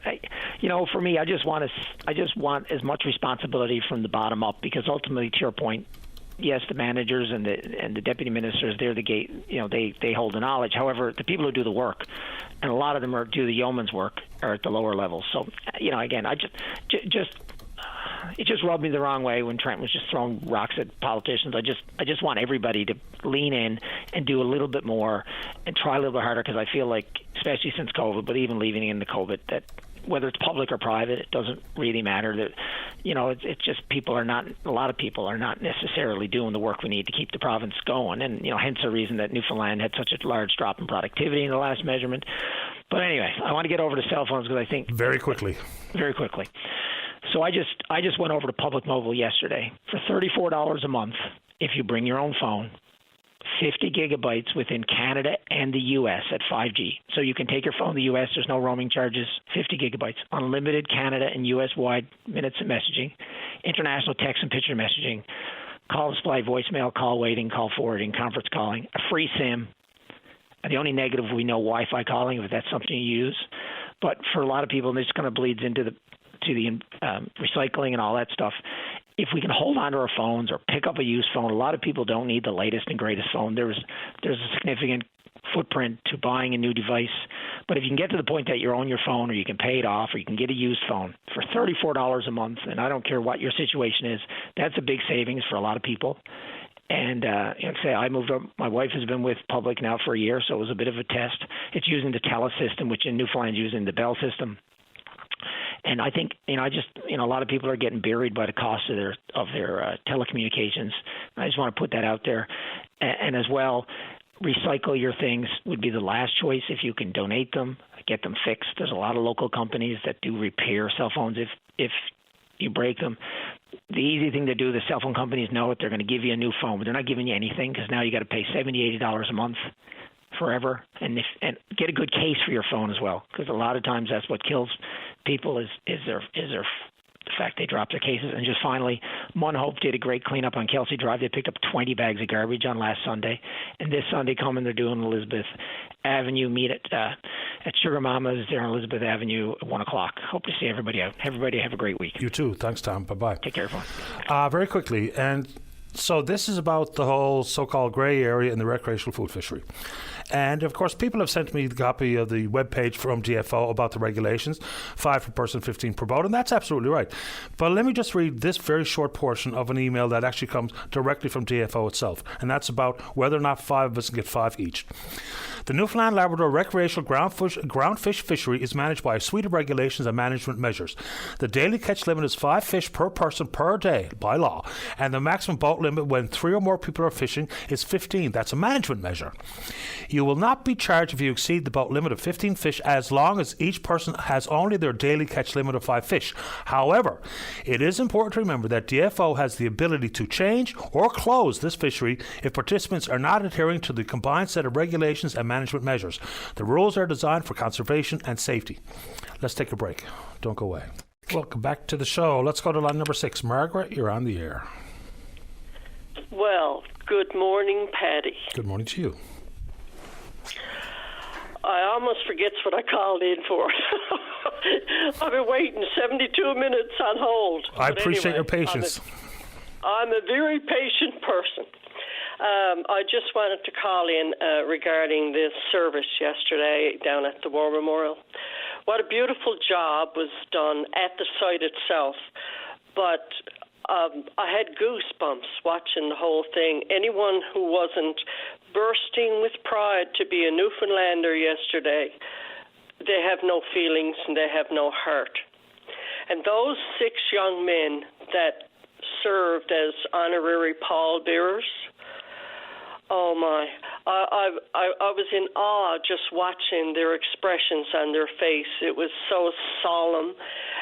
for me, I just want as much responsibility from the bottom up, because ultimately, to your point, yes, the managers and the deputy ministers, they're the gate. They hold the knowledge. However, the people who do the work, and a lot of them do the yeoman's work, are at the lower levels. So, again, it just rubbed me the wrong way when Trent was just throwing rocks at politicians. I just want everybody to lean in and do a little bit more and try a little bit harder, because I feel like, especially since COVID, but even leaving in the COVID, that whether it's public or private, it doesn't really matter. That it's just a lot of people are not necessarily doing the work we need to keep the province going, and hence the reason that Newfoundland had such a large drop in productivity in the last measurement. But anyway, I want to get over to cell phones, because I think very quickly. So I just went over to Public Mobile yesterday for $34 a month. If you bring your own phone, 50 gigabytes within Canada and the U.S. at 5G. So you can take your phone to the U.S. There's no roaming charges. 50 gigabytes, unlimited Canada and U.S.-wide minutes of messaging, international text and picture messaging, call display, voicemail, call waiting, call forwarding, conference calling, a free SIM. The only negative, we know Wi-Fi calling, if that's something you use. But for a lot of people, and this kind of bleeds into the recycling and all that stuff. If we can hold on to our phones or pick up a used phone, a lot of people don't need the latest and greatest phone. There's a significant footprint to buying a new device. But if you can get to the point that you own your phone, or you can pay it off, or you can get a used phone for $34 a month, and I don't care what your situation is, that's a big savings for a lot of people. And I moved up. My wife has been with Public now for a year, so it was a bit of a test. It's using the TELUS system, which in Newfoundland is using the Bell system. And I think, a lot of people are getting buried by the cost of their telecommunications. I just want to put that out there. And as well, recycle your things would be the last choice. If you can donate them, get them fixed. There's a lot of local companies that do repair cell phones if you break them. The easy thing to do, the cell phone companies know it. They're going to give you a new phone, but they're not giving you anything, because now you got to pay $70, $80 a month forever, and get a good case for your phone as well, because a lot of times that's what kills people is the fact they drop their cases. And just finally, Munhope did a great cleanup on Kelsey Drive. They picked up 20 bags of garbage on last Sunday, and this Sunday coming, they're doing Elizabeth Avenue meet at Sugar Mama's there on Elizabeth Avenue at 1 o'clock. Hope to see everybody out. Everybody have a great week. You too. Thanks, Tom. Bye-bye. Take care, everyone. Very quickly, and so this is about the whole so-called grey area in the recreational food fishery. And, of course, people have sent me the copy of the webpage from DFO about the regulations, 5 per person, 15 per boat, and that's absolutely right. But let me just read this very short portion of an email that actually comes directly from DFO itself, and that's about whether or not 5 of us can get 5 each. The Newfoundland Labrador recreational groundfish fishery is managed by a suite of regulations and management measures. The daily catch limit is 5 fish per person per day by law, and the maximum boat limit when 3 or more people are fishing is 15. That's a management measure. You will not be charged if you exceed the boat limit of 15 fish, as long as each person has only their daily catch limit of 5 fish. However, it is important to remember that DFO has the ability to change or close this fishery if participants are not adhering to the combined set of regulations and management measures. The rules are designed for conservation and safety. Let's take a break. Don't go away. Welcome back to the show. Let's go to line number 6. Margaret, you're on the air. Well, good morning, Patty. Good morning to you. I almost forget what I called in for. I've been waiting 72 minutes on hold. I appreciate your patience. I'm a very patient person. I just wanted to call in regarding this service yesterday down at the War Memorial. What a beautiful job was done at the site itself. But I had goosebumps watching the whole thing. Anyone who wasn't bursting with pride to be a Newfoundlander yesterday, they have no feelings and they have no heart. And those 6 young men that served as honorary pallbearers, oh my, I was in awe just watching their expressions on their face. It was so solemn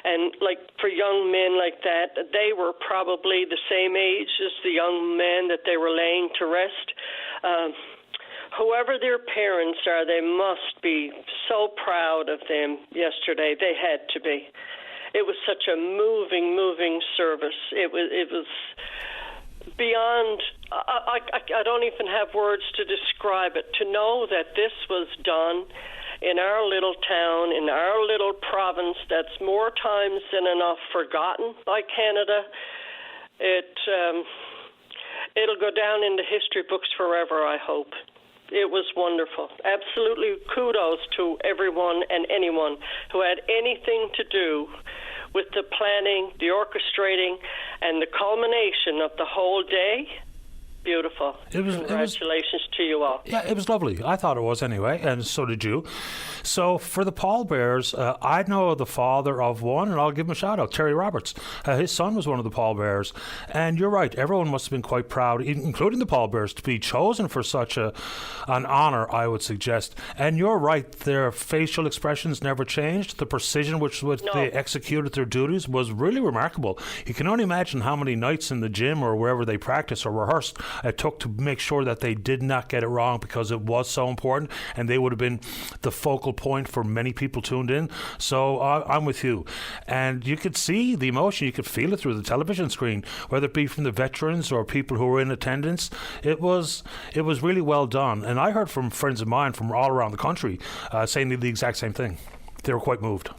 And like for young men like that, they were probably the same age as the young men that they were laying to rest. Whoever their parents are, they must be so proud of them yesterday. They had to be. It was such a moving service. It was beyond, I don't even have words to describe it. To know that this was done in our little town, in our little province that's more times than enough forgotten by Canada, it'll go down in the history books forever, I hope. It was wonderful. Absolutely kudos to everyone and anyone who had anything to do with the planning, the orchestrating, and the culmination of the whole day. Beautiful. Congratulations to you all. Yeah, it was lovely. I thought it was anyway, and so did you. So for the pallbearers, I know the father of one, and I'll give him a shout out, Terry Roberts. His son was one of the pallbearers. And you're right, everyone must have been quite proud, including the pallbearers, to be chosen for such an honour, I would suggest. And you're right, their facial expressions never changed. The precision with which they executed their duties was really remarkable. You can only imagine how many nights in the gym or wherever they practiced or rehearsed it took to make sure that they did not get it wrong, because it was so important, and they would have been the focal point for many people tuned in. So I'm with you. And you could see the emotion, you could feel it through the television screen, whether it be from the veterans or people who were in attendance. It was really well done. And I heard from friends of mine from all around the country saying the exact same thing. They were quite moved.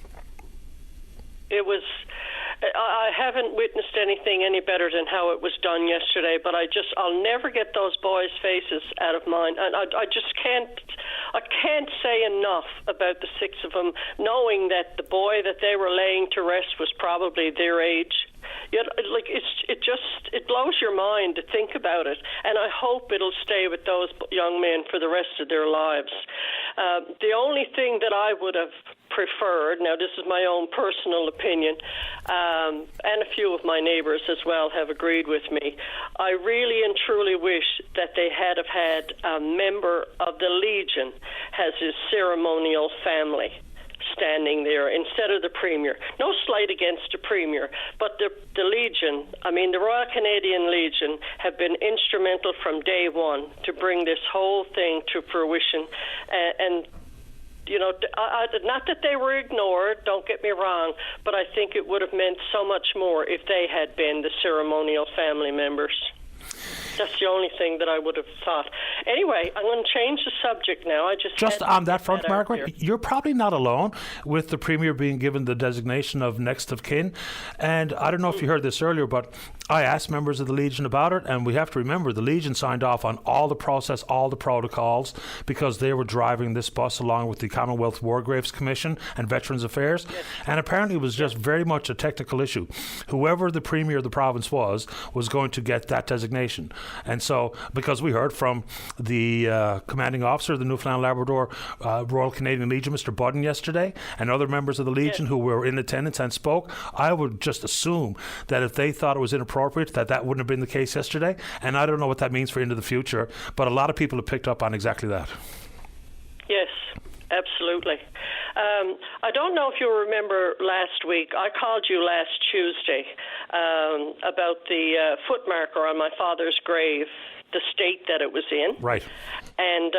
I haven't witnessed anything any better than how it was done yesterday, but I'll never get those boys' faces out of mind. And I can't say enough about the six of them, knowing that the boy that they were laying to rest was probably their age. Yet, it blows your mind to think about it, and I hope it'll stay with those young men for the rest of their lives. The only thing that I would have preferred, now this is my own personal opinion, and a few of my neighbors as well have agreed with me, I really and truly wish that they had have had a member of the Legion as his ceremonial family standing there instead of the Premier. No slight against the Premier, but the Legion, the Royal Canadian Legion have been instrumental from day one to bring this whole thing to fruition. And not that they were ignored, don't get me wrong, but I think it would have meant so much more if they had been the ceremonial family members. That's the only thing that I would have thought. Anyway, I'm going to change the subject now. Just on that front, Margaret, you're probably not alone with the Premier being given the designation of next of kin. And I don't know if you heard this earlier, but I asked members of the Legion about it, and we have to remember the Legion signed off on all the process, all the protocols, because they were driving this bus along with the Commonwealth War Graves Commission and Veterans Affairs. Yes. And apparently it was just very much a technical issue. Whoever the Premier of the province was going to get that designation. And so, because we heard from the commanding officer of the Newfoundland Labrador Royal Canadian Legion, Mr. Budden, yesterday, and other members of the Legion who were in attendance and spoke, I would just assume that if they thought it was inappropriate, that wouldn't have been the case yesterday. And I don't know what that means for into the future, but a lot of people have picked up on exactly that. Yes. Absolutely. I don't know if you remember last week, I called you last Tuesday about the foot marker on my father's grave, the state that it was in. Right. And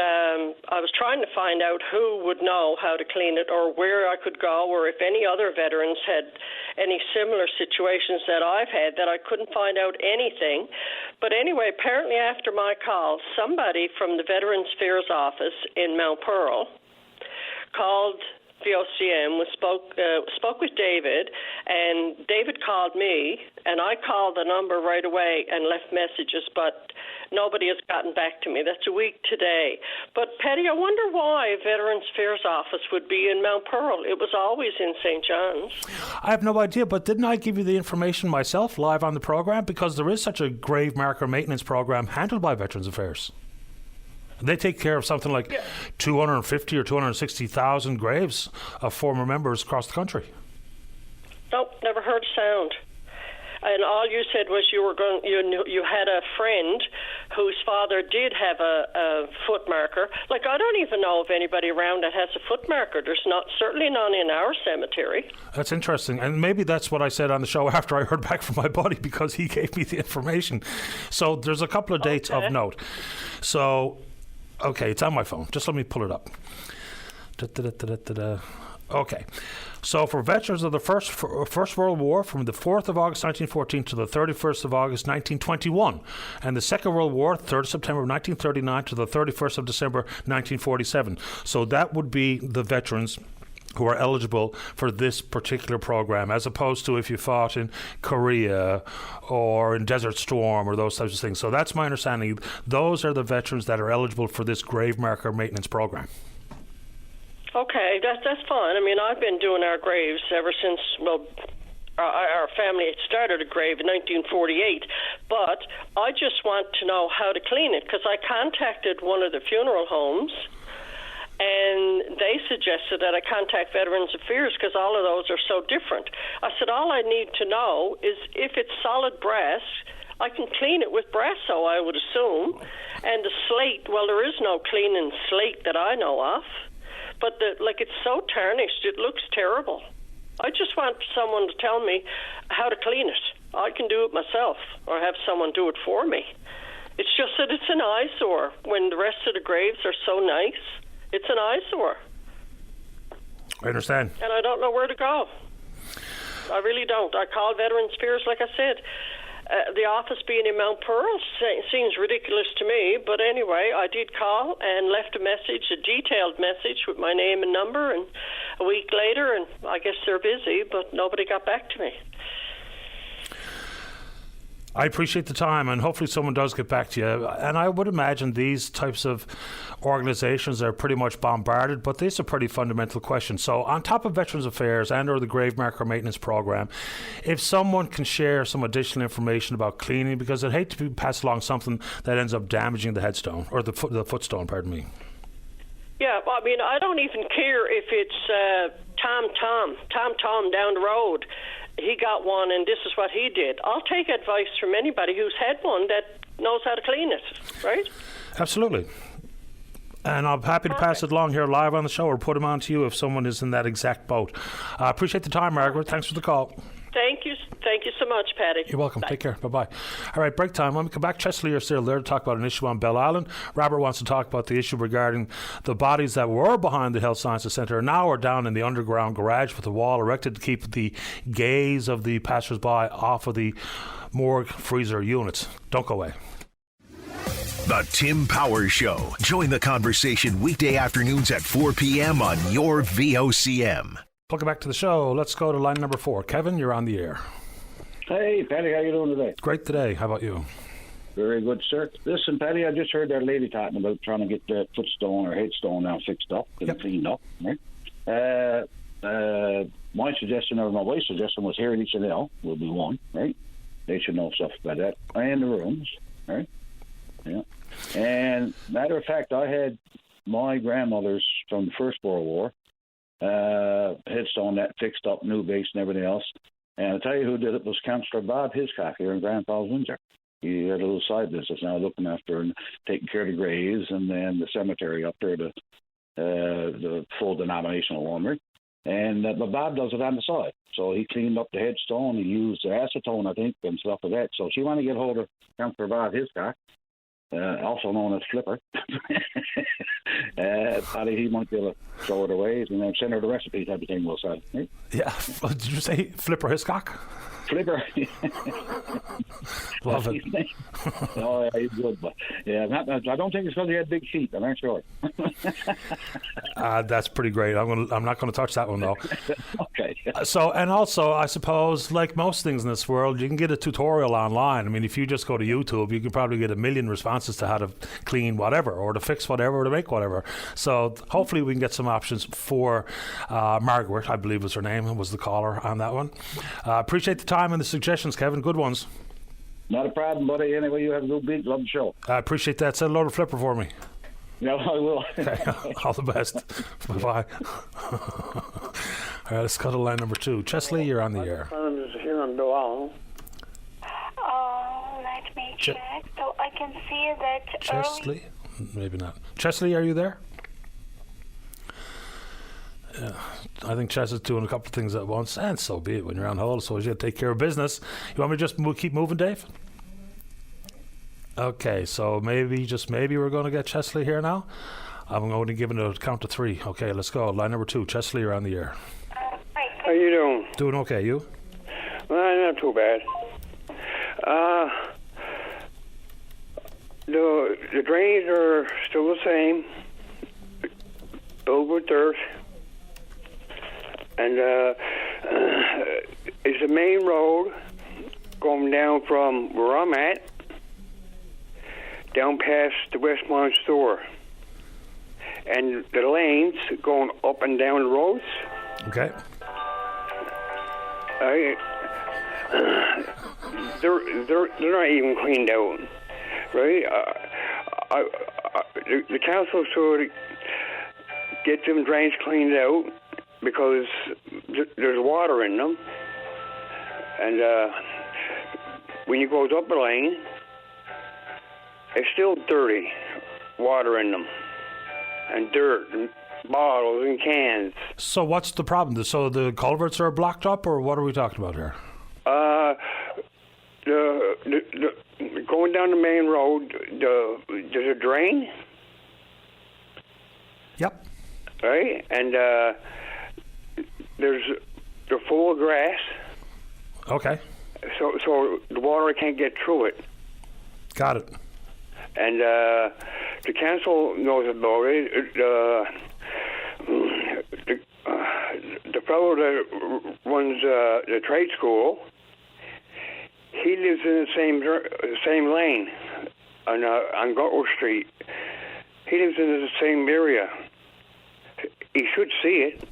I was trying to find out who would know how to clean it or where I could go, or if any other veterans had any similar situations that I've had, that I couldn't find out anything. But anyway, apparently after my call, somebody from the Veterans Affairs office in Mount Pearl called the OCM, spoke with David, and David called me, and I called the number right away and left messages, but nobody has gotten back to me. That's a week today. But, Patty, I wonder why Veterans Affairs office would be in Mount Pearl. It was always in St. John's. I have no idea, but didn't I give you the information myself live on the program? Because there is such a grave marker maintenance program handled by Veterans Affairs. They take care of something like 250 or 260,000 graves of former members across the country. Nope, never heard a sound. and all you said was you had a friend whose father did have a foot marker. Like, I don't even know of anybody around that has a foot marker. There's certainly none in our cemetery. That's interesting, and maybe that's what I said on the show after I heard back from my buddy, because he gave me the information. So there's a couple of dates of note. So, okay, it's on my phone. Just let me pull it up. Okay, so for veterans of the First World War, from the 4th of August 1914 to the 31st of August 1921, and the Second World War, 3rd September 1939 to the 31st of December 1947. So that would be the veterans who are eligible for this particular program, as opposed to if you fought in Korea or in Desert Storm or those types of things. So that's my understanding. Those are the veterans that are eligible for this grave marker maintenance program. Okay, that's fine. I mean, I've been doing our graves ever since, our family had started a grave in 1948, but I just want to know how to clean it, because I contacted one of the funeral homes, and they suggested that I contact Veterans Affairs because all of those are so different. I said, all I need to know is if it's solid brass, I can clean it with Brasso, I would assume, and the slate, well, there is no cleaning slate that I know of. But it's so tarnished, it looks terrible. I just want someone to tell me how to clean it. I can do it myself, or have someone do it for me. It's just that it's an eyesore. When the rest of the graves are so nice, it's an eyesore. I understand. And I don't know where to go. I really don't. I called Veterans Affairs, like I said. The office being in Mount Pearl seems ridiculous to me, but anyway, I did call and left a message, a detailed message with my name and number, and a week later, and I guess they're busy, but nobody got back to me. I appreciate the time, and hopefully someone does get back to you. And I would imagine these types of organizations are pretty much bombarded, but these are pretty fundamental questions. So on top of Veterans Affairs and or the Grave Marker Maintenance Program, if someone can share some additional information about cleaning, because I'd hate to pass along something that ends up damaging the headstone, or the footstone, pardon me. Yeah, well, I mean, I don't even care if it's Tom down the road. He got one, and this is what he did. I'll take advice from anybody who's had one that knows how to clean it, right? Absolutely. And I'm happy to pass it along here live on the show, or put them on to you if someone is in that exact boat. I appreciate the time, Margaret. Thanks for the call. Thank you so much, Patty. You're welcome. Bye. Take care. Bye-bye. All right, break time. When we come back, Chesley are still there to talk about an issue on Bell Island. Robert wants to talk about the issue regarding the bodies that were behind the Health Sciences Centre and now are down in the underground garage with a wall erected to keep the gaze of the passers-by off of the morgue freezer units. Don't go away. The Tim Powers Show. Join the conversation weekday afternoons at 4 p.m. on your VOCM. Welcome back to the show. Let's go to line number 4. Kevin, you're on the air. Hey, Patty, how you doing today? Great today. How about you? Very good, sir. Listen, Patty, I just heard that lady talking about trying to get that footstone or headstone now fixed up and cleaned up. Right? My suggestion, or my wife's suggestion, was here in H&L will be one, right? They should know stuff about that. And the rooms, right? Yeah. And matter of fact, I had my grandmother's from the First World War headstone that fixed up, new base and everything else. And I'll tell you who did it was Councillor Bob Hiscock here in Grand Falls, Windsor. He had a little side business now, looking after and taking care of the graves and then the cemetery up there, the full denominational one, right? And but Bob does it on the side. So he cleaned up the headstone. He used acetone, I think, and stuff like that. So she wanted to get hold of Councillor Bob Hiscock, also known as Flipper. Probably he might be able to throw it away and then send her the recipes, everything will say. Right? Yeah. Did you say Flipper Hiscock? Flipper. Love it. Oh, yeah, he's good. But yeah, I don't think it's because he had big feet. I'm not sure. That's pretty great. I'm not going to touch that one, though. Okay. So, and also, I suppose, like most things in this world, you can get a tutorial online. I mean, if you just go to YouTube, you can probably get a million responses to how to clean whatever, or to fix whatever, or to make whatever. So hopefully we can get some options for Margaret, I believe was her name, was the caller on that one. Appreciate the time and the suggestions, Kevin. Good ones. Not a problem, buddy. Anyway, you have a good week. Love the show. I appreciate that. Send a load of Flipper for me. Yeah, I will. Okay. All the best. Bye-bye. All right, let's go to line number 2. Chesley, you're on the air. My son is here in Doal. check, so I can see that Chesley? Maybe not. Chesley, are you there? Yeah, I think Chess is doing a couple of things at once, and so be it when you're on hold, so you got to take care of business. You want me to just keep moving, Dave? Okay, so maybe we're going to get Chesley here now. I'm going to give it a count to 3. Okay, let's go. Line number 2, Chesley, you're on the air. How you doing? Doing okay, you? Not too bad. The drains are still the same, filled with dirt. And it's the main road going down from where I'm at, down past the Westmont store. And the lanes going up and down the roads. Okay. They're not even cleaned out, right? The council should get them drains cleaned out because there's water in them, and when you go up a lane, it's still dirty, water in them, and dirt, and bottles and cans. So what's the problem? So the culverts are blocked up, or what are we talking about here? The going down the main road, there's a drain. Yep. Right, and they're full of grass. Okay. So the water can't get through it. Got it. And the council knows about it. The fellow that runs the trade school, he lives in the same lane on Gutwell Street. He lives in the same area. He should see it.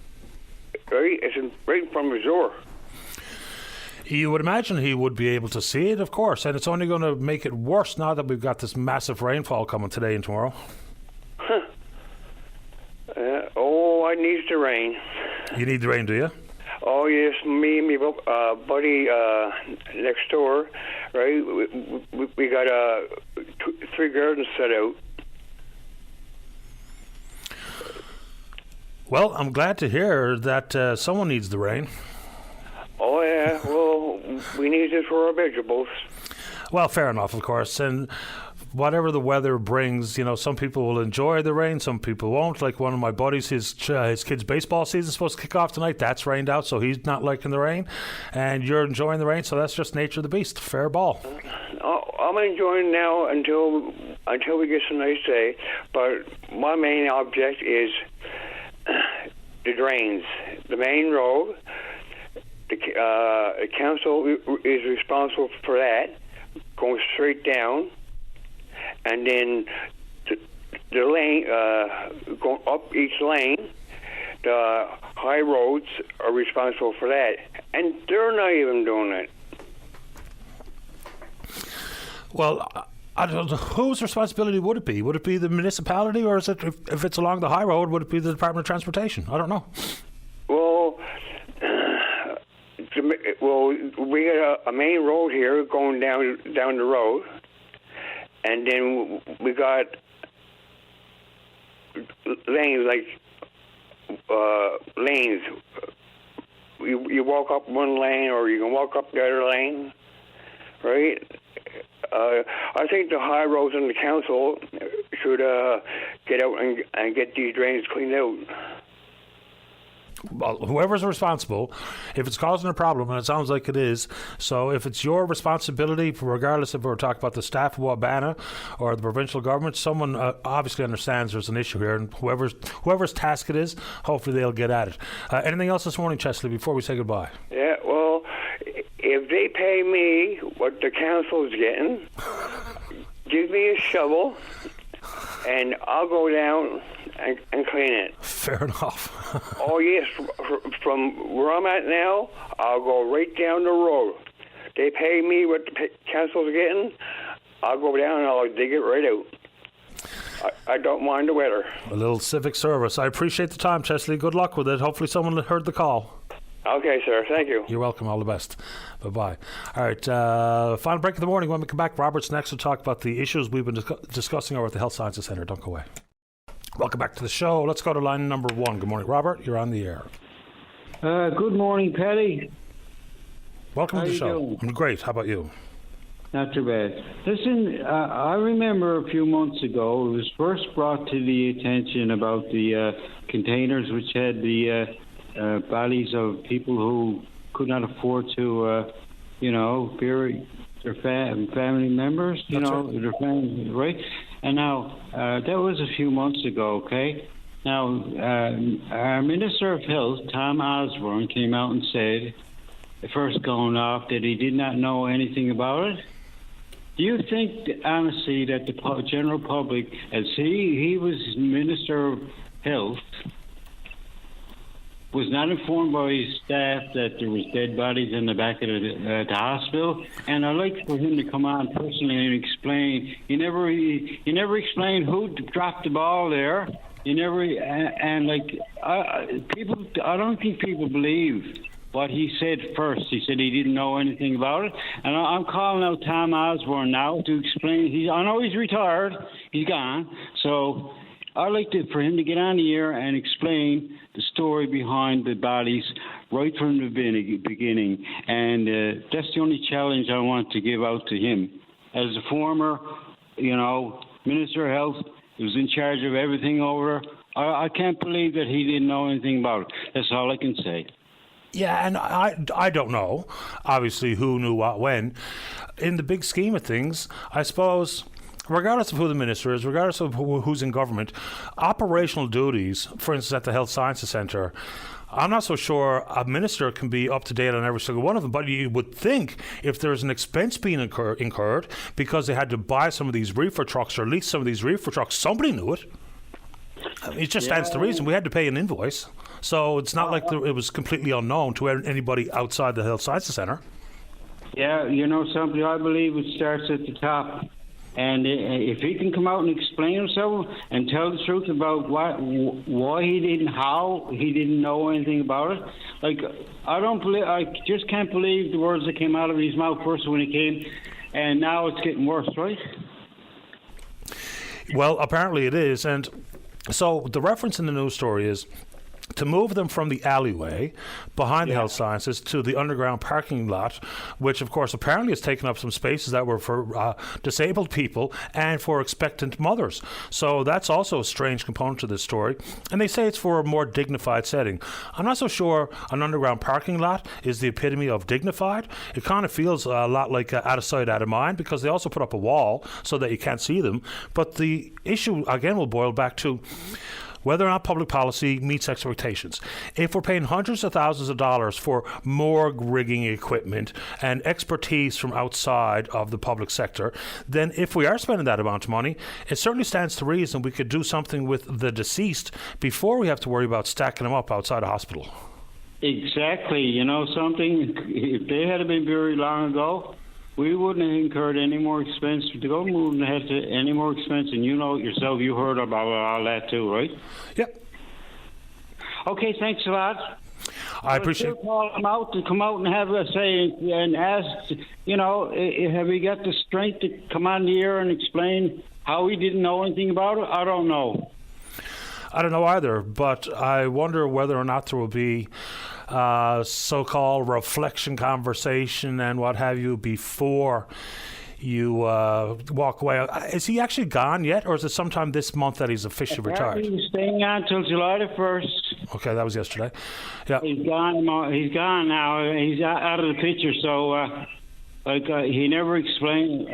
Right? It's right in front of his door. You would imagine he would be able to see it, of course, and it's only going to make it worse now that we've got this massive rainfall coming today and tomorrow. Huh. I need the rain. You need the rain, do you? Oh, yes, me and my buddy next door, right? We got 3 gardens set out. Well, I'm glad to hear that someone needs the rain. Oh, yeah, well, we need it for our vegetables. Well, fair enough, of course, and whatever the weather brings, some people will enjoy the rain, some people won't. Like one of my buddies, his kid's baseball season is supposed to kick off tonight. That's rained out, so he's not liking the rain. And you're enjoying the rain, so that's just nature of the beast. Fair ball. I'm enjoying now until we get some nice day. But my main object is the drains, the main road. The council is responsible for that, going straight down. And then the lane, going up each lane, the high roads are responsible for that. And they're not even doing it. Well, I don't know, whose responsibility would it be? Would it be the municipality, or is it, if it's along the high road, would it be the Department of Transportation? I don't know. Well, we got a main road here going down the road. And then we got lanes, lanes. You walk up one lane, or you can walk up the other lane, right? I think the high roads and the council should get out and get these drains cleaned out. Well, whoever's responsible, if it's causing a problem, and it sounds like it is, so if it's your responsibility, regardless if we're talking about the staff of Wabana or the provincial government, someone obviously understands there's an issue here, and whoever's task it is, hopefully they'll get at it. Anything else this morning, Chesley, before we say goodbye? Yeah, well, if they pay me what the council's getting, give me a shovel, and I'll go down and clean it. Fair enough. Oh, yes. From where I'm at now, I'll go right down the road. They pay me what the council's getting, I'll go down and I'll dig it right out. I don't mind the weather. A little civic service. I appreciate the time, Chesley. Good luck with it. Hopefully someone heard the call. Okay, sir. Thank you. You're welcome. All the best. Bye-bye. All right. Final break of the morning. When we come back, Robert's next to talk about the issues we've been discussing over at the Health Sciences Centre. Don't go away. Welcome back to the show. Let's go to line number 1. Good morning, Robert. You're on the air. Good morning, Paddy. Welcome How to the you show. doing? I'm great. How about you? Not too bad. Listen, I remember a few months ago it was first brought to the attention about the containers which had the bodies of people who could not afford to, bury their family members, their family, right? And now, that was a few months ago, okay? Now, our Minister of Health, Tom Osborne, came out and said, first going off, that he did not know anything about it. Do you think, honestly, that the general public, as he was Minister of Health, was not informed by his staff that there was dead bodies in the back of the hospital? And I'd like for him to come on personally and explain. He never explained who dropped the ball there. He never, people. I don't think people believe what he said first. He said he didn't know anything about it. And I'm calling out Tom Osborne now to explain. I know he's retired. He's gone. So I'd like for him to get on the air and explain the story behind the bodies right from the beginning. And that's the only challenge I want to give out to him. As a former, Minister of Health, who was in charge of everything over there, I can't believe that he didn't know anything about it. That's all I can say. Yeah, and I don't know, obviously, who knew what when. In the big scheme of things, I suppose, regardless of who the minister is, regardless of who's in government, operational duties, for instance, at the Health Sciences Centre, I'm not so sure a minister can be up to date on every single one of them, but you would think if there's an expense being incurred because they had to buy some of these reefer trucks or lease some of these reefer trucks, somebody knew it. It just stands to reason. We had to pay an invoice. So it's not like it was completely unknown to anybody outside the Health Sciences Centre. Yeah, something, I believe it starts at the top. And if he can come out and explain himself and tell the truth about why how he didn't know anything about it, I just can't believe the words that came out of his mouth first when it came, and now it's getting worse, right? Well, apparently it is, and so the reference in the news story is to move them from the alleyway behind the Health Sciences to the underground parking lot, which, of course, apparently has taken up some spaces that were for disabled people and for expectant mothers. So that's also a strange component to this story. And they say it's for a more dignified setting. I'm not so sure an underground parking lot is the epitome of dignified. It kind of feels a lot like out of sight, out of mind, because they also put up a wall so that you can't see them. But the issue, again, will boil back to whether or not public policy meets expectations. If we're paying hundreds of thousands of dollars for morgue rigging equipment and expertise from outside of the public sector, then if we are spending that amount of money, it certainly stands to reason we could do something with the deceased before we have to worry about stacking them up outside a hospital. Exactly. Something, if they had been buried long ago, we wouldn't have incurred any more expense to go moving ahead to any more expense. And you know it yourself, you heard about all that too, right? Yep. Okay, thanks a lot. I appreciate it. Call them out to come out and have a say and ask, have he got the strength to come on the air and explain how he didn't know anything about it? I don't know. I don't know either, but I wonder whether or not there will be so-called reflection conversation and what have you before you walk away. Is he actually gone yet, or is it sometime this month that he's officially retired? He's staying on until July the 1st. Okay, that was yesterday. Yeah. He's gone. He's gone now. He's out of the picture. So, he never explained.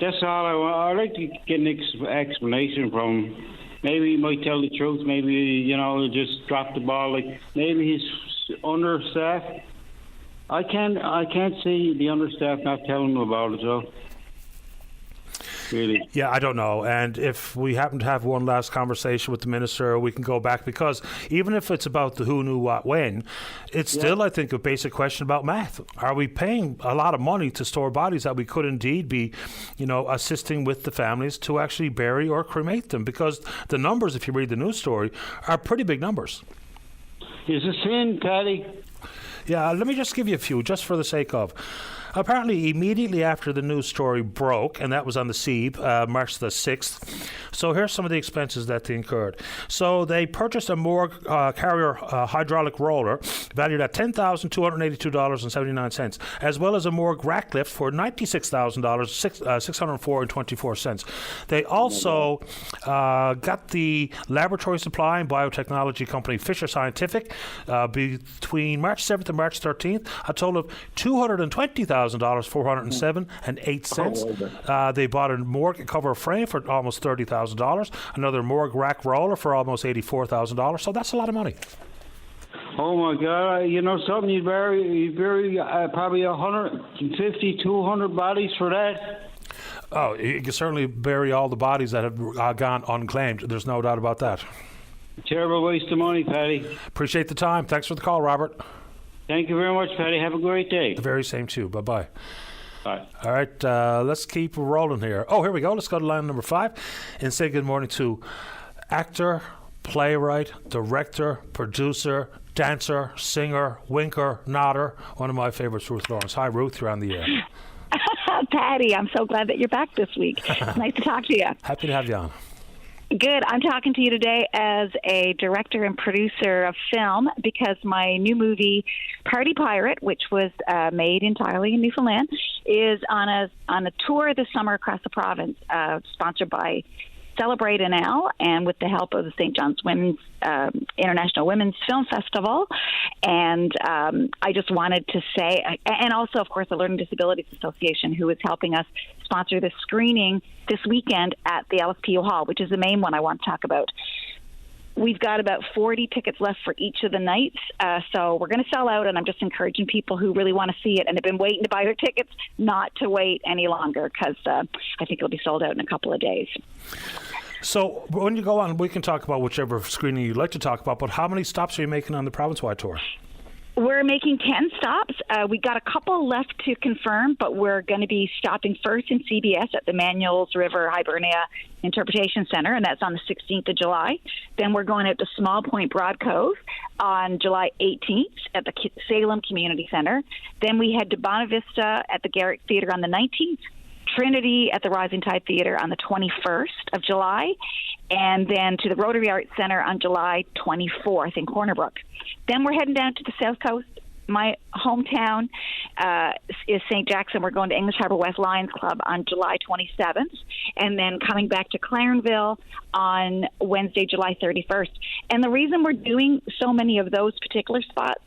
That's all I want. I'd like to get an explanation from him. Maybe he might tell the truth. Maybe just drop the ball. Like maybe he's understaffed. I can't see the understaffed not telling him about it. So. Really? Yeah, I don't know. And if we happen to have one last conversation with the minister, we can go back, because even if it's about the who knew what when, it's still, I think, a basic question about math. Are we paying a lot of money to store bodies that we could indeed be, assisting with the families to actually bury or cremate them? Because the numbers, if you read the news story, are pretty big numbers. Is a sin, Paddy. Yeah, let me just give you a few, just for the sake of. Apparently, immediately after the news story broke, and that was on the SEAB, March the 6th, so here's some of the expenses that they incurred. So they purchased a morgue carrier hydraulic roller valued at $10,282.79, as well as a morgue rack lift for $96,000, $604.24. They also got the laboratory supply and biotechnology company Fisher Scientific between March 7th and March 13th, a total of $220,407.08. They bought a morgue cover frame for almost $30,000, another morgue rack roller for almost $84,000. So that's a lot of money. Oh my God! You know something? You'd bury probably 150, 200 bodies for that. Oh, you can certainly bury all the bodies that have gone unclaimed. There's no doubt about that. Terrible waste of money, Paddy. Appreciate the time. Thanks for the call, Robert. Thank you very much, Paddy. Have a great day. The very same to you. Bye-bye. Bye. All right, let's keep rolling here. Oh, here we go. Let's go to line number 5 and say good morning to actor, playwright, director, producer, dancer, singer, winker, nodder. One of my favorites, Ruth Lawrence. Hi, Ruth. You're on the air. Patty, I'm so glad that you're back this week. Nice to talk to you. Happy to have you on. Good. I'm talking to you today as a director and producer of film because my new movie, Party Pirate, which was made entirely in Newfoundland, is on a tour this summer across the province, sponsored by Celebrate NL and with the help of the St. John's Women's International Women's Film Festival. And I just wanted to say, and also, of course, the Learning Disabilities Association, who is helping us sponsor this screening this weekend at the LSPO Hall, which is the main one I want to talk about. We've got about 40 tickets left for each of the nights, so we're going to sell out, and I'm just encouraging people who really want to see it and have been waiting to buy their tickets not to wait any longer because I think it'll be sold out in a couple of days. So when you go on, we can talk about whichever screening you'd like to talk about, but how many stops are you making on the province-wide tour? We're making 10 stops. We got a couple left to confirm, but we're going to be stopping first in CBS at the Manuels River Hibernia Interpretation Center, and that's on the 16th of July. Then we're going out to Small Point Broad Cove on July 18th at the Salem Community Center. Then we head to Bonavista at the Garrick Theatre on the 19th, Trinity at the Rising Tide Theatre on the 21st of July, and then to the Rotary Arts Center on July 24th in Corner Brook. Then we're heading down to the South Coast. My hometown is St. Jackson. We're going to English Harbour West Lions Club on July 27th, and then coming back to Clarenville on Wednesday, July 31st. And the reason we're doing so many of those particular spots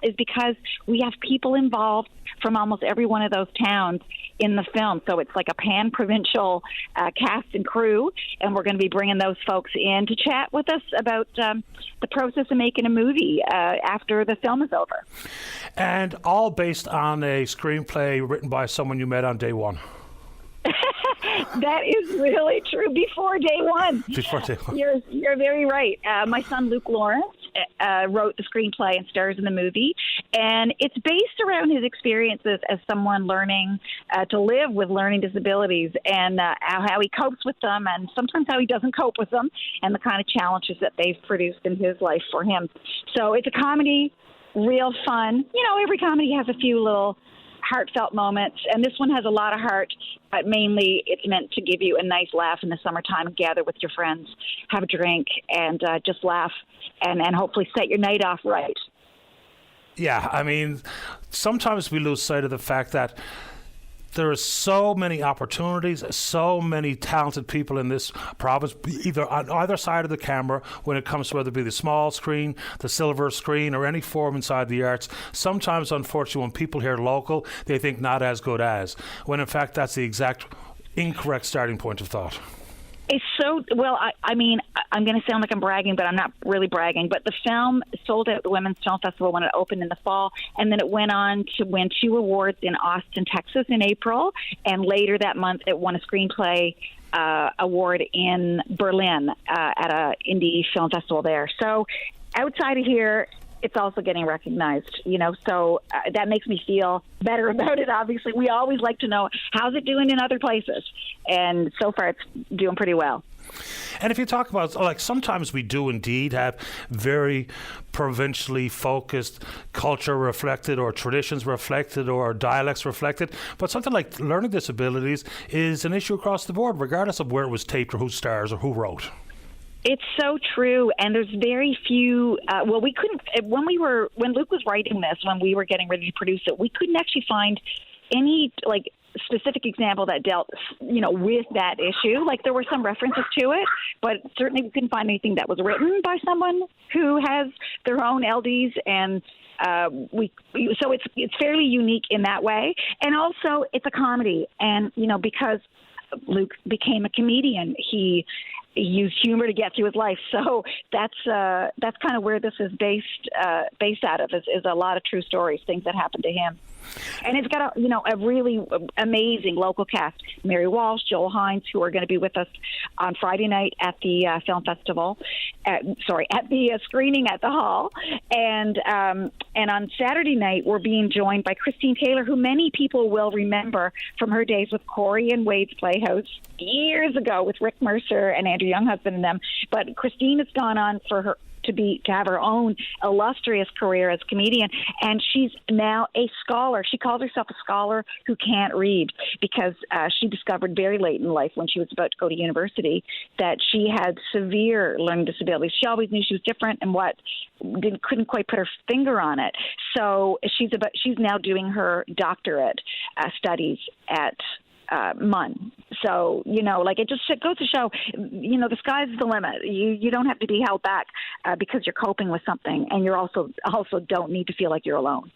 is because we have people involved from almost every one of those towns in the film. So it's like a pan-provincial cast and crew, and we're going to be bringing those folks in to chat with us about the process of making a movie after the film is over. And all based on a screenplay written by someone you met on day one. That is really true. Before day one. Before day one. You're very right. My son Luke Lawrence wrote the screenplay and stars in the movie, and it's based around his experiences as someone learning to live with learning disabilities and how he copes with them and sometimes how he doesn't cope with them and the kind of challenges that they've produced in his life for him. So it's a comedy, real fun. You know, every comedy has a few little heartfelt moments, and this one has a lot of heart, but mainly it's meant to give you a nice laugh in the summertime, gather with your friends, have a drink, and just laugh and hopefully set your night off right. Yeah, I mean, sometimes we lose sight of the fact that there are so many opportunities, so many talented people in this province, either on either side of the camera, when it comes to whether it be the small screen, the silver screen, or any form inside the arts. Sometimes, unfortunately, when people hear local, they think not as good as, when in fact that's the exact incorrect starting point of thought. It's so, well, I mean, I'm going to sound like I'm bragging, but I'm not really bragging. But the film sold out at the Women's Film Festival when it opened in the fall, and then it went on to win 2 awards in Austin, Texas in April, and later that month it won a screenplay award in Berlin at a indie film festival there. So outside of here, it's also getting recognized, you know, so that makes me feel better about it. Obviously, we always like to know how's it doing in other places, and so far it's doing pretty well. And if you talk about, like, sometimes we do indeed have very provincially focused culture reflected or traditions reflected or dialects reflected, but something like learning disabilities is an issue across the board, regardless of where it was taped or who stars or who wrote. It's so true, and there's very few. We couldn't when Luke was writing this, when we were getting ready to produce it, we couldn't actually find any specific example that dealt, with that issue. Like, there were some references to it, but certainly we couldn't find anything that was written by someone who has their own LDs, and so it's fairly unique in that way. And also, it's a comedy, and because Luke became a comedian, he used humor to get through his life. So that's kind of where this is based out of, is a lot of true stories, things that happened to him. And it's got a really amazing local cast: Mary Walsh, Joel Hines, who are going to be with us on Friday night at the film festival. At the screening at the Hall, and on Saturday night we're being joined by Christine Taylor, who many people will remember from her days with Corey and Wade's Playhouse years ago with Rick Mercer and Andrew Younghusband and them. But Christine has gone on to have her own illustrious career as a comedian, and she's now a scholar. She calls herself a scholar who can't read, because she discovered very late in life, when she was about to go to university, that she had severe learning disabilities. She always knew she was different and couldn't quite put her finger on it. So she's now doing her doctorate studies at MUN. So, it goes to show, the sky's the limit. You don't have to be held back because you're coping with something, and you're also don't need to feel like you're alone.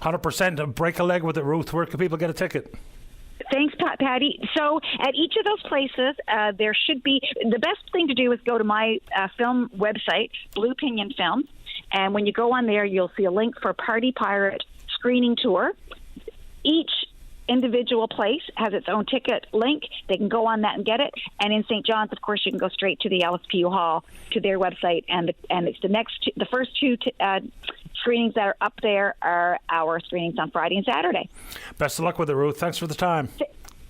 100%. Break a leg with it, Ruth. Where can people get a ticket? Thanks, Patty. So at each of those places, there should be, the best thing to do is go to my film website, Blue Pinion Films, and when you go on there, you'll see a link for Party Pirate screening tour. Each individual place has its own ticket link. They can go on that and get it. And in St. John's, of course, you can go straight to the LSPU Hall, to their website, and it's the first two screenings that are up there are our screenings on Friday and Saturday. Best of luck with it, Ruth. Thanks for the time.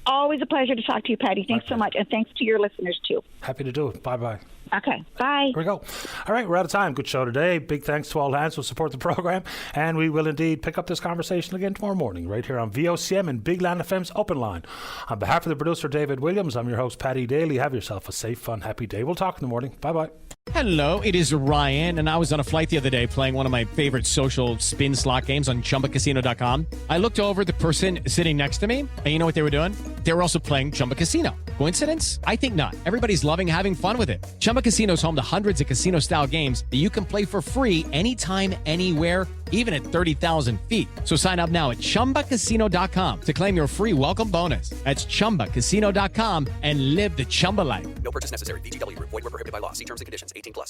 Always a pleasure to talk to you, Patty. Thanks so much, and thanks to your listeners too. Happy to do it. Bye-bye. Okay, bye. Here we go. All right, we're out of time. Good show today. Big thanks to all hands who support the program, and we will indeed pick up this conversation again tomorrow morning right here on VOCM and Big Land FM's Open Line. On behalf of the producer, David Williams, I'm your host, Paddy Daly. Have yourself a safe, fun, happy day. We'll talk in the morning. Bye-bye. Hello, it is Ryan, and I was on a flight the other day playing one of my favorite social spin slot games on ChumbaCasino.com. I looked over at the person sitting next to me, and you know what they were doing? They were also playing Chumba Casino. Coincidence? I think not. Everybody's loving having fun with it. Chumba Casino is home to hundreds of casino-style games that you can play for free anytime, anywhere, even at 30,000 feet. So sign up now at ChumbaCasino.com to claim your free welcome bonus. That's ChumbaCasino.com and live the Chumba life. No purchase necessary. VGW. Void where prohibited by law. See terms and conditions. 18+.